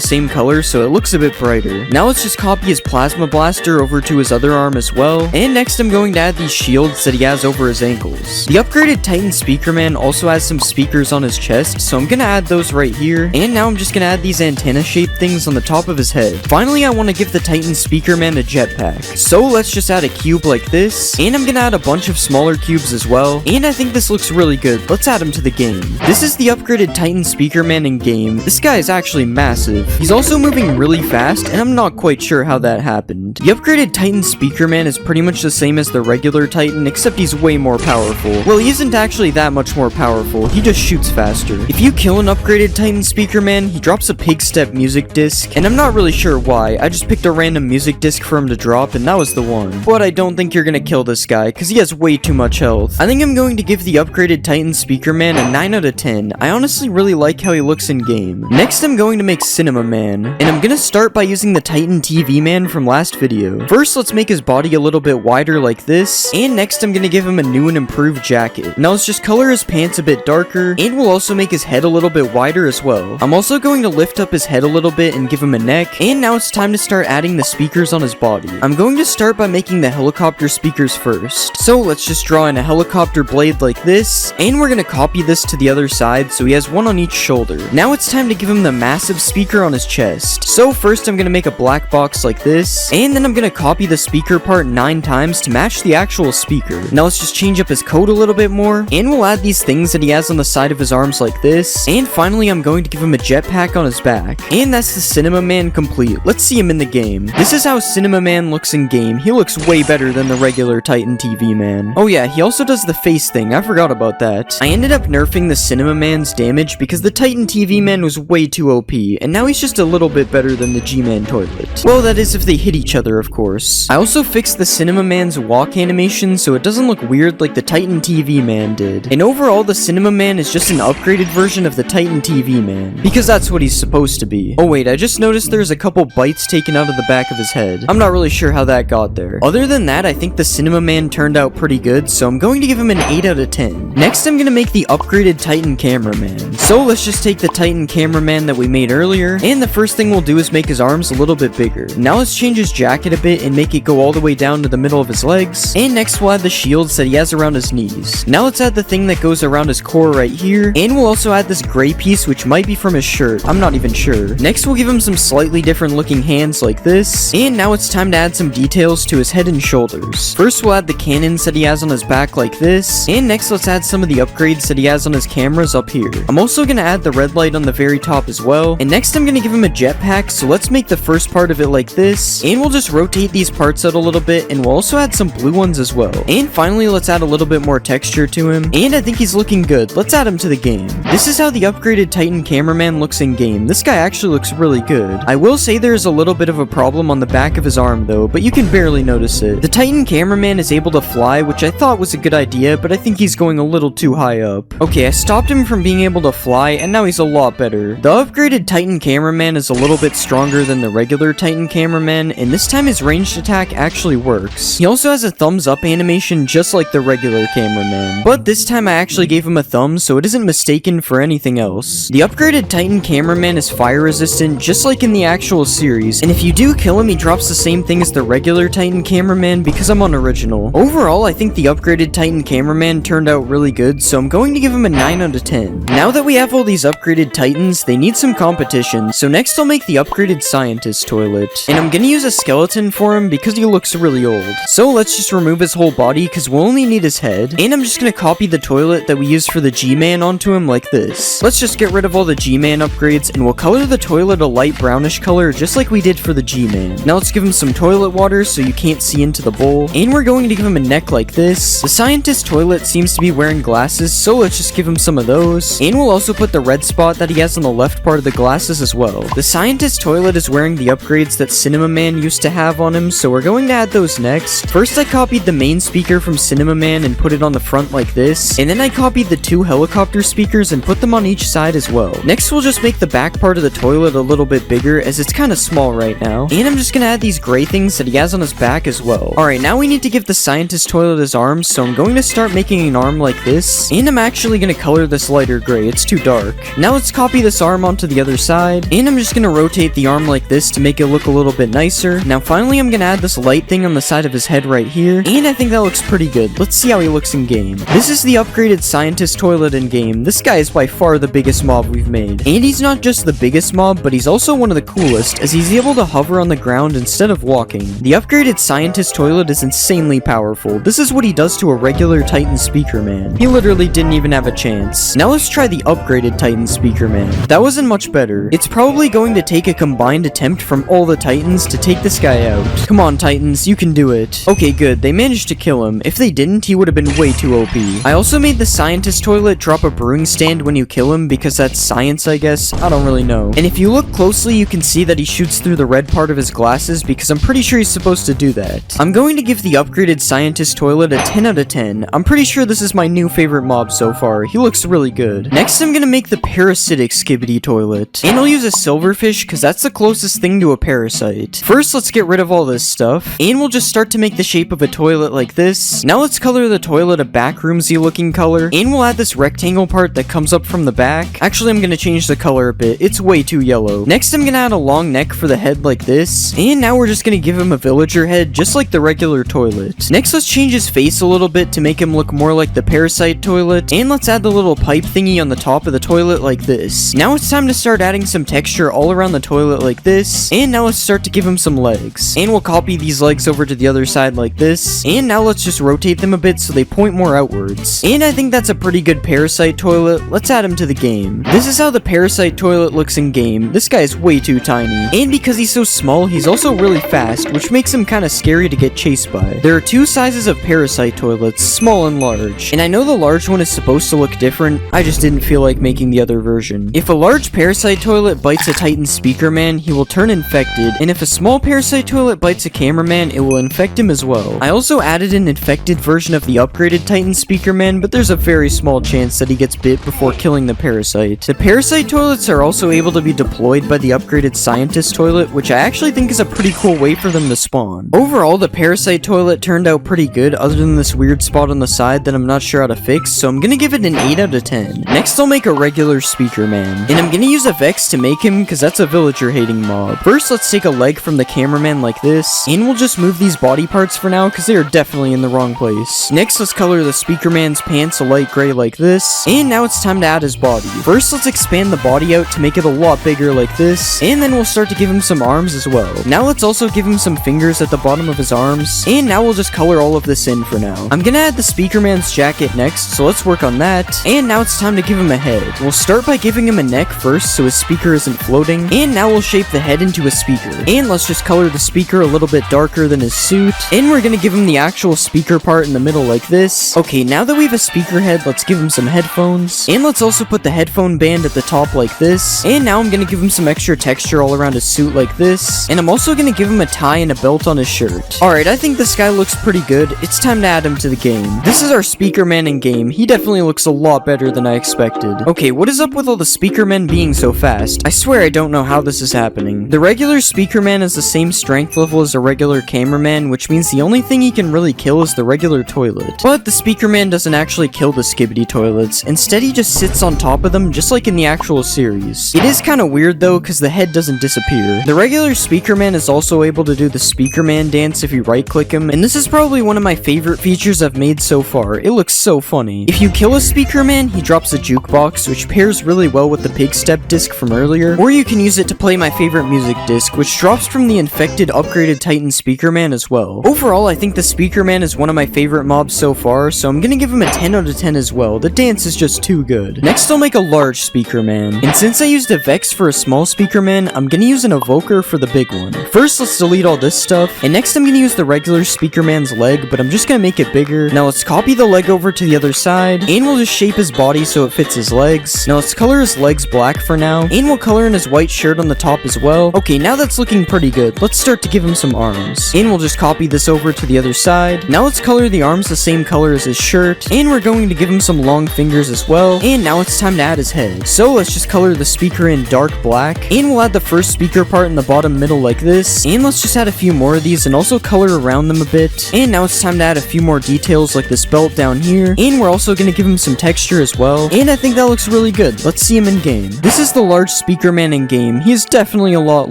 same color so it looks a bit brighter. Now let's just copy his plasma blaster over to his other arm as well, and next I'm going to add these shields that he has over his ankles. The upgraded Titan speaker man also has some speakers on his chest, so I'm gonna add those right here, and now I'm just gonna add these antenna shaped things on the top of his head. Finally, I want to give the Titan speaker man a jetpack, so let's just add a cube like this, and I'm gonna add a bunch of smaller cubes as well, and I think this looks really good. Let's add him to the game. This is the upgraded Titan speaker man in game. This guy is actually massive. He's also moving really fast, and I'm not quite sure how that happened. The upgraded Titan speaker man is pretty much the same as the regular Titan, except he's way more powerful. Well, he isn't actually that much more powerful, he just shoots faster. If you kill an upgraded Titan speaker man, he drops a pig step music disc, and I'm not really sure why. I just picked a random music disc for him to drop, and that was the one. But I don't think you're gonna kill this guy, because he has way too much health. I think I'm going to give the upgraded Titan speaker man a 9 out of 10. I honestly really like how he looks in game. Next, I'm going to make Cinema Man, and I'm gonna start by using the Titan TV man from last video. First, let's make his body a little bit wider like this, and next I'm gonna give him a new and improved jacket. Now let's just color his pants a bit darker, and we'll also make his head a little bit wider as well. I'm also going to lift up his head a little bit and give him a neck, and now it's time to start adding the speakers on his body. I'm going to start by making the helicopter speakers first. So let's just draw in a helicopter blade like this, and we're gonna copy this to the other side so he has one on each shoulder. Now it's time to give him the massive speaker on his chest. So first I'm gonna make a black box like this, and then I'm gonna copy the speaker part 9 times to match the actual speaker. Now let's just change up his coat a little bit more, and we'll add these things that he has on the side of his arms like this, and finally I'm going to give him a jetpack on his back. And that's the Cinema Man complete. Let's see him in the game. This is how Cinema Man looks in game. He looks way better than the regular Titan TV man. Oh yeah, he also does the face thing. I forgot about that. I ended up nerfing the Cinema Man's damage because the Titan TV man was way too OP, and now he's just a little bit better than the G-Man toilet. Well, that is if they hit each other, of course. I also fixed the Cinema Man's walk animation so it doesn't look weird like the Titan TV man did. And overall, the Cinema Man is just an upgraded version of the Titan TV man, because that's what he's supposed to be. Oh wait, I just noticed there's a couple bites taken out of the back of his head. I'm not really sure how that got there. Other than that, I think the Cinema Man turned out pretty good, so I'm going to give him an 8 out of 10. Next, I'm gonna make the upgraded Titan cameraman. So let's just take the Titan cameraman that we made earlier, and the first thing we'll do is make his arms a little bit bigger. Now let's change his jacket a bit and make it go all the way down to the middle of his legs, and next we'll add the shields that he has around his knees. Now let's add the thing that goes around his core right here, and we'll also add this gray piece which might be from his shirt, I'm not even sure. Next we'll give him some slightly different looking hands like this, and now it's time to add some details to his head and shoulders. First we'll add the cannons that he has on his back like this, and next let's add some of the upgrades that he has on his cameras up here. I'm also gonna add the red light on the very top as well, and next I'm gonna give him a jetpack, so let's make the first part of it like this, and we'll just rotate these parts out a little bit, and we'll also add some blue ones as well. And finally let's add a little bit more texture to him, and I think he's looking good. Let's add him to the game. This is how the upgraded Titan cameraman looks in game. This guy actually looks really good. I will say there is a little bit of a problem on the back of his arm though, but you can barely notice it. The Titan cameraman is able to fly, which I thought was a good idea, but I think he's going a little too high up. Okay, I stopped him from being able to fly, and now he's a lot better. The upgraded Titan cameraman is a little bit stronger than the regular Titan cameraman, and this time his ranged attack actually works. He also has a thumbs up animation just like the regular cameraman, but this time I actually gave him a thumb so it isn't mistaken for anything else. The upgraded Titan cameraman is fire resistant just like in the actual series, and if you do kill him he drops the same thing as the regular Titan cameraman because I'm on original. Overall I think the upgraded Titan cameraman turned out really good, so I'm going to give him a 9 out of 10. Now that we have all these upgraded Titans, they need some competition, so next I'll make the upgraded scientist toilet, and I'm gonna use a skeleton for him because he looks really old. So let's just remove his whole body because we'll only need his head, and I'm just gonna copy the toilet that we used for the G-Man onto him like this. Let's just get rid of all the G-Man upgrades, and we'll color the toilet a light brownish color just like we did for the G-Man. Now let's give him some toilet water so you can't see into the bowl, and we're going to give him a neck like this. The scientist toilet seems to be wearing glasses, so let's just give him some of those, and we'll also put the red spot that he has on the left part of the glasses as well. The scientist toilet is wearing the upgrades that Cinema Man used to have on him, so we're going to add those next. First I copied the main speaker from Cinema Man and put it on the front like this, and then I copied the 2 helicopter speakers and put them on each side as well. Next we'll just make the back part of the toilet a little bit bigger as it's kind of small right now, and I'm just gonna add these gray things that he has on his back as well. Alright, now we need to give the scientist toilet his arms, so I'm going to start making an arm like this, and I'm actually gonna color this lighter gray, it's too dark. Now let's copy this arm onto the other side, and I'm just gonna rotate the arm like this to make it look a little bit nicer. Now finally I'm gonna add this light thing on the side of his head right here, and I think that looks pretty good. Let's see how he looks in game. This is the upgraded scientist toilet in game. This guy is by far the biggest mob we've made, and he's not just the biggest mob, but he's also one of the coolest as he's able to hover on the ground instead of walking. The upgraded scientist toilet is insanely powerful. This is what he does to a regular Titan speaker man. He literally didn't even have a chance. Now let's try the upgraded Titan speaker man. That wasn't much better. It's probably going to take a combined attempt from all the Titans to take this guy out. Come on Titans, you can do it. Okay good, they managed to kill him. If they didn't, he would have been way too OP. I also made the scientist toilet drop a brewing stand when you kill him because that's science I guess, I don't really know. And if you look closely you can see that he shoots through the red part of his glasses because I'm pretty sure he's supposed to do that. I'm going to give the upgraded scientist toilet a 10 out of 10. I'm pretty sure this is my new favorite mob so far. He looks really good. Next I'm gonna make the parasitic skibidi toilet, and I'll use a silverfish because that's the closest thing to a parasite. First let's get rid of all this stuff, and we'll just start to make the shape of a toilet like this. Now let's color the toilet a backroomsy looking color, and we'll add this rectangle part that comes up from the back. Actually I'm gonna change the color a bit, it's way too yellow. Next I'm gonna add a long neck for the head like this, and now we're just gonna give him a villager head just like the regular toilet. Next let's change his face a little bit to make him look more like the parasite toilet, and let's add the little pipe thingy on the top of the toilet like this. Now it's time to start adding some texture all around the toilet like this, and now let's start to give him some legs. And we'll copy these legs over to the other side like this, and now let's just rotate them a bit so they point more outwards. And I think that's a pretty good parasite toilet. Let's add him to the game. This is how the parasite toilet looks in game. This guy is way too tiny, and because he's so small he's also really fast, which makes him kind of scary to get chased by. There are 2 sizes of parasite toilets, small and large, and I know the large one is supposed to look different, I just didn't feel like making the other version. If a large parasite toilet bites a Titan speaker man, he will turn infected, and if a small parasite toilet bites a cameraman, it will infect him as well. I also added an infected version of the upgraded Titan speaker man, but there's a very small chance that he gets bit before killing the parasite. The parasite toilets are also able to be deployed by the upgraded scientist toilet, which I actually think is a pretty cool way for them to spawn. Overall, the parasite toilet turned out pretty good other than this weird spot on the side that I'm not sure how to fix, so I'm gonna give it an 8 out of 10. 10. Next I'll make a regular speaker man, and I'm gonna use a Vex to make him because that's a villager hating mob. First let's take a leg from the cameraman like this, and we'll just move these body parts for now because they are definitely in the wrong place. Next let's color the speaker man's pants a light gray like this, and now it's time to add his body. First let's expand the body out to make it a lot bigger like this, and then we'll start to give him some arms as well. Now let's also give him some fingers at the bottom of his arms, and now we'll just color all of this in for now. I'm gonna add the speaker man's jacket next, so let's work on that, and now it's time to give him a head. We'll start by giving him a neck first so his speaker isn't floating, and now we'll shape the head into a speaker, and let's just color the speaker a little bit darker than his suit, and we're gonna give him the actual speaker part in the middle like this. Okay, now that we have a speaker head, let's give him some headphones, and let's also put the headphone band at the top like this, and now I'm gonna give him some extra texture all around his suit like this, and I'm also gonna give him a tie and a belt on his shirt. Alright, I think this guy looks pretty good. It's time to add him to the game. This is our speaker man in game. He definitely looks a lot better than I expected. Okay, what is up with all the speaker men being so fast? I swear I don't know how this is happening. The regular speaker man has the same strength level as a regular cameraman, which means the only thing he can really kill is the regular toilet. But the speaker man doesn't actually kill the skibbity toilets. Instead, he just sits on top of them, just like in the actual series. It is kind of weird though, because the head doesn't disappear. The regular speaker man is also able to do the speaker man dance if you right click him, and this is probably one of my favorite features I've made so far. It looks so funny. If you kill a speaker man, he drops a jukebox, which pairs really well with the pig step disc from earlier, or you can use it to play my favorite music disc, which drops from the infected upgraded Titan speaker man as well. Overall, I think the speaker man is one of my favorite mobs so far, so I'm gonna give him a 10 out of 10 as well. The dance is just too good. Next I'll make a large speaker man, and since I used a Vex for a small speaker man, I'm gonna use an evoker for the big one. First let's delete all this stuff, and next I'm gonna use the regular speaker man's leg, but I'm just gonna make it bigger. Now let's copy the leg over to the other side, and we'll just shape his body so it fits his legs. Now let's color his legs black for now, and we'll color in his white shirt on the top as well. Okay, now that's looking pretty good. Let's start to give him some arms, and we'll just copy this over to the other side. Now let's color the arms the same color as his shirt, and we're going to give him some long fingers as well, and now it's time to add his head. So let's just color the speaker in dark black, and we'll add the first speaker part in the bottom middle like this, and let's just add a few more of these and also color around them a bit. And now it's time to add a few more details like this belt down here, and we're also going to give him some texture as well, and I think that looks really good. Let's see him in game. This is the large speaker man in game. He is definitely a lot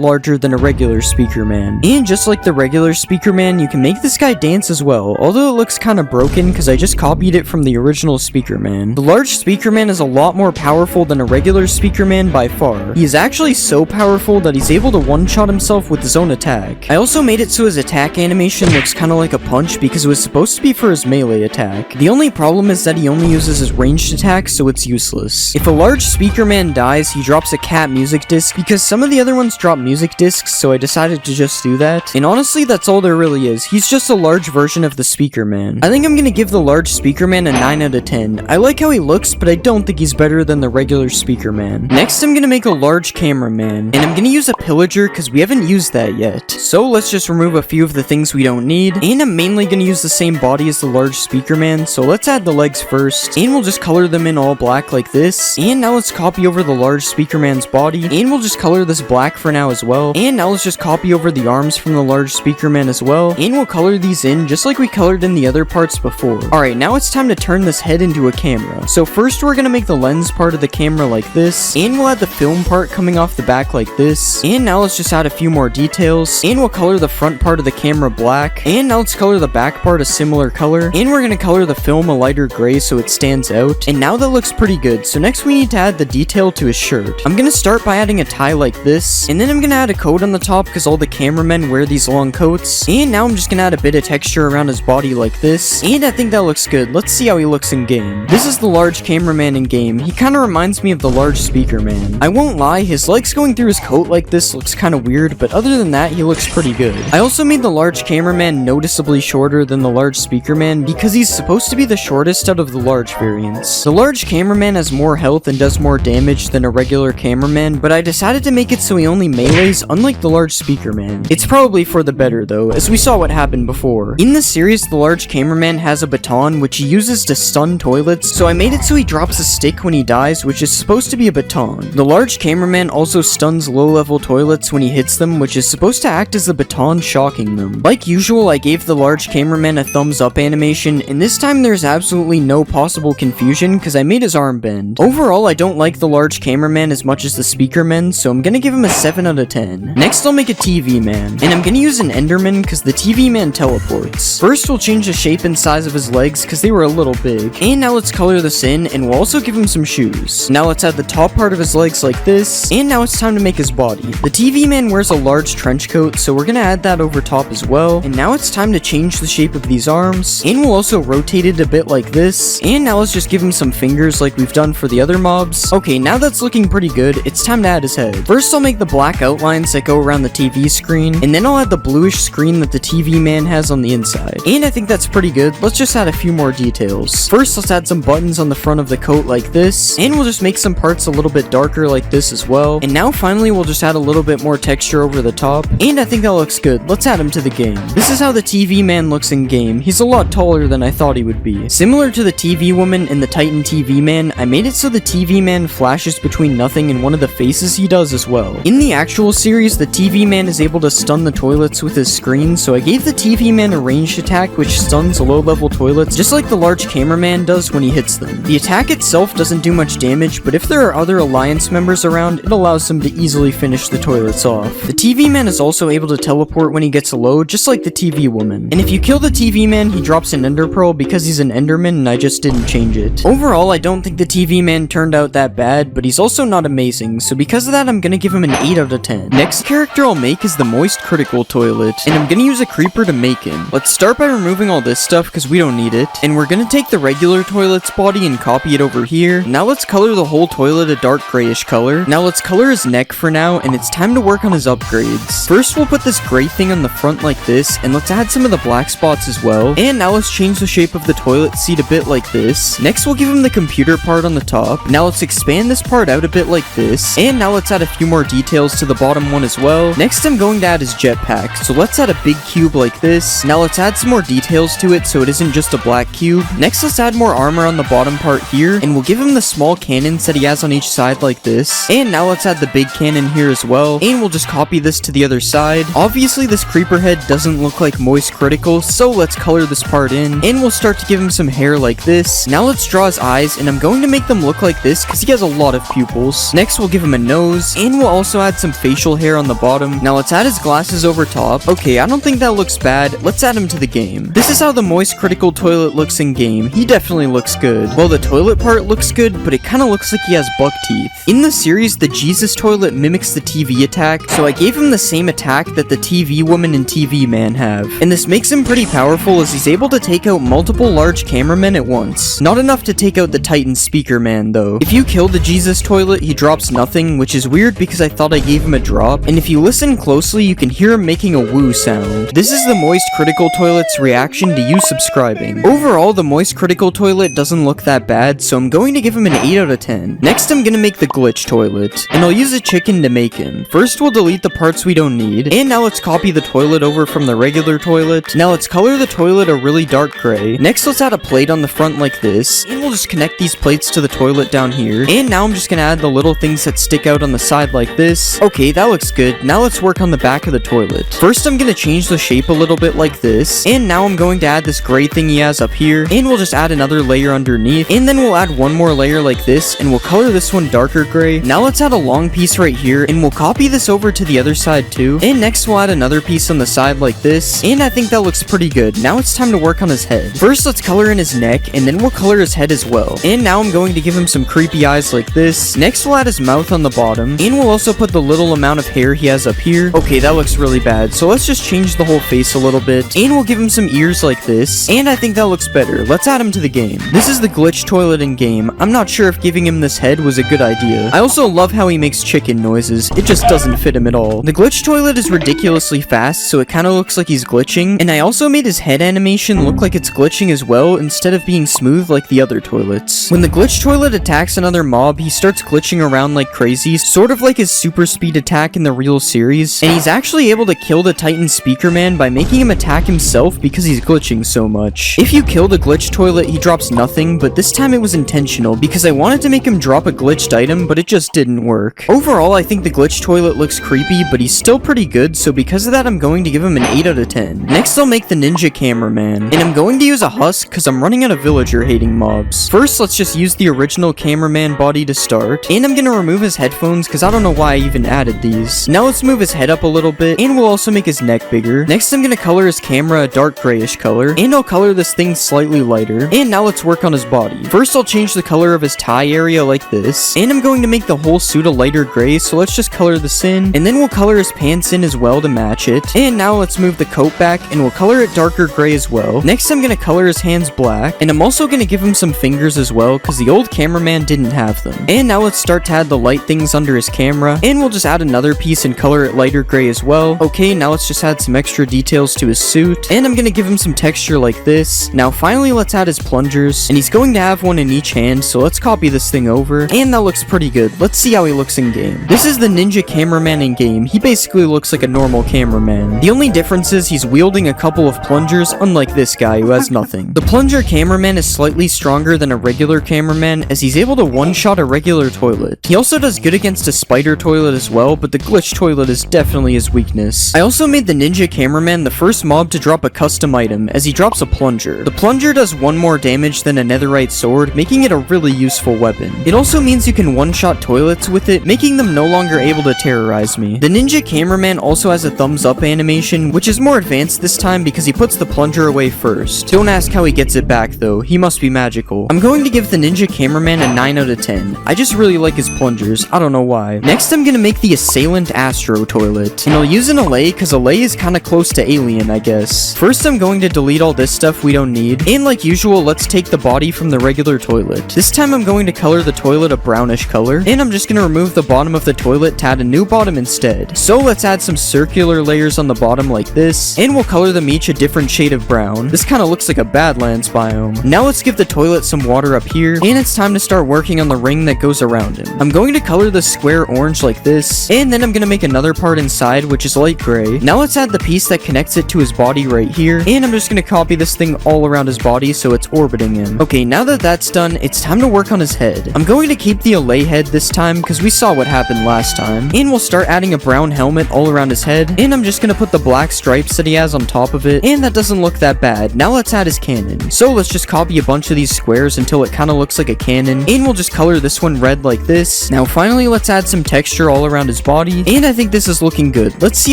larger than a regular speaker man, and just like the regular speaker man, you can make this guy dance as well, although it looks kind of broken because I just copied it from the original speaker man. The large speaker man is a lot more powerful than a regular speaker man by far. He is actually so powerful that he's able to one-shot himself with his own attack. I also made it so his attack animation looks kind of like a punch because it was supposed to be for his melee attack. The only problem is that he only uses his ranged attack, so it's useless. If a large speaker man dies, he drops a cat music disc because some of the other ones drop music discs, so I decided to just do that. And honestly, that's all there really is. He's just a large version of the speaker man. I think I'm gonna give the large speaker man a 9 out of 10. I like how he looks, but I don't think he's better than the regular speaker man. Next, I'm gonna make a large cameraman, and I'm gonna use a pillager because we haven't used that yet. So let's just remove a few of the things we don't need, and I'm mainly gonna use the same body as the large speaker man, so let's add the legs first, and we'll just color them in all black like this. And now let's copy over the large speaker man's body, and we'll just color this black for now as well. And now let's just copy over the arms from the large speaker man as well, and we'll color these in just like we colored in the other parts before. Alright, now it's time to turn this head into a camera. So first we're gonna make the lens part of the camera like this, and we'll add the film part coming off the back like this. And now let's just add a few more details, and we'll color the front part of the camera black, and now let's color the back part a similar color, and we're gonna color the film a lighter gray so it stands out. And now that looks pretty good, so next we need to add the detail to his shirt. I'm gonna start by adding a tie like this, and then I'm gonna add a coat on the top because all the cameramen wear these long coats. And now I'm just gonna add a bit of texture around his body like this, and I think that looks good. Let's see how he looks in game. This is the large cameraman in game. He kind of reminds me of the large speaker man. I won't lie, his legs going through his coat like this looks kind of weird, but other than that, he looks pretty good. I also made the large cameraman noticeably shorter than the large speaker man because he's supposed to be the shortest out of the large variants. The large cameraman has more health and does more damage than a regular cameraman, but I decided to make it so he only melees, unlike the large speaker man. It's probably for the better though, as we saw what happened before. In the series, the large cameraman has a baton which he uses to stun toilets, so I made it so he drops a stick when he dies, which is supposed to be a baton. The large cameraman also stuns low-level toilets when he hits them, which is supposed to act as the baton shocking them. Like usual, I gave the large cameraman a thumbs up animation, and this time there's absolutely no possible confusion because because I made his arm bend. Overall, I don't like the large cameraman as much as the speaker men, so I'm gonna give him a 7 out of 10. Next, I'll make a TV man, and I'm gonna use an Enderman because the TV man teleports. First, we'll change the shape and size of his legs because they were a little big. And now let's color this in, and we'll also give him some shoes. Now let's add the top part of his legs like this, and now it's time to make his body. The TV man wears a large trench coat, so we're gonna add that over top as well. And now it's time to change the shape of these arms, and we'll also rotate it a bit like this. And now let's just give him some fingers like we've done for the other mobs. Okay, now that's looking pretty good. It's time to add his head. First, I'll make the black outlines that go around the TV screen, and then I'll add the bluish screen that the TV man has on the inside. And I think that's pretty good. Let's just add a few more details. First, let's add some buttons on the front of the coat like this, and we'll just make some parts a little bit darker like this as well. And now finally, we'll just add a little bit more texture over the top, and I think that looks good. Let's add him to the game. This is how the TV man looks in game. He's a lot taller than I thought he would be. Similar to the TV woman and the Titan TV man, I made it so the TV man flashes between nothing and one of the faces he does as well. In the actual series, the TV man is able to stun the toilets with his screen, so I gave the TV man a ranged attack which stuns low-level toilets just like the large cameraman does when he hits them. The attack itself doesn't do much damage, but if there are other alliance members around, it allows them to easily finish the toilets off. The TV man is also able to teleport when he gets low, just like the TV woman. And if you kill the TV man, he drops an ender pearl because he's an enderman and I just didn't change it. Overall, I don't think the TV man turned out that bad, but he's also not amazing, so because of that, I'm gonna give him an 8 out of 10. Next character I'll make is the moist critical toilet, and I'm gonna use a creeper to make him. Let's start by removing all this stuff because we don't need it, and we're gonna take the regular toilet's body and copy it over here. Now let's color the whole toilet a dark grayish color. Now let's color his neck for now, and it's time to work on his upgrades. First, we'll put this gray thing on the front like this, and let's add some of the black spots as well. And now let's change the shape of the toilet seat a bit like this. Next, we'll give him the computer part on the top. Now let's expand this part out a bit like this, and now let's add a few more details to the bottom one as well. Next, I'm going to add his jetpack, so let's add a big cube like this. Now let's add some more details to it so it isn't just a black cube. Next, let's add more armor on the bottom part here, and we'll give him the small cannons that he has on each side like this. And now let's add the big cannon here as well, and we'll just copy this to the other side. Obviously, this creeper head doesn't look like moist critical, so let's color this part in, and we'll start to give him some hair like this. Now let's draw his eyes, and I'm going to make them look like this because he has a lot of pupils. Next, we'll give him a nose, and we'll also add some facial hair on the bottom. Now let's add his glasses over top. Okay, I don't think that looks bad. Let's add him to the game. This is how the moist critical toilet looks in game. He definitely looks good. Well, the toilet part looks good, but it kind of looks like he has buck teeth. In the series, the Jesus toilet mimics the TV attack, so I gave him the same attack that the TV woman and TV man have. And this makes him pretty powerful as he's able to take out multiple large cameramen at once. Not enough to take out the Titan speaker man though. If you kill the Jesus toilet, he drops nothing, which is weird because I thought I gave him a drop. And if you listen closely, you can hear him making a woo sound. This is the moist critical toilet's reaction to you subscribing. Overall, the moist critical toilet doesn't look that bad, so I'm going to give him an 8 out of 10. Next, I'm gonna make the glitch toilet, and I'll use a chicken to make him. First, we'll delete the parts we don't need, and now let's copy the toilet over from the regular toilet. Now let's color the toilet a really dark gray. Next, let's add a plate on the front like this, and we'll just connect these plates to the toilet down here. And now I'm just gonna add the little things that stick out on the side like this. Okay, that looks good. Now let's work on the back of the toilet. First, I'm gonna change the shape a little bit like this, and now I'm going to add this gray thing he has up here, and we'll just add another layer underneath, and then we'll add one more layer like this, and we'll color this one darker gray. Now let's add a long piece right here, and we'll copy this over to the other side too. And next we'll add another piece on the side like this, and I think that looks pretty good. Now it's time to work on his head. First, let's color in his neck, and then we'll color his head as well. And now I'm going to give him some creepy eyes like this. Next, we'll add his mouth on the bottom, and we'll also put the little amount of hair he has up here. Okay, that looks really bad, so let's just change the whole face a little bit, and we'll give him some ears like this, and I think that looks better. Let's add him to the game. This is the glitch toilet in game. I'm not sure if giving him this head was a good idea. I also love how he makes chicken noises. It just doesn't fit him at all. The glitch toilet is ridiculously fast, so it kind of looks like he's glitching, and I also made his head animation look like it's glitching as well instead of being smooth like the other toilets. When the glitch toilet attacks another mob, he starts glitching around like crazy, sort of like his super speed attack in the real series, and he's actually able to kill the Titan speaker man by making him attack himself because he's glitching so much. If you kill the glitch toilet, he drops nothing, but this time it was intentional because I wanted to make him drop a glitched item, but it just didn't work. Overall, I think the glitch toilet looks creepy, but he's still pretty good, so because of that, I'm going to give him an 8 out of 10. Next, I'll make the ninja cameraman, and I'm going to use a husk because I'm running out of villager hating mobs. First, First, let's just use the original cameraman body to start, and I'm gonna remove his headphones because I don't know why I even added these. Now let's move his head up a little bit, and we'll also make his neck bigger. Next, I'm gonna color his camera a dark grayish color, and I'll color this thing slightly lighter. And now let's work on his body. First, I'll change the color of his tie area like this, and I'm going to make the whole suit a lighter gray, so let's just color this in, and then we'll color his pants in as well to match it. And now let's move the coat back, and we'll color it darker gray as well. Next, I'm gonna color his hands black, and I'm also gonna give him some fingers as well, because the old cameraman didn't have them. And now let's start to add the light things under his camera, and we'll just add another piece and color it lighter gray as well. Okay, now let's just add some extra details to his suit, and I'm gonna give him some texture like this. Now finally, let's add his plungers, and he's going to have one in each hand, so let's copy this thing over, and that looks pretty good. Let's see how he looks in game. This is the ninja cameraman in game. He basically looks like a normal cameraman. The only difference is he's wielding a couple of plungers, unlike this guy who has nothing. The plunger cameraman is slightly stronger than a regular cameraman, as he's able to one-shot a regular toilet. He also does good against a spider toilet as well, but the glitch toilet is definitely his weakness. I also made the ninja cameraman the first mob to drop a custom item, as he drops a plunger. The plunger does 1 more damage than a netherite sword, making it a really useful weapon. It also means you can one-shot toilets with it, making them no longer able to terrorize me. The ninja cameraman also has a thumbs up animation, which is more advanced this time because he puts the plunger away first. Don't ask how he gets it back though, he must be magical. I'm going to give the ninja cameraman a 9 out of 10. I just really like his plungers, I don't know why. Next, I'm gonna make the assailant astro toilet, and I'll use an allay because allay is kinda close to alien, I guess. First, I'm going to delete all this stuff we don't need, and like usual, let's take the body from the regular toilet. This time I'm going to color the toilet a brownish color, and I'm just gonna remove the bottom of the toilet to add a new bottom instead. So let's add some circular layers on the bottom like this, and we'll color them each a different shade of brown. This kinda looks like a Badlands biome. Now let's give the toilet some water up here, and it's time to start working on the ring that goes around him. I'm going to color the square orange like this, and then I'm gonna make another part inside, which is light gray. Now let's add the piece that connects it to his body right here, and I'm just gonna copy this thing all around his body so it's orbiting him. Okay, now that that's done, it's time to work on his head. I'm going to keep the allay head this time because we saw what happened last time, and we'll start adding a brown helmet all around his head, and I'm just gonna put the black stripes that he has on top of it, and that doesn't look that bad. Now let's add his cannon. So let's just copy a bunch of these squares until it kind of looks like a cannon, and we'll just color this one red like this. Now finally, let's add some texture all around his body, and I think this is looking good. Let's see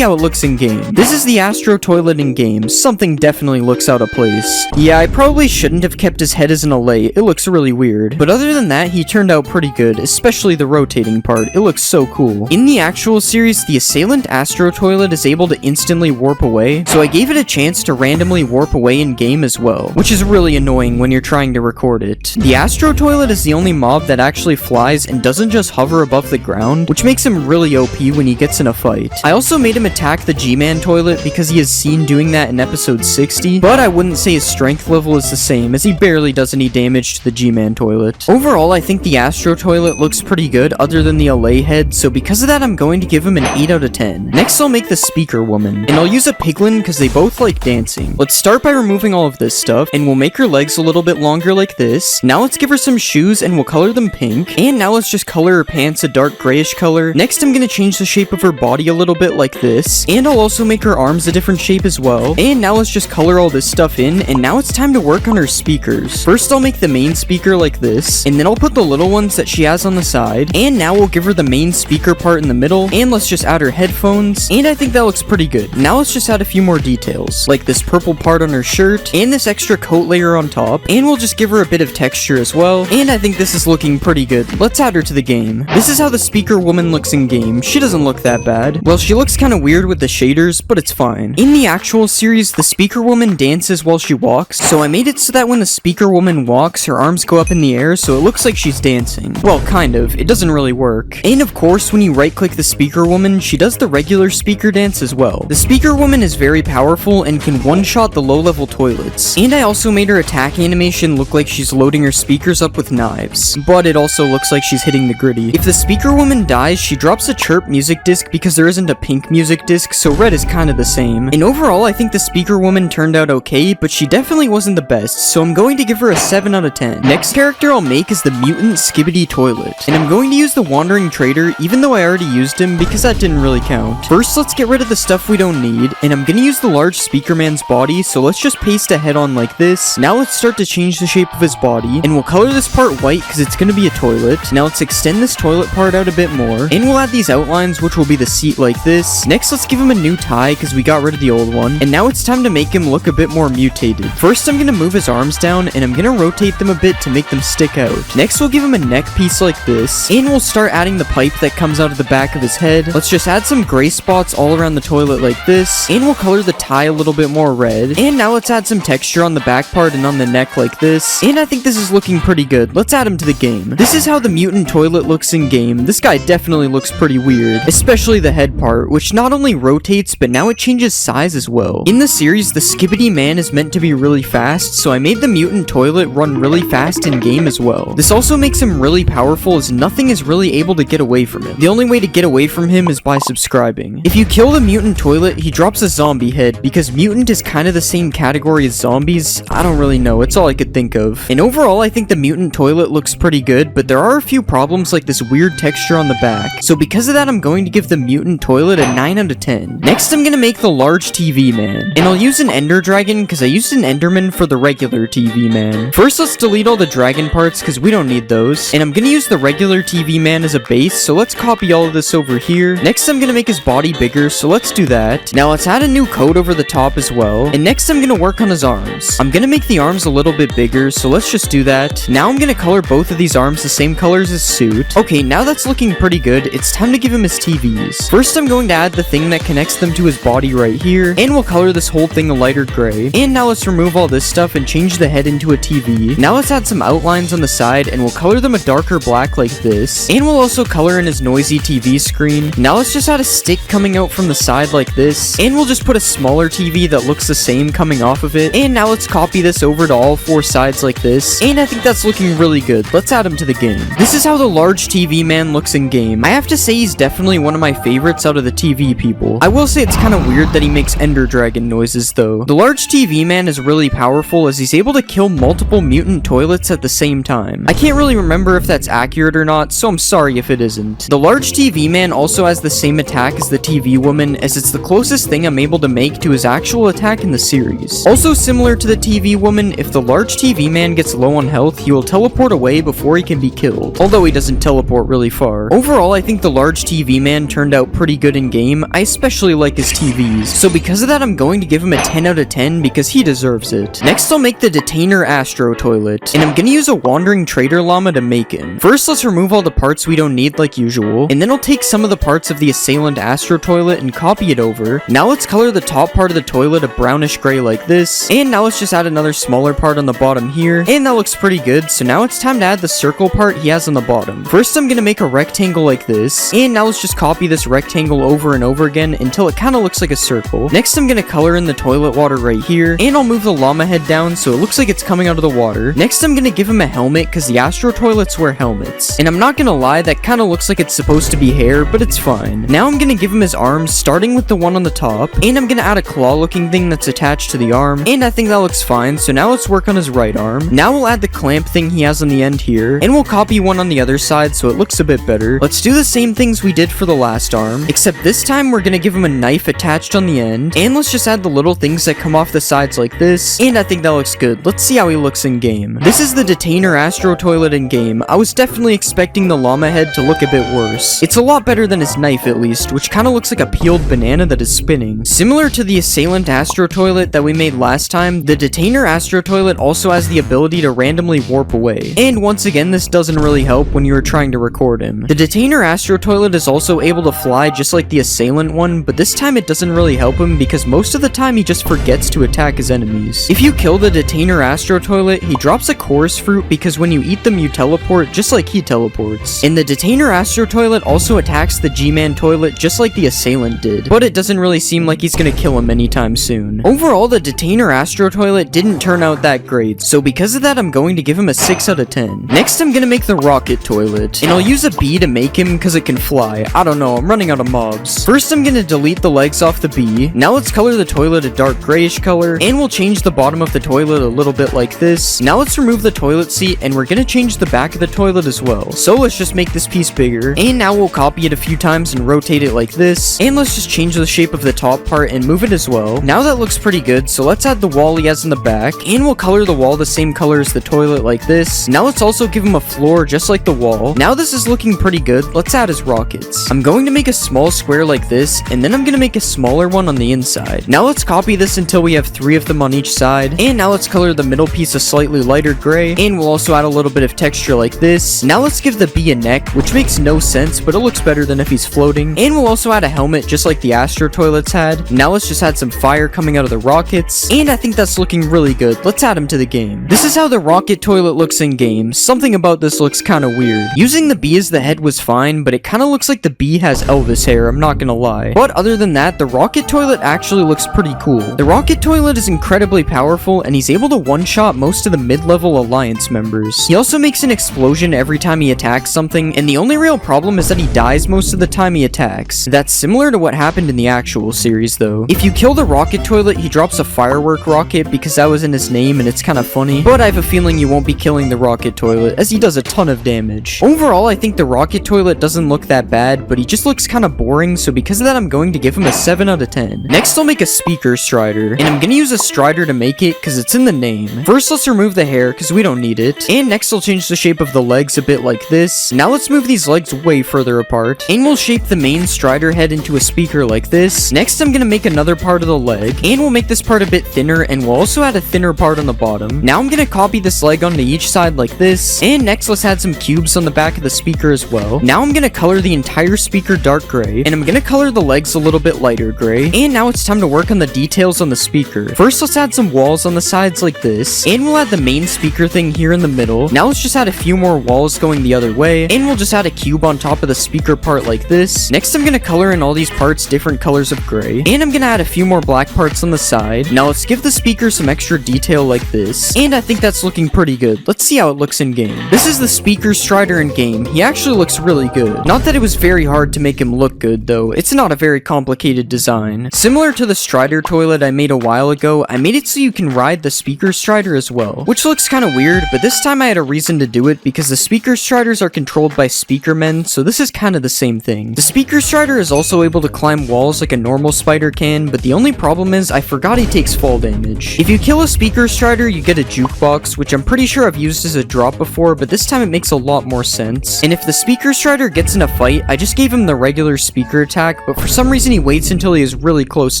how it looks in game. This is the astro toilet in game. Something definitely looks out of place. Yeah, I probably shouldn't have kept his head as an allay. It looks really weird. But other than that, he turned out pretty good, especially the rotating part. It looks so cool. In the actual series, the assailant astro toilet is able to instantly warp away, so I gave it a chance to randomly warp away in game as well, which is really annoying when you're trying to record it. The astro toilet is the only mob that actually flies and doesn't just hover above the ground, which makes him really OP when he gets in a fight. I also made him attack the G-Man toilet because he is seen doing that in episode 60, but I wouldn't say his strength level is the same, as he barely does any damage to the G-Man toilet. Overall, I think the astro toilet looks pretty good other than the allay head, so because of that, I'm going to give him an 8 out of 10. Next, I'll make the speaker woman, and I'll use a piglin because they both like dancing. Let's start by removing all of this stuff, and we'll make her legs a little bit longer like this. Now let's give her some shoes, and we'll color them pink, and now let's just color her pants a dark grayish color. Next, I'm gonna change the shape of her body a little bit like this, and I'll also make her arms a different shape as well. And now let's just color all this stuff in, and now it's time to work on her speakers. First, I'll make the main speaker like this, and then I'll put the little ones that she has on the side, and now we'll give her the main speaker part in the middle, and let's just add her headphones, and I think that looks pretty good. Now let's just add a few more details, like this purple part on her shirt, and this extra coat layer on top, and we'll just give her a bit of texture as well, and I think this is looking pretty good. Let's add her to the game. This is how the speaker woman looks in game. She doesn't look that bad. Well, she looks kind of weird with the shaders, but it's fine. In the actual series, the speaker woman dances while she walks, so I made it so that when the speaker woman walks, her arms go up in the air, so it looks like she's dancing. Well, kind of. It doesn't really work. And of course, when you right-click the speaker woman, she does the regular speaker dance as well. The speaker woman is very powerful and can one-shot the low-level toilets. And I also made her attack animation look like she's loading her speakers up with knives, but it also looks like she's hitting the gritty. If the speaker woman dies, she drops a chirp music disc because there isn't a pink music disc, so red is kind of the same. And overall, I think the speaker woman turned out okay, but she definitely wasn't the best, so I'm going to give her a 7 out of 10. Next character I'll make is the mutant Skibbity Toilet, and I'm going to use the wandering trader even though I already used him because that didn't really count. First, let's get rid of the stuff we don't need, and I'm gonna use the large speaker man's body, so let's just paste a head on like this. Now let's start to change the shape of his body. body, and we'll color this part white because it's going to be a toilet. Now let's extend this toilet part out a bit more, and we'll add these outlines, which will be the seat like this. Next, let's give him a new tie because we got rid of the old one, and now it's time to make him look a bit more mutated. First, I'm going to move his arms down, and I'm going to rotate them a bit to make them stick out. Next, we'll give him a neck piece like this, and we'll start adding the pipe that comes out of the back of his head. Let's just add some gray spots all around the toilet like this, and we'll color the tie a little bit more red. And now let's add some texture on the back part and on the neck like this, and I think this is looking pretty good. Let's add him to the game. This is how the mutant toilet looks in game. This guy definitely looks pretty weird, especially the head part, which not only rotates, but now it changes size as well. In the series, the Skibbity Man is meant to be really fast, so I made the mutant toilet run really fast in game as well. This also makes him really powerful, as nothing is really able to get away from him. The only way to get away from him is by subscribing. If you kill the mutant toilet, he drops a zombie head, because mutant is kind of the same category as zombies. I don't really know, it's all I could think of. And overall, I think the mutant toilet looks pretty good, but there are a few problems like this weird texture on the back. So because of that, I'm going to give the mutant toilet a 9 out of 10. Next, I'm gonna make the large TV man, and I'll use an ender dragon because I used an enderman for the regular TV man. First, let's delete all the dragon parts because we don't need those, and I'm gonna use the regular TV man as a base, so let's copy all of this over here. Next, I'm gonna make his body bigger, so let's do that. Now let's add a new coat over the top as well, and next I'm gonna work on his arms. I'm gonna make the arms a little bit bigger, so let's just do that. Now I'm gonna color both of these arms the same color as his suit. Okay, now that's looking pretty good. It's time to give him his TVs. First, I'm going to add the thing that connects them to his body right here, and we'll color this whole thing a lighter gray. And now let's remove all this stuff and change the head into a TV. Now let's add some outlines on the side, and we'll color them a darker black like this. And we'll also color in his noisy TV screen. Now let's just add a stick coming out from the side like this, and we'll just put a smaller TV that looks the same coming off of it. And now let's copy this over to all four sides like this, and I think that's looking really good. Let's add him to the game. This is how the large TV man looks in game. I have to say he's definitely one of my favorites out of the TV people. I will say it's kind of weird that he makes ender dragon noises though. The large TV man is really powerful as he's able to kill multiple mutant toilets at the same time. I can't really remember if that's accurate or not, so I'm sorry if it isn't. The large TV man also has the same attack as the TV woman, as it's the closest thing I'm able to make to his actual attack in the series. Also similar to the TV woman, if the large TV man gets low on health, he will teleport away before he can be killed, although he doesn't teleport really far. Overall, I think the large TV man turned out pretty good in game. I especially like his TVs, so because of that, I'm going to give him a 10 out of 10 because he deserves it. Next, I'll make the detainer Astro toilet, and I'm gonna use a wandering trader llama to make him. First, let's remove all the parts we don't need like usual, and then I'll take some of the parts of the assailant Astro toilet and copy it over. Now let's color the top part of the toilet a brownish gray like this, and now let's just add another smaller part on the bottom here, and that looks pretty good. So now it's time to add the circle part he has on the bottom. First, I'm gonna make a rectangle like this, and now let's just copy this rectangle over and over again until it kind of looks like a circle. Next, I'm gonna color in the toilet water right here, and I'll move the llama head down so it looks like it's coming out of the water. Next, I'm gonna give him a helmet because the Astro toilets wear helmets, and I'm not gonna lie, that kind of looks like it's supposed to be hair, but it's fine. Now I'm gonna give him his arms, starting with the one on the top, and I'm gonna add a claw looking thing that's attached to the arm, and I think that looks fine. So now let's work on his right arm. Now we'll add the clamp thing he has on the end here, and we'll copy one on the other side so it looks a bit better. Let's do the same things we did for the last arm, except this time we're gonna give him a knife attached on the end, and let's just add the little things that come off the sides like this, and I think that looks good. Let's see how he looks in game. This is the detainer Astro toilet in game. I was definitely expecting the llama head to look a bit worse. It's a lot better than his knife at least, which kind of looks like a peeled banana that is spinning. Similar to the assailant Astro toilet that we made last time, the detainer Astro toilet also has the ability to randomly warp away. And once again, this doesn't really help when you are trying to record him. The detainer Astro toilet is also able to fly just like the assailant one, but this time it doesn't really help him because most of the time he just forgets to attack his enemies. If you kill the detainer Astro toilet, he drops a chorus fruit because when you eat them you teleport just like he teleports. And the detainer Astro toilet also attacks the G-Man toilet just like the assailant did, but it doesn't really seem like he's gonna kill him anytime soon. Overall, the detainer Astro toilet didn't turn out that great, so because of that I'm going to give him a 6 out of 10. Next, I'm gonna make the rocket toilet, and I'll use a bee to make him because it can fly. I don't know, I'm running out of mobs. First, I'm gonna delete the legs off the bee. Now let's color the toilet a dark grayish color, and we'll change the bottom of the toilet a little bit like this. Now let's remove the toilet seat, and we're gonna change the back of the toilet as well. So let's just make this piece bigger, and now we'll copy it a few times and rotate it like this, and let's just change the shape of the top part and move it as well. Now that looks pretty good, so let's add the wall he has in the back, and we'll color the wall the same color is the toilet like this. Now let's also give him a floor just like the wall. Now this is looking pretty good. Let's add his rockets. I'm going to make a small square like this, and then I'm gonna make a smaller one on the inside. Now let's copy this until we have 3 of them on each side. And now let's color the middle piece a slightly lighter gray, and we'll also add a little bit of texture like this. Now let's give the bee a neck, which makes no sense, but it looks better than if he's floating. And we'll also add a helmet just like the Astro toilets had. Now let's just add some fire coming out of the rockets, and I think that's looking really good. Let's add him to the game. This is how the rocket toilet looks in game. Something about this looks kind of weird. Using the bee as the head was fine, but it kind of looks like the bee has Elvis hair, I'm not gonna lie. But other than that, the rocket toilet actually looks pretty cool. The rocket toilet is incredibly powerful, and he's able to one-shot most of the mid-level alliance members. He also makes an explosion every time he attacks something, and the only real problem is that he dies most of the time he attacks. That's similar to what happened in the actual series though. If you kill the rocket toilet, he drops a firework rocket because that was in his name and it's kind of funny, but I have a feeling you won't be killing the rocket toilet as he does a ton of damage. Overall, I think the rocket toilet doesn't look that bad, but he just looks kind of boring, so because of that I'm going to give him a 7 out of 10. Next I'll make a speaker strider, and I'm gonna use a strider to make it because it's in the name. First let's remove the hair because we don't need it, and next I'll change the shape of the legs a bit like this. Now let's move these legs way further apart, and we'll shape the main strider head into a speaker like this. Next I'm gonna make another part of the leg, and we'll make this part a bit thinner, and we'll also add a thinner part on the bottom. Now I'm gonna copy this leg onto each side like this, and next let's add some cubes on the back of the speaker as well. Now I'm gonna color the entire speaker dark gray, and I'm gonna color the legs a little bit lighter gray, and now it's time to work on the details on the speaker. First let's add some walls on the sides like this, and we'll add the main speaker thing here in the middle. Now let's just add a few more walls going the other way, and we'll just add a cube on top of the speaker part like this. Next I'm gonna color in all these parts different colors of gray, and I'm gonna add a few more black parts on the side. Now let's give the speaker some extra detail like this, and I think that's looking pretty good. Let's see how it looks in game. This is the speaker strider in game. He actually looks really good. Not that it was very hard to make him look good though. It's not a very complicated design. Similar to the strider toilet I made a while ago, I made it so you can ride the speaker strider as well, which looks kind of weird, but this time I had a reason to do it because the speaker striders are controlled by speaker men, so this is kind of the same thing. The speaker strider is also able to climb walls like a normal spider can, but the only problem is I forgot he takes fall damage. If you kill a speaker strider, you get a jukebox, which I'm pretty sure I've used as a drop before, but this time it makes a lot more sense. And if the speaker strider gets in a fight, I just gave him the regular speaker attack, but for some reason he waits until he is really close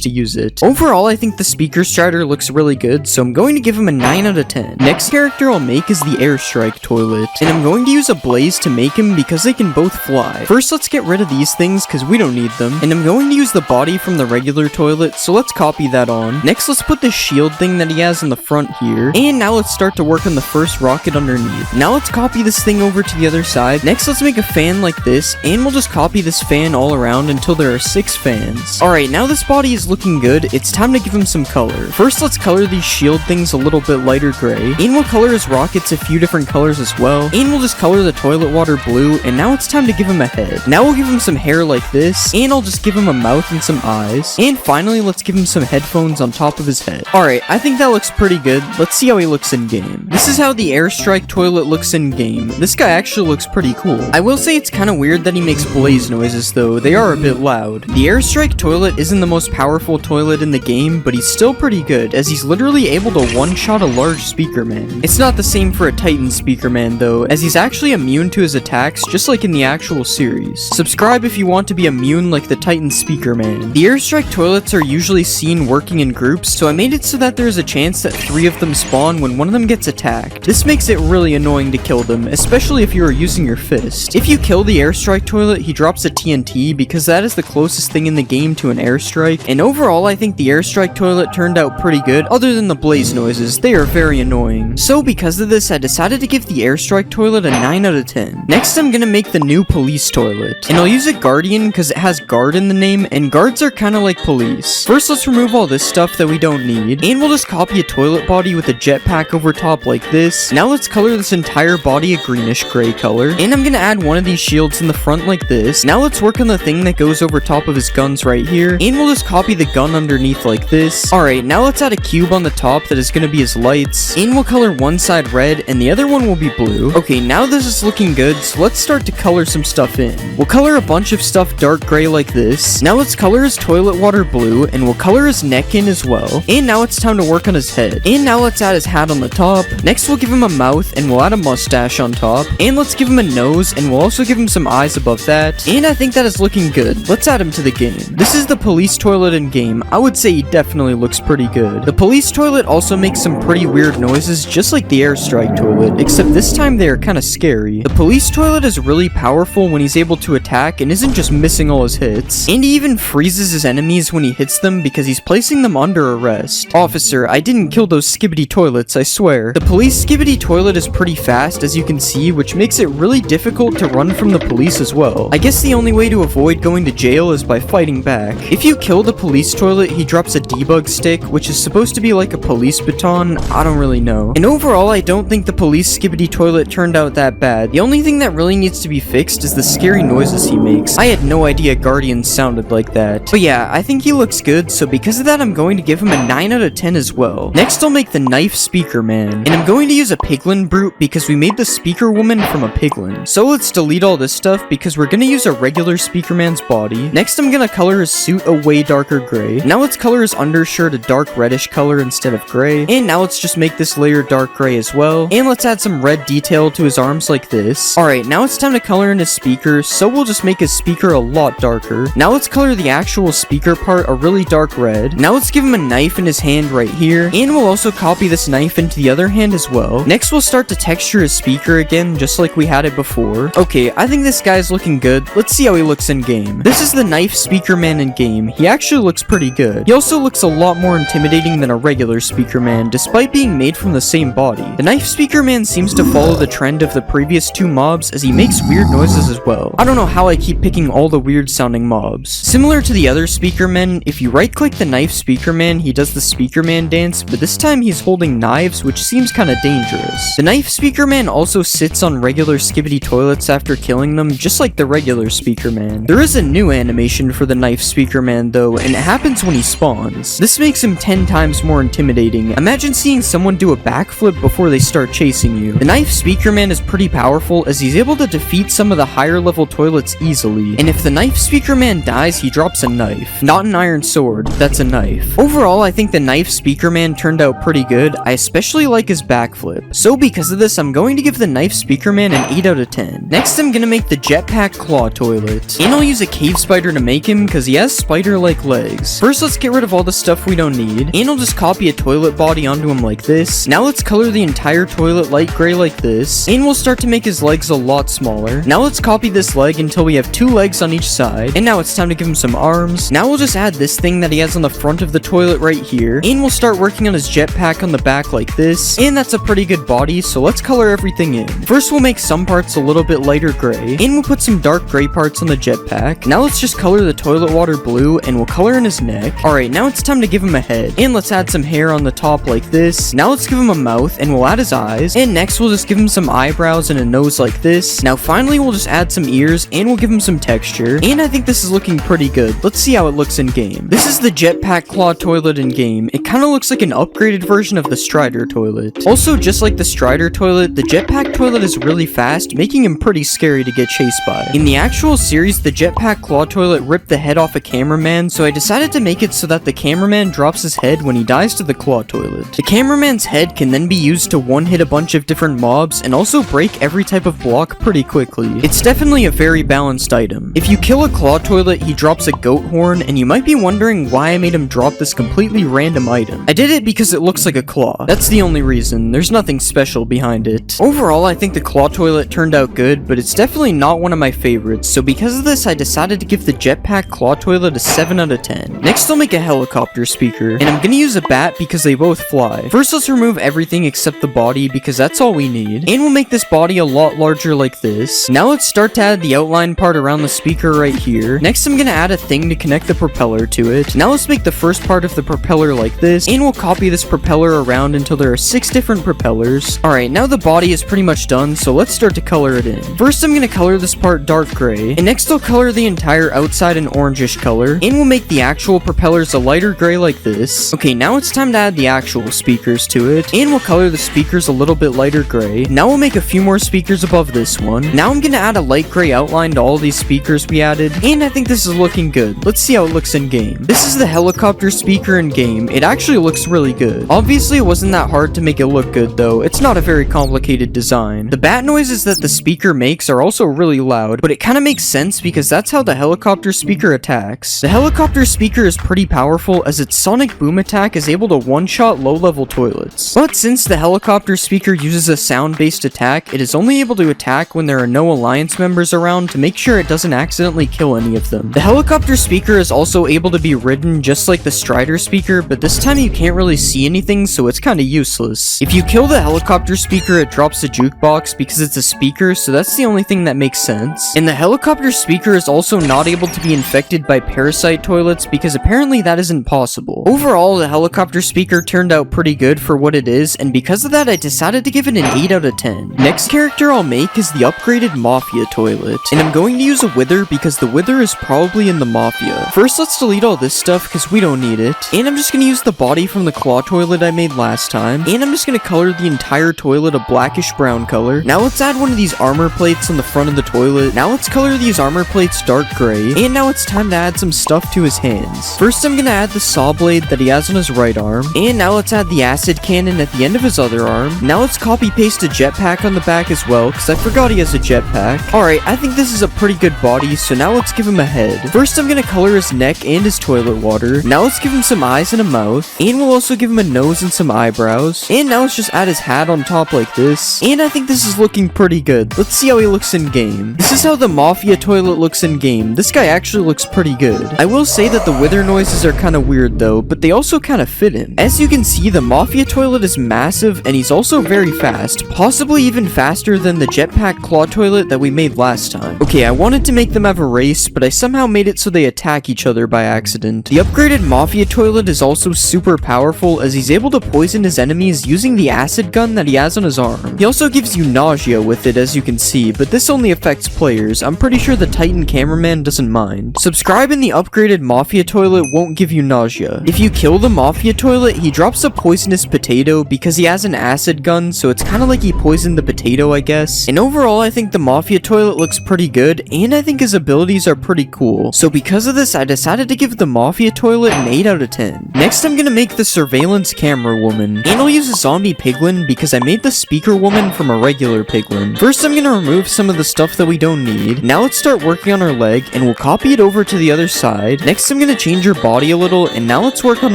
to use it. Overall, I think the speaker strider looks really good, so I'm going to give him a 9 out of 10. Next character I'll make is the airstrike toilet, and I'm going to use a blaze to make him because they can both fly. First, let's get rid of these things because we don't need them, and I'm going to use the body from the regular toilet, so let's copy that on. Next, let's put the shield thing that he has in the front here, and now let's start to work on the first rocket underneath. Now let's copy this thing over to the other side. Next, let's make a fan like this, and we'll just copy this fan all around until there are 6 fans. Alright, now this body is looking good, it's time to give him some color. First, let's color these shield things a little bit lighter gray, and we'll color his rockets a few different colors as well, and we'll just color the toilet water blue, and now it's time to give him a head. Now we'll give him some hair like this, and I'll just give him a mouth and some eyes, and finally let's give him some headphones on top of his head. Alright, I think that looks pretty good. Let's see how he looks in game. This is how the airstrike toilet looks in game. This guy actually looks pretty cool. I will say it's kind of weird that he makes blaze noises though. They are a bit loud. The airstrike toilet isn't the most powerful toilet in the game, but he's still pretty good as he's literally able to one-shot a large speaker man. It's not the same for a Titan speaker man though, as he's actually immune to his attacks just like in the actual series. Subscribe if you want to be immune like the Titan speaker man. The airstrike toilets are usually seen working in groups, so I made it so that there's a chance that 3 of them spawn when one of them gets attacked. This makes it really annoying to kill them, especially if you are using your fist. If you kill the airstrike toilet, he drops a TNT because that is the closest thing in the game to an airstrike, and overall I think the airstrike toilet turned out pretty good other than the blaze noises. They are very annoying. So because of this, I decided to give the airstrike toilet a 9 out of 10. Next I'm gonna make the new police toilet, and I'll use a guardian because it has guard in the name, and guards are kind of like police. First let's remove all this stuff that we don't need, and we'll just copy a toilet body with a jetpack over top like this. Now let's color this entire body a greenish gray color, and I'm gonna add one of these shields in the front like this. Now let's work on the thing that goes over top of his guns right here, and we'll just copy the gun underneath like this. Alright, now let's add a cube on the top that is gonna be his lights, and we'll color one side red and the other one will be blue. Okay, now this is looking good, so let's start to color some stuff in. We'll color a bunch of stuff dark gray like this. Now let's color his toilet water blue, and we'll color his neck in as well. And now it's time to work on his head. And now let's add his hat on the top, top. Next, we'll give him a mouth, and we'll add a mustache on top. And let's give him a nose, and we'll also give him some eyes above that. And I think that is looking good. Let's add him to the game. This is the police toilet in game. I would say he definitely looks pretty good. The police toilet also makes some pretty weird noises, just like the airstrike toilet, except this time they are kind of scary. The police toilet is really powerful when he's able to attack and isn't just missing all his hits. And he even freezes his enemies when he hits them because he's placing them under arrest. Officer, I didn't kill those skibbity toilets, I swear. The police skibbity toilet is pretty fast, as you can see, which makes it really difficult to run from the police as well. I guess the only way to avoid going to jail is by fighting back. If you kill the police toilet, he drops a debug stick, which is supposed to be like a police baton. I don't really know. And overall, I don't think the police skibbity toilet turned out that bad. The only thing that really needs to be fixed is the scary noises he makes. I had no idea Guardians sounded like that. But yeah, I think he looks good, so because of that, I'm going to give him a 9 out of 10 as well. Next, I'll make the knife speaker man. And I'm going to use a piglin brute because we made the speaker woman from a piglin. So let's delete all this stuff because we're gonna use a regular speaker man's body. Next, I'm gonna color his suit a way darker gray. Now let's color his undershirt a dark reddish color instead of gray. And now let's just make this layer dark gray as well. And let's add some red detail to his arms like this. Alright, now it's time to color in his speaker, so we'll just make his speaker a lot darker. Now let's color the actual speaker part a really dark red. Now let's give him a knife in his hand right here. And we'll also copy this knife into the other hand as well. Next, we'll start to texture his speaker again, just like we had it before. Okay, I think this guy's looking good. Let's see how he looks in game. This is the knife speaker man in game. He actually looks pretty good. He also looks a lot more intimidating than a regular speaker man, despite being made from the same body. The knife speaker man seems to follow the trend of the previous two mobs, as he makes weird noises as well. I don't know how I keep picking all the weird sounding mobs. Similar to the other speaker men, if you right click the knife speaker man, he does the speaker man dance, but this time he's holding knives, which seems kinda dangerous. The knife speaker man also sits on regular skibbity toilets after killing them, just like the regular speaker man. There is a new animation for the knife speaker man though, and it happens when he spawns. This makes him 10 times more intimidating. Imagine seeing someone do a backflip before they start chasing you. The knife speaker man is pretty powerful, as he's able to defeat some of the higher level toilets easily. And if the knife speaker man dies, he drops a knife. Not an iron sword, that's a knife. Overall, I think the knife speaker man turned out pretty good. I especially like his backflip. So because of this, I'm going to give the knife speaker man an 8 out of 10. Next, I'm gonna make the jetpack claw toilet. And I'll use a cave spider to make him because he has spider-like legs. First, let's get rid of all the stuff we don't need. And I'll just copy a toilet body onto him like this. Now let's color the entire toilet light gray like this. And we'll start to make his legs a lot smaller. Now let's copy this leg until we have 2 legs on each side. And now it's time to give him some arms. Now we'll just add this thing that he has on the front of the toilet right here. And we'll start working on his jetpack on the back like this. And that's a pretty good body, so let's color everything in. First, we'll make some parts a little bit lighter gray. And we'll put some dark gray parts on the jetpack. Now let's just color the toilet water blue, and we'll color in his neck. Alright, now it's time to give him a head. And let's add some hair on the top like this. Now let's give him a mouth, and we'll add his eyes. And next, we'll just give him some eyebrows and a nose like this. Now finally, we'll just add some ears, and we'll give him some texture. And I think this is looking pretty good. Let's see how it looks in game. This is the jetpack claw toilet in game. It kind of looks like an upgraded version of the Strider toilet. Also, just like the Strider toilet, the jetpack toilet is really fast, making him pretty scary to get chased by. In the actual series, the jetpack claw toilet ripped the head off a cameraman, so I decided to make it so that the cameraman drops his head when he dies to the claw toilet. The cameraman's head can then be used to one-hit a bunch of different mobs and also break every type of block pretty quickly. It's definitely a very balanced item. If you kill a claw toilet, he drops a goat horn, and you might be wondering why I made him drop this completely random item. I did it because it looks like a claw. That's the only reason. There's nothing special behind it. Overall, I think the claw toilet turned out good, but it's definitely not one of my favorites, so because of this, I decided to give the jetpack claw toilet a 7 out of 10. Next, I'll make a helicopter speaker, and I'm gonna use a bat because they both fly. First, let's remove everything except the body because that's all we need, and we'll make this body a lot larger like this. Now let's start to add the outline part around the speaker right here. Next, I'm gonna add a thing to connect the propeller to it. Now let's make the first part of the propeller like this, and we'll copy this propeller around until there are 6 different propellers. Alright, now the body is pretty much done, so let's start to color it in. First, I'm gonna color this part dark gray, and next I'll color the entire outside an orangish color, and we'll make the actual propellers a lighter gray like this. Okay, now it's time to add the actual speakers to it, and we'll color the speakers a little bit lighter gray. Now we'll make a few more speakers above this one. Now I'm gonna add a light gray outline to all these speakers we added, and I think this is looking good. Let's see how it looks in game. This is the helicopter speaker in game. It actually looks really good. Obviously, it wasn't that hard to make it look good though. It's not a very complicated design. The bat noises that the speaker makes are also really loud, but it kind of makes sense because that's how the helicopter speaker attacks. The helicopter speaker is pretty powerful as its sonic boom attack is able to one-shot low-level toilets. But since the helicopter speaker uses a sound-based attack, it is only able to attack when there are no alliance members around to make sure it doesn't accidentally kill any of them. The helicopter speaker is also able to be ridden just like the Strider speaker, but this time you can't really see anything, so it's kind of useless. If you kill the helicopter speaker, it drops a jukebox because it's a speaker, so that's the only thing that makes sense. And the helicopter speaker is also not able to be infected by parasite toilets because apparently that isn't possible. Overall, the helicopter speaker turned out pretty good for what it is, and because of that, I decided to give it an 8 out of 10. Next character I'll make is the upgraded Mafia toilet, and I'm going to use a Wither because the Wither is probably in the Mafia. First, let's delete all this stuff because we don't need it, and I'm just going to use the body from the claw toilet I made last time, and I'm just going to color the entire toilet a blackish brown color. Now let's add one of these armor plates on the front of the toilet. Now let's color these armor plates dark gray, and now it's time to add some stuff to his hands. First, I'm going to add the saw blade that he has on his right arm, and now let's add the acid cannon at the end of his other arm. Now let's copy paste a jetpack on the back as well, because I forgot he has a jetpack. Alright, I think this is a pretty good body, so now let's give him a head. First, I'm going to color his neck and his toilet water. Now let's give him some eyes and a mouth, and we'll also give him a nose and some eyebrows. And now let's just add his hat on top like this, and I think this is looking pretty good. Let's see how he looks in game. This is how the Mafia toilet looks in game. This guy actually looks pretty good. I will say that the Wither noises are kind of weird though, but they also kind of fit him. As you can see, the Mafia toilet is massive, and he's also very fast, possibly even faster than the jetpack claw toilet that we made last time. Okay, I wanted to make them have a race, but I somehow made it so they attack each other by accident. The upgraded Mafia toilet is also super powerful as he's able to poison his enemies using the acid gun that he has on his arm. He also gives you nausea with it, as you can see, but this only affects players. I'm pretty sure the Titan cameraman doesn't mind. Subscribing the upgraded Mafia toilet won't give you nausea. If you kill the Mafia toilet, he drops a poisonous potato because he has an acid gun, so it's kind of like he poisoned the potato, I guess. And overall, I think the Mafia toilet looks pretty good, and I think his abilities are pretty cool. So because of this, I decided to give the Mafia toilet an 8 out of 10. Next, I'm gonna make the surveillance camera woman, and I'll use a zombie piglin because I made the speaker woman from a regular piglin. First, I'm gonna remove some of the stuff that we don't need. Now let's start working on her leg, and we'll copy it over to the other side. Next, I'm gonna change her body a little, and now let's work on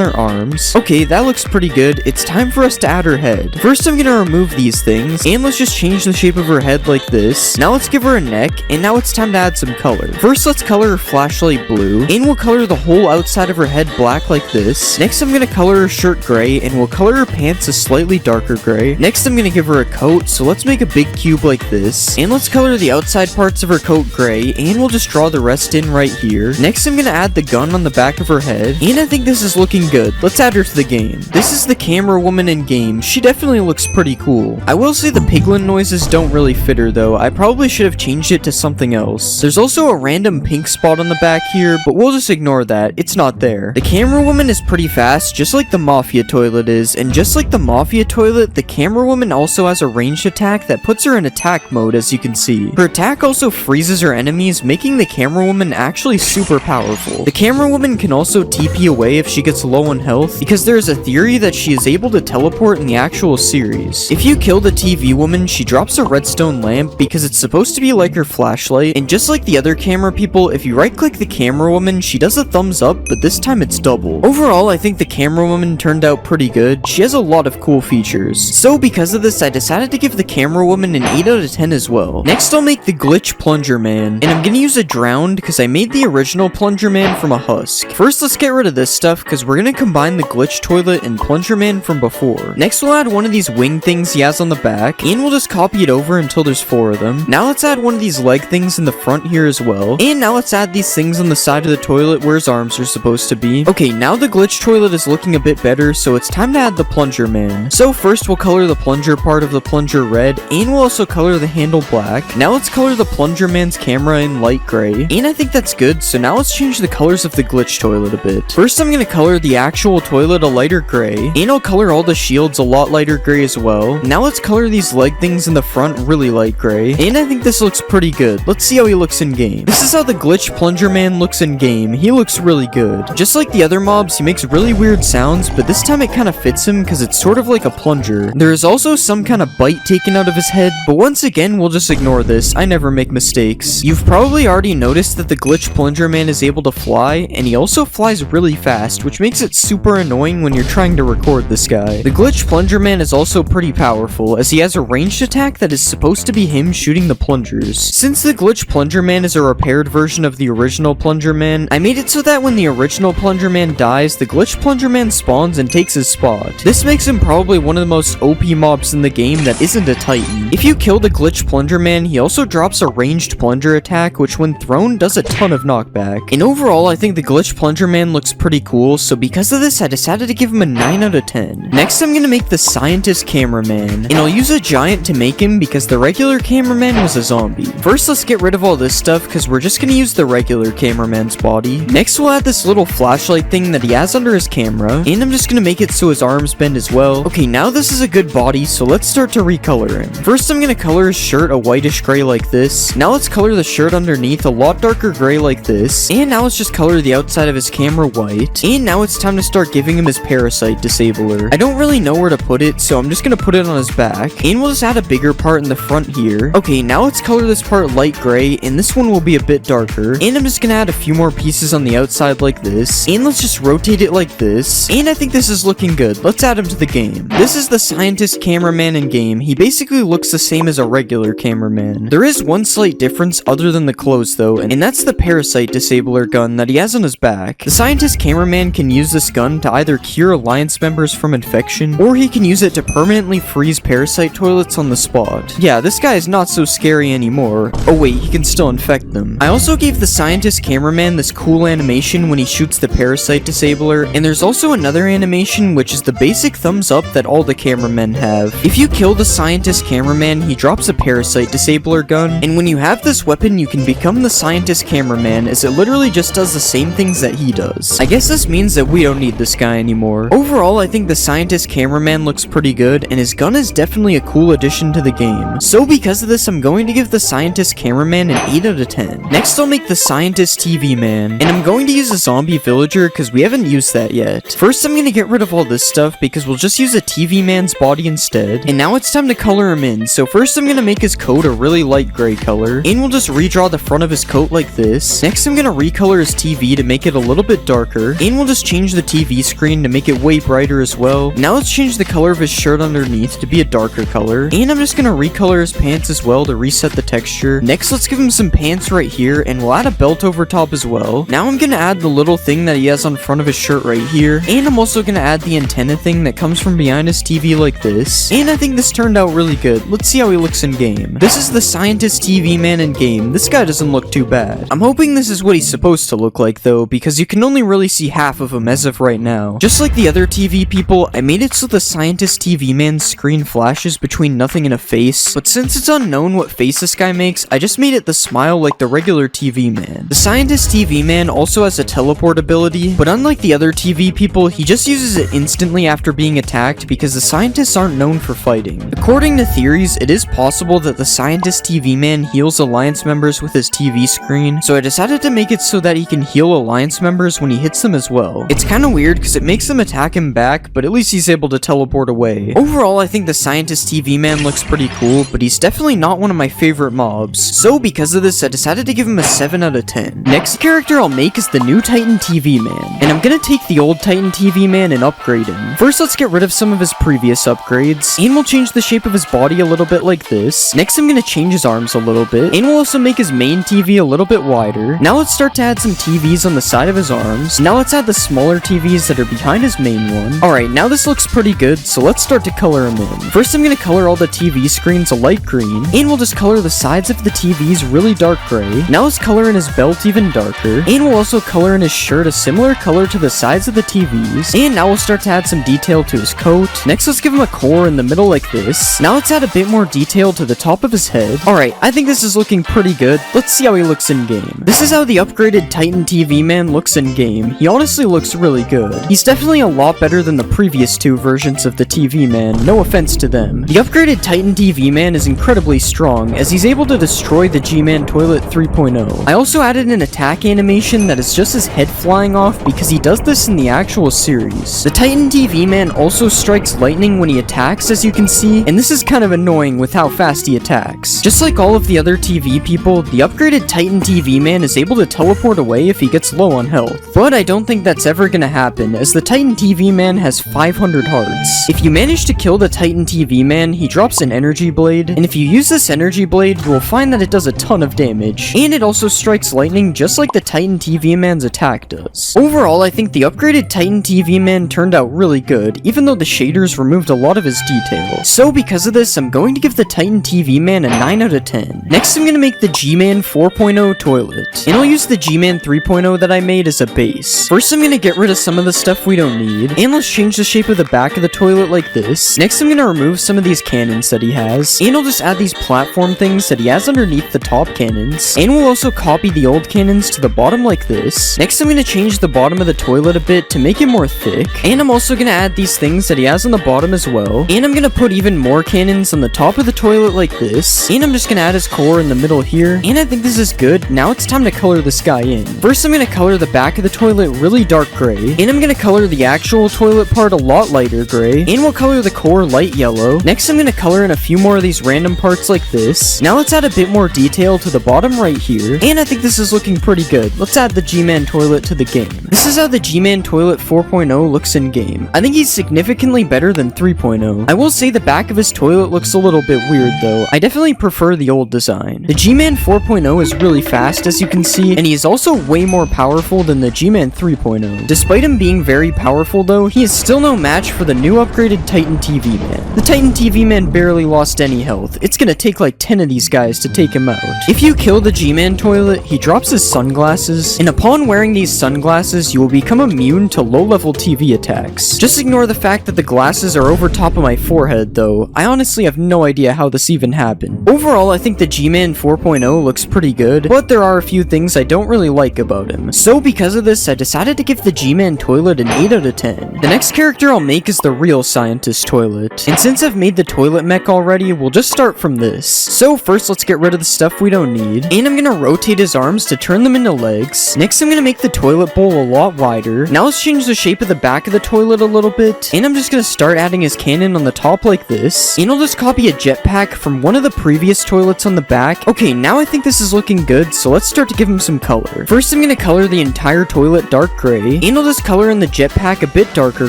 her arms. Okay, that looks pretty good. It's time for us to add her head. First, I'm gonna remove these things, and let's just change the shape of her head like this. Now let's give her a neck, and now it's time to add some color. First, let's color her flashlight blue, and we'll color the whole outside of her head black like this. Next, I'm gonna color her shirt gray, and we'll color her pants a slightly darker gray. Next, I'm gonna give her a coat, so let's make a big cube like this, and let's color the outside parts of her coat gray, and we'll just draw the rest in right here. Next, I'm gonna add the gun on the back of her head, and I think this is looking good. Let's add her to the game. This is the camera woman in game. She definitely looks pretty cool. I will say the piglin noises don't really fit her though. I probably should have changed it to something else. There's also a random pink spot on the back here, but we'll just ignore that. It's not there. The camera woman is pretty fast, just like the Mafia toilet is, and just like the Mafia toilet, the camera woman also has a ranged attack that puts her in attack mode, as you can see. Her attack also freezes her enemies, making the camera woman actually super powerful. The camera woman can also TP away if she gets low on health, because there is a theory that she is able to teleport in the actual series. If you kill the TV woman, she drops a redstone lamp because it's supposed to be like her flashlight, and just like the other camera people, if you right click the camera woman, she does a thumbs up, but this time it's double. Overall, I think the camera woman turned out pretty good. She has a lot of cool features. So because of this, I decided to give the camera woman an 8 out of 10 as well. Next, I'll make the glitch plunger man, and I'm gonna use a drowned because I made the original plunger man from a husk. First, let's get rid of this stuff because we're gonna combine the glitch toilet and plunger man from before. Next, we'll add one of these wing things he has on the back, and we'll just copy it over until there's 4 of them. Now let's add one of these leg things in the front here as well, and now let's add these things on the side of the toilet where his arms are supposed to be. Okay, now the glitch toilet is looking a bit better, so it's time to add the plunger man. So first, we'll color the plunger part of the plunger red, and we'll also color the handle black. Now let's color the plunger man's camera in light gray, and I think that's good, so now let's change the colors of the glitch toilet a bit. First, I'm gonna color the actual toilet a lighter gray, and I'll color all the shields a lot lighter gray as well. Now let's color these leg things in the front really light gray, and I think this looks pretty good. Let's see how he looks in game. This is how the glitch plunger man looks in game. He looks really good. Just like the other mobs, he makes really weird weird sounds, but this time it kind of fits him because it's sort of like a plunger. There is also some kind of bite taken out of his head, but once again, we'll just ignore this. I never make mistakes. You've probably already noticed that the glitch plunger man is able to fly, and he also flies really fast, which makes it super annoying when you're trying to record this guy. The glitch plunger man is also pretty powerful, as he has a ranged attack that is supposed to be him shooting the plungers. Since the glitch plunger man is a repaired version of the original plunger man, I made it so that when the original plunger man dies, the glitch plunger man spawns and takes his spot. This makes him probably one of the most OP mobs in the game that isn't a titan. If you kill the glitch plunger man, he also drops a ranged plunger attack, which when thrown does a ton of knockback. And overall, I think the glitch plunger man looks pretty cool, so because of this, I decided to give him a 9 out of 10. Next, I'm gonna make the scientist cameraman, and I'll use a giant to make him because the regular cameraman was a zombie. First, let's get rid of all this stuff because we're just gonna use the regular cameraman's body. Next, we'll add this little flashlight thing that he has under his camera, and I'm just gonna make it so his arms bend as well. Okay, now this is a good body, so let's start to recolor him. First, I'm gonna color his shirt a whitish gray like this. Now let's color the shirt underneath a lot darker gray like this, and now let's just color the outside of his camera white. And now it's time to start giving him his parasite disabler. I don't really know where to put it, so I'm just gonna put it on his back, and we'll just add a bigger part in the front here. Okay, now let's color this part light gray, and this one will be a bit darker. And I'm just gonna add a few more pieces on the outside like this, and let's just rotate it like this. And I think this is looking good. Let's add him to the game. This is the scientist cameraman in game. He basically looks the same as a regular cameraman. There is one slight difference other than the clothes though, and that's the parasite disabler gun that he has on his back. The scientist cameraman can use this gun to either cure alliance members from infection, or he can use it to permanently freeze parasite toilets on the spot. Yeah, this guy is not so scary anymore. Oh wait, he can still infect them. I also gave the scientist cameraman this cool animation when he shoots the parasite disabler, and there's also another animation which is the basic thumbs up that all the cameramen have. If you kill the scientist cameraman, he drops a parasite disabler gun, and when you have this weapon, you can become the scientist cameraman, as it literally just does the same things that he does. I guess this means that we don't need this guy anymore. Overall, I think the scientist cameraman looks pretty good, and his gun is definitely a cool addition to the game. So because of this, I'm going to give the scientist cameraman an 8 out of 10. Next, I'll make the scientist TV man, and I'm going to use a zombie villager because we haven't used that yet. First, I'm going to get rid of all this stuff because we'll just use a TV man's body instead. And now it's time to color him in. So first, I'm going to make his coat a really light gray color, and we'll just redraw the front of his coat like this. Next, I'm going to recolor his TV to make it a little bit darker, and we'll just change the TV screen to make it way brighter as well. Now let's change the color of his shirt underneath to be a darker color, and I'm just going to recolor his pants as well to reset the texture. Next, let's give him some pants right here, and we'll add a belt over top as well. Now I'm going to add the little thing that he has on front of his shirt right here, and I'm also going to add the antenna thing that comes from behind his TV like this, and I think this turned out really good. Let's see how he looks in game. This is the scientist TV man in game. This guy doesn't look too bad. I'm hoping this is what he's supposed to look like though, because you can only really see half of him as of right now. Just like the other TV people, I made it so the scientist TV man's screen flashes between nothing and a face, but since it's unknown what face this guy makes, I just made it the smile like the regular TV man. The scientist TV man also has a teleport ability, but unlike the other TV people, he just uses it instantly after being attacked because the scientists aren't known for fighting. According to theories, it is possible that the scientist TV man heals alliance members with his TV screen, so I decided to make it so that he can heal alliance members when he hits them as well. It's kind of weird because it makes them attack him back, but at least he's able to teleport away. Overall, I think the scientist TV man looks pretty cool, but he's definitely not one of my favorite mobs. So because of this, I decided to give him a 7 out of 10. Next character I'll make is the new Titan TV man, and I'm gonna take the old Titan TV man and upgrade him. First, let's get rid of some of his previous upgrades, and we'll change the shape of his body a little bit like this. Next, I'm gonna change his arms a little bit, and we'll also make his main TV a little bit wider. Now let's start to add some TVs on the side of his arms. Now let's add the smaller TVs that are behind his main one. Alright, now this looks pretty good, so let's start to color him in. First, I'm gonna color all the TV screens a light green, and we'll just color the sides of the TVs really dark gray. Now let's color in his belt even darker, and we'll also color in his shirt a similar color to the sides of the TVs. And now we'll start to add some detail to his coat. Next, let's give him a core in the middle like this. Now let's add a bit more detail to the top of his head. Alright, I think this is looking pretty good. Let's see how he looks in game. This is how the upgraded Titan TV man looks in game. He honestly looks really good. He's definitely a lot better than the previous two versions of the TV man, no offense to them. The upgraded Titan TV man is incredibly strong, as he's able to destroy the G-Man Toilet 3.0. I also added an attack animation that is just his head flying off because he does this in the actual series. The Titan TV Man also strikes lightning when he attacks, as you can see, and this is kind of annoying with how fast he attacks. Just like all of the other TV people, the upgraded Titan TV Man is able to teleport away if he gets low on health. But I don't think that's ever gonna happen, as the Titan TV Man has 500 hearts. If you manage to kill the Titan TV Man, he drops an energy blade, and if you use this energy blade, you will find that it does a ton of damage, and it also strikes lightning just like the Titan TV Man's attack does. Overall, I think the upgraded Titan TV Man turned out really good, even though the shaders removed a lot of his detail. So because of this, I'm going to give the Titan TV Man a 9 out of 10. Next, I'm going to make the G-Man 4.0 toilet, and I'll use the G-Man 3.0 that I made as a base. First, I'm going to get rid of some of the stuff we don't need, and let's change the shape of the back of the toilet like this. Next, I'm going to remove some of these cannons that he has, and I'll just add these platform things that he has underneath the top cannons, and we'll also copy the old cannons to the bottom like this. Next, I'm going to change the bottom of the toilet a bit to make it more thick, and I'm also going to add these things that he has on the bottom as well, and I'm going to put even more cannons on the top of the toilet like this, and I'm just going to add his core in the middle here, and I think this is good. Now it's time to color this guy in. First, I'm going to color the back of the toilet really dark gray, and I'm going to color the actual toilet part a lot lighter gray, and we'll color the core light yellow. Next, I'm going to color in a few more of these random parts like this. Now let's add a bit more detail to the bottom right here, and I think this is looking pretty good. Let's add the G-Man toilet to the game. This is how the G-Man toilet 4.0 looks in game. I think he's significantly better than 3.0. I will say the back of his toilet looks a little bit weird though. I definitely prefer the old design. The G-Man 4.0 is really fast, as you can see, and he is also way more powerful than the G-Man 3.0. Despite him being very powerful though, he is still no match for the new upgraded Titan TV Man. The Titan TV Man barely lost any health. It's gonna take like 10 of these guys to take him out. If you kill the G-Man toilet, he drops his sunglasses, and upon wearing these sunglasses, you will become immune to low-level TV attacks. Just ignore the fact that the glasses are over top of my forehead though. I honestly have no idea how this even happened. Overall, I think the G-Man 4.0 looks pretty good, but there are a few things I don't really like about him. So because of this, I decided to give the G-Man toilet an 8 out of 10. The next character I'll make is the real scientist toilet, and since I've made the toilet mech already, we'll just start from this. So first, let's get rid of the stuff we don't need, and I'm gonna rotate his arms to turn them into legs. Next, I'm gonna make the toilet bowl a lot wider. Now let's change the shape of the back of the toilet a little bit, and I'm just gonna start adding his cannon on the top like this, and I'll just copy a jetpack from one of the previous toilets on the back. Okay, now I think this is looking good, so let's start to give him some color. First, I'm gonna color the entire toilet dark gray, and I'll just color in the jetpack a bit darker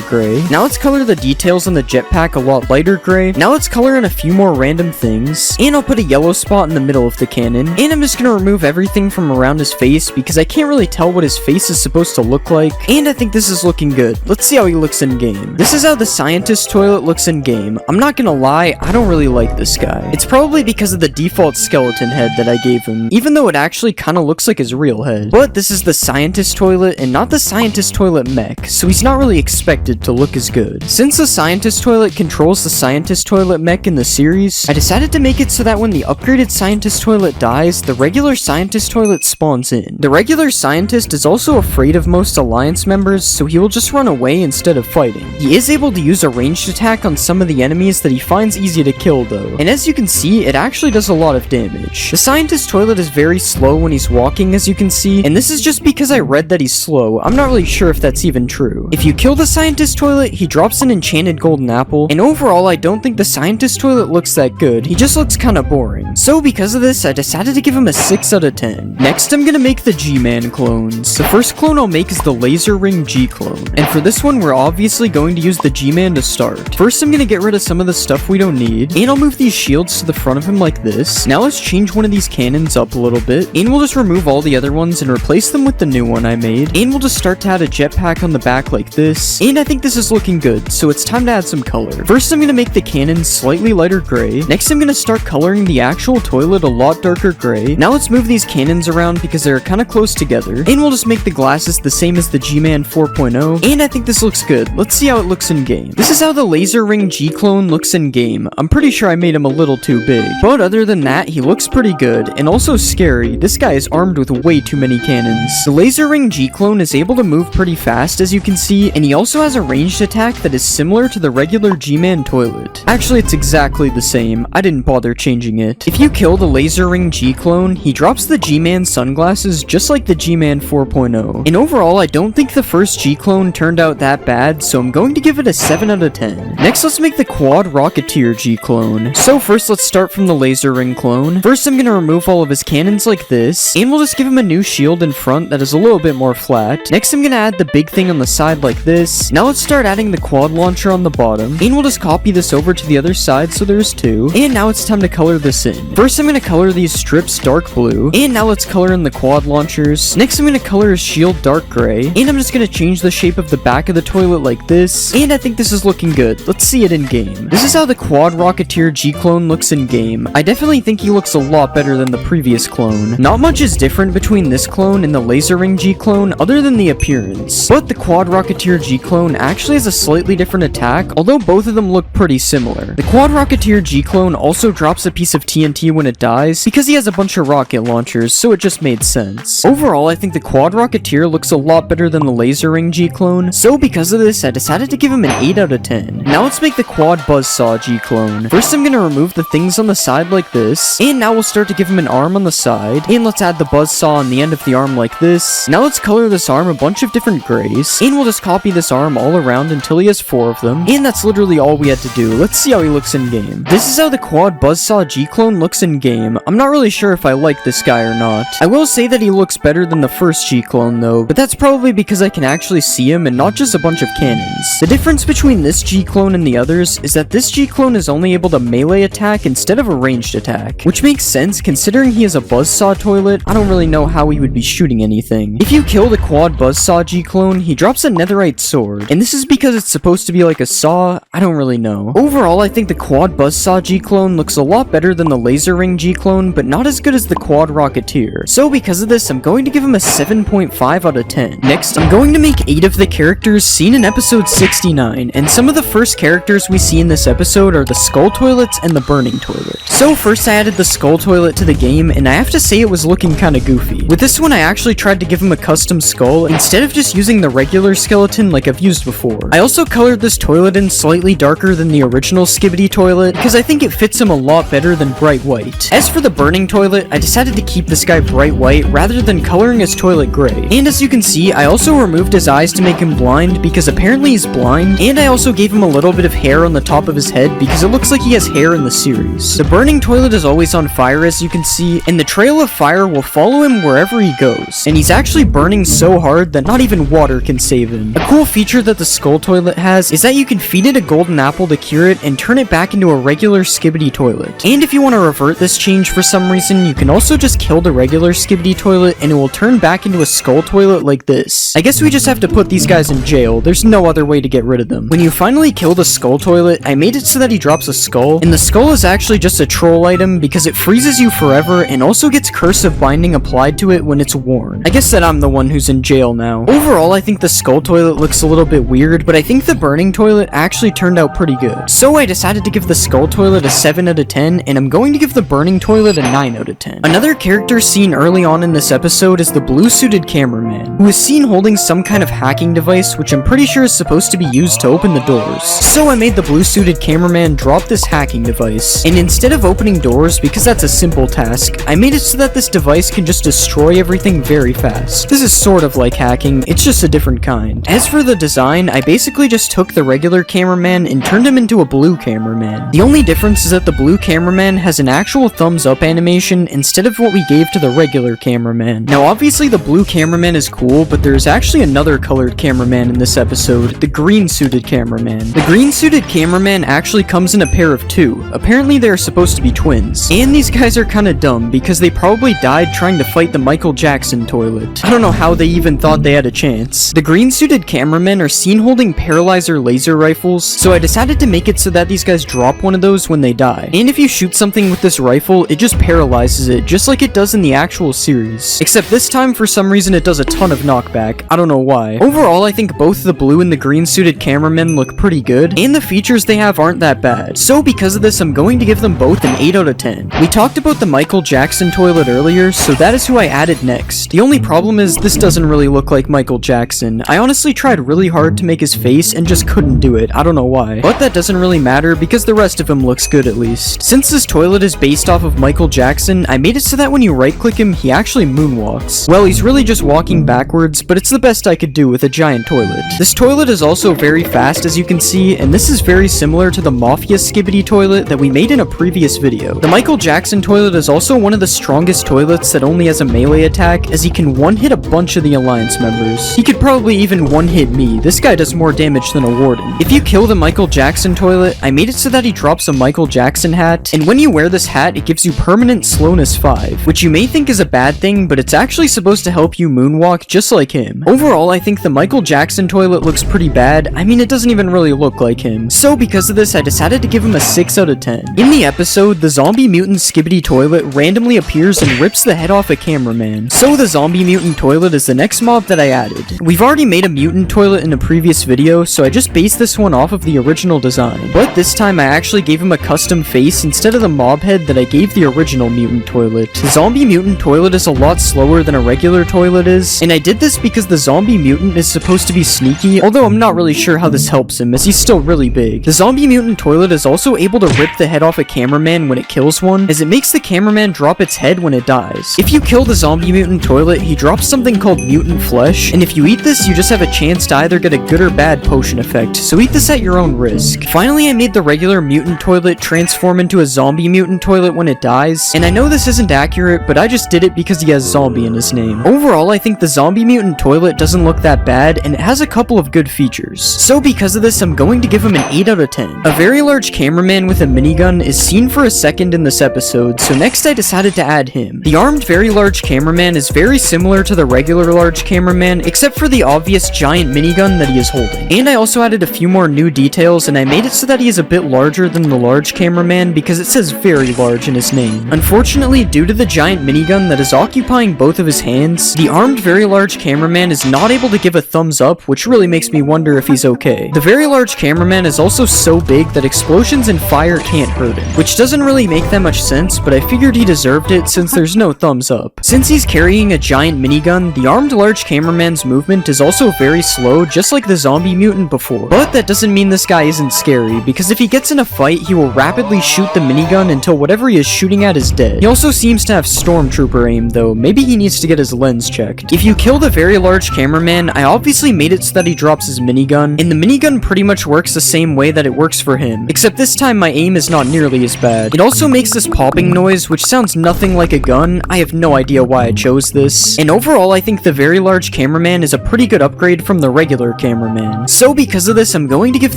gray. Now let's color the details on the jetpack a lot lighter gray. Now let's color in a few more random things, and I'll put a yellow spot in the middle of the cannon, and I'm just gonna remove everything from around his face because I can't really tell what his face is supposed to look like, and I think this is looking good. Let's see how he looks in game. This is how the scientist toilet looks in game. I'm not gonna lie, I don't really like this guy. It's probably because of the default skeleton head that I gave him, even though it actually kinda looks like his real head. But this is the scientist toilet and not the scientist toilet mech, so he's not really expected to look as good. Since the scientist toilet controls the scientist toilet mech in the series, I decided to make it so that when the upgraded scientist toilet dies, the regular scientist toilet spawns in. The regular scientist is also afraid of most alliance members, so he will just run away instead of fighting. He is able to use a ranged attack on some of the enemies that he finds easy to kill though, and as you can see, it actually does a lot of damage. The scientist toilet is very slow when he's walking, as you can see, and this is just because I read that he's slow. I'm not really sure if that's even true. If you kill the scientist toilet, he drops an enchanted golden apple, and overall I don't think the scientist toilet looks that good. He just looks kinda boring. So because of this, I decided to give him a 6 out of 10. Next, I'm gonna make the G-Man clones. The first clone I'll make is the Laser Ring G clone, and for this one, we're obviously going to use the G-Man to start. First, I'm gonna get rid of some of the stuff we don't need, and I'll move these shields to the front of him like this. Now let's change one of these cannons up a little bit, and we'll just remove all the other ones and replace them with the new one I made, and we'll just start to add a jetpack on the back like this, and I think this is looking good, so it's time to add some color. First, I'm gonna make the cannons slightly lighter gray. Next, I'm gonna start coloring the actual toilet a lot darker gray. Now let's move these cannons around because they're kind of close together, and we'll just make the glasses the same as the G-Man 4.0, and I think this looks good. Let's see how it looks in game. This is how the Laser Ring G clone looks in game. I'm pretty sure I made him a little too big, but other than that, he looks pretty good, and also scary. This guy is armed with way too many cannons. The Laser Ring G clone is able to move pretty fast, as you can see, and he also has a ranged attack that is similar to the regular G-Man toilet. Actually, it's exactly the same. I didn't bother changing it. If you kill the Laser Ring G clone, he drops the G-Man sunglasses just like the G-Man 4.0. And overall, I don't think the first G-clone turned out that bad, so I'm going to give it a 7 out of 10. Next, let's make the Quad Rocketeer G-clone. So first, let's start from the laser ring clone. First, I'm gonna remove all of his cannons like this, and we'll just give him a new shield in front that is a little bit more flat. Next, I'm gonna add the big thing on the side like this. Now let's start adding the quad launcher on the bottom, and we'll just copy this over to the other side so there's two. And now it's time to color this in. First, I'm gonna color these strips dark blue, and now let's color in the quad launchers. Next, I'm gonna color his shield dark gray, and I'm just gonna change the shape of the back of the toilet like this, and I think this is looking good. Let's see it in game. This is how the Quad Rocketeer G-clone looks in game. I definitely think he looks a lot better than the previous clone. Not much is different between this clone and the laser ring G-clone other than the appearance, but the Quad Rocketeer G-clone actually has a slightly different attack, although both of them look pretty similar. The Quad Rocketeer G-clone also drops a piece of TNT when it dies because he has a bunch of rocket launchers, so it just made sense. Overall, I think the Quad Rocketeer looks a lot better than the laser ring G-clone, so because of this, I decided to give him an 8 out of 10. Now let's make the Quad Buzzsaw G-clone. First, I'm gonna remove the things on the side like this, and now we'll start to give him an arm on the side, and let's add the buzzsaw on the end of the arm like this. Now let's color this arm a bunch of different grays, and we'll just copy this arm all around until he has 4 of them, and that's literally all we had to do. Let's see how he looks in game. This is how the Quad Buzzsaw G-clone looks in game. I'm not really sure if I like this guy or not. I will say that he looks better than the first G-clone though, but that's probably because I can actually see him and not just a bunch of cannons. The difference between this G-clone and the others is that this G-clone is only able to melee attack instead of a ranged attack, which makes sense considering he has a buzzsaw toilet. I don't really know how he would be shooting anything. If you kill the Quad Buzzsaw G-clone, he drops a netherite sword, and this is because it's supposed to be like a saw. I don't really know. Overall, I think the Quad Buzzsaw G-clone looks a lot better than the laser ring G-clone, but not as good as the Quad Rocketeer. So because of this, I'm going to give him a 7.5 out of 10. Next, I'm going to make 8 of the characters seen in episode 69, and some of the first characters we see in this episode are the skull toilets and the burning toilet. So first I added the skull toilet to the game, and I have to say it was looking kinda goofy. With this one, I actually tried to give him a custom skull instead of just using the regular skeleton like I've used before. I also colored this toilet in slightly darker than the original Skibidi toilet because I think it fits him a lot better than bright white. As for the burning toilet, I decided to keep this guy bright white rather than coloring his toilet gray. And as you can see, I also removed his eyes to make him blind because apparently he's blind, and I also gave him a little bit of hair on the top of his head because it looks like he has hair in the series. The burning toilet is always on fire, as you can see, and the trail of fire will follow him wherever he goes, and he's actually burning so hard that not even water can save him. A cool feature that the skull toilet has is that you can feed it a golden apple to cure it and turn it back into a regular Skibidi toilet. And if you want to revert this change for some reason, you can also just kill the regular Skibidi toilet and it will turn back into a skull toilet like this. I guess we just have to put these guys in jail. There's no other way to get rid of them. When you finally kill the skull toilet, I made it so that he drops a skull, and the skull is actually just a troll item because it freezes you forever and also gets cursive binding applied to it when it's worn. I guess that I'm the one who's in jail now. Overall, I think the skull toilet looks a little bit weird, but I think the burning toilet actually turned out pretty good. So I decided to give the skull toilet a 7 out of 10, and I'm going to give the burning toilet a 9 out of 10. Another character seen early on in this episode is the blue-suited cameraman, who is seen holding some kind of hacking device, which I'm pretty sure is supposed to be used to open the doors. So I made the blue-suited cameraman drop this hacking device, and instead of opening doors, because that's a simple task, I made it so that this device can just destroy everything very fast. This is sort of like hacking, it's just a different kind. As for the design, I basically just took the regular cameraman and turned him into a blue cameraman. The only difference is that the blue cameraman has an actual thumbs up animation instead of what we gave to the regular cameraman. Now obviously the blue cameraman is cool, but there's actually another colored cameraman in this episode, the green suited cameraman. The green suited cameraman actually comes in a pair of 2. Apparently they're supposed to be twins. And these guys are kinda dumb because they probably died trying to fight the Michael Jackson toilet. I don't know how they even thought they had a chance. The green suited cameramen are seen holding paralyzer laser rifles, so I decided to make it so that these guys drop one of those when they die. And if you shoot something with this rifle, it just paralyzes it, just like it does in the actual series. Except this time, for some reason, it does a ton of knockback. I don't know why. Overall, I think both the blue and the green suited cameramen look pretty good, and the features they have aren't that bad. So because of this, I'm going to give them both an 8 out of 10. We talked about the Michael Jackson toilet earlier, so that is who I added next. The only problem is this doesn't really look like Michael Jackson. I honestly tried really hard to make his face and just couldn't do it. I don't know why. But that doesn't really matter because the rest of him looks good at least. Since this toilet is based off of Michael Jackson, I made it so that when you right click him, he actually moonwalks. Well, he's really just walking backwards, but it's the best I could could do with a giant toilet. This toilet is also very fast, as you can see, and this is very similar to the Mafia Skibidi toilet that we made in a previous video. The Michael Jackson toilet is also one of the strongest toilets that only has a melee attack, as he can one-hit a bunch of the Alliance members. He could probably even one-hit me. This guy does more damage than a warden. If you kill the Michael Jackson toilet, I made it so that he drops a Michael Jackson hat, and when you wear this hat, it gives you permanent slowness 5, which you may think is a bad thing, but it's actually supposed to help you moonwalk just like him. Overall, I think the Michael Jackson toilet looks pretty bad. I mean, it doesn't even really look like him. So because of this, I decided to give him a 6 out of 10. In the episode, the zombie mutant Skibidi toilet randomly appears and rips the head off a cameraman. So the zombie mutant toilet is the next mob that I added. We've already made a mutant toilet in a previous video, so I just based this one off of the original design. But this time I actually gave him a custom face instead of the mob head that I gave the original mutant toilet. The zombie mutant toilet is a lot slower than a regular toilet is, and I did this because the zombie mutant is supposed to be sneaky, although I'm not really sure how this helps him as he's still really big. The zombie mutant toilet is also able to rip the head off a cameraman when it kills one, as it makes the cameraman drop its head when it dies. If you kill the zombie mutant toilet, he drops something called mutant flesh, and if you eat this, you just have a chance to either get a good or bad potion effect, so eat this at your own risk. Finally, I made the regular mutant toilet transform into a zombie mutant toilet when it dies, and I know this isn't accurate, but I just did it because he has zombie in his name. Overall, I think the zombie mutant toilet doesn't look that bad, and it has a couple of good features. So because of this, I'm going to give him an 8 out of 10. A very large cameraman with a minigun is seen for a second in this episode, so next I decided to add him. The armed very large cameraman is very similar to the regular large cameraman, except for the obvious giant minigun that he is holding. And I also added a few more new details, and I made it so that he is a bit larger than the large cameraman because it says very large in his name. Unfortunately, due to the giant minigun that is occupying both of his hands, the armed very large cameraman is not able to give a thumbs up, which really makes me wonder if he's okay. The very large cameraman is also so big that explosions and fire can't hurt him, which doesn't really make that much sense, but I figured he deserved it since there's no thumbs up. Since he's carrying a giant minigun, the armed large cameraman's movement is also very slow, just like the zombie mutant before. But that doesn't mean this guy isn't scary, because if he gets in a fight, he will rapidly shoot the minigun until whatever he is shooting at is dead. He also seems to have stormtrooper aim though, maybe he needs to get his lens checked. If you kill the very large cameraman, I obviously made it so that he drops his minigun, and the minigun pretty much works the same way that it works for him, except this time my aim is not nearly as bad. It also makes this popping noise, which sounds nothing like a gun. I have no idea why I chose this, and overall I think the very large cameraman is a pretty good upgrade from the regular cameraman. So because of this, I'm going to give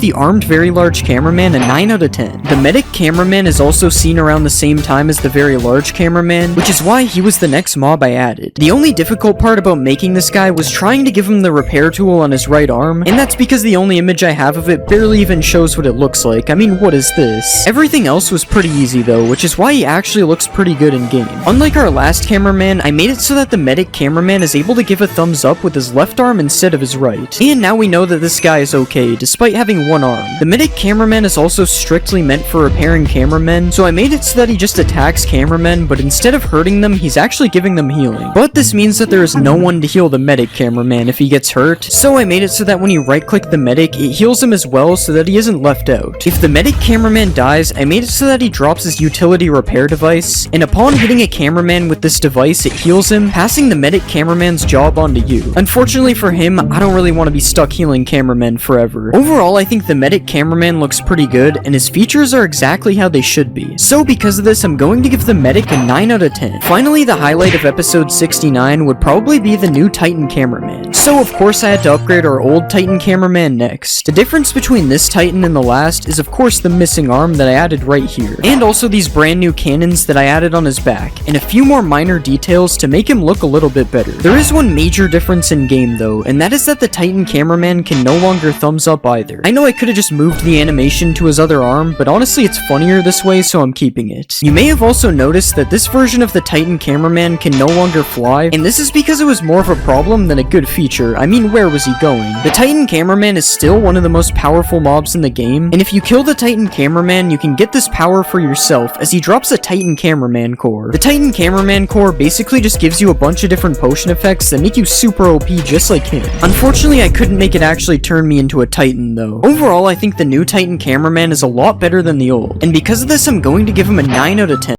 the armed very large cameraman a 9 out of 10. The medic cameraman is also seen around the same time as the very large cameraman, which is why he was the next mob I added. The only difficult part about making this guy was trying to give him the repair tool on his right arm, and that's because the only image I have of it barely even shows what it looks like. I mean, what is this? Everything else was pretty easy though, which is why he actually looks pretty good in game. Unlike our last cameraman, I made it so that the medic cameraman is able to give a thumbs up with his left arm instead of his right. And now we know that this guy is okay, despite having one arm. The medic cameraman is also strictly meant for repairing cameramen, so I made it so that he just attacks cameramen, but instead of hurting them, he's actually giving them healing. But this means that there is no one to heal the medic cameraman if he gets hurt, so I made it so that when you right-click the medic, it heals him as well so that he isn't left out. If the medic cameraman dies, I made it so that he drops his utility repair device, and upon hitting a cameraman with this device, it heals him, passing the medic cameraman's job onto you. Unfortunately for him, I don't really want to be stuck healing cameramen forever. Overall, I think the medic cameraman looks pretty good, and his features are exactly how they should be. So because of this, I'm going to give the medic a 9 out of 10. Finally, the highlight of episode 69 would probably be the new Titan cameraman. So of course I had to upgrade our old Titan cameraman next. The difference between this Titan and the last is of course the missing arm that I added right here, and also these brand new cannons that I added on his back, and a few more minor details to make him look a little bit better. There is one major difference in game though, and that is that the Titan cameraman can no longer thumbs up either. I know I could have just moved the animation to his other arm, but honestly it's funnier this way, so I'm keeping it. You may have also noticed that this version of the Titan cameraman can no longer fly, and this is because it was more of a problem than a good feature. I mean, where was he going? The Titan cameraman is still one of the most powerful mobs in the game, and if you kill the Titan cameraman, you can get this power for yourself as he drops a Titan cameraman core. The Titan cameraman core basically just gives you a bunch of different potion effects that make you super OP just like him. Unfortunately, I couldn't make it actually turn me into a Titan though. Overall, I think the new Titan cameraman is a lot better than the old, and because of this, I'm going to give him a 9 out of 10.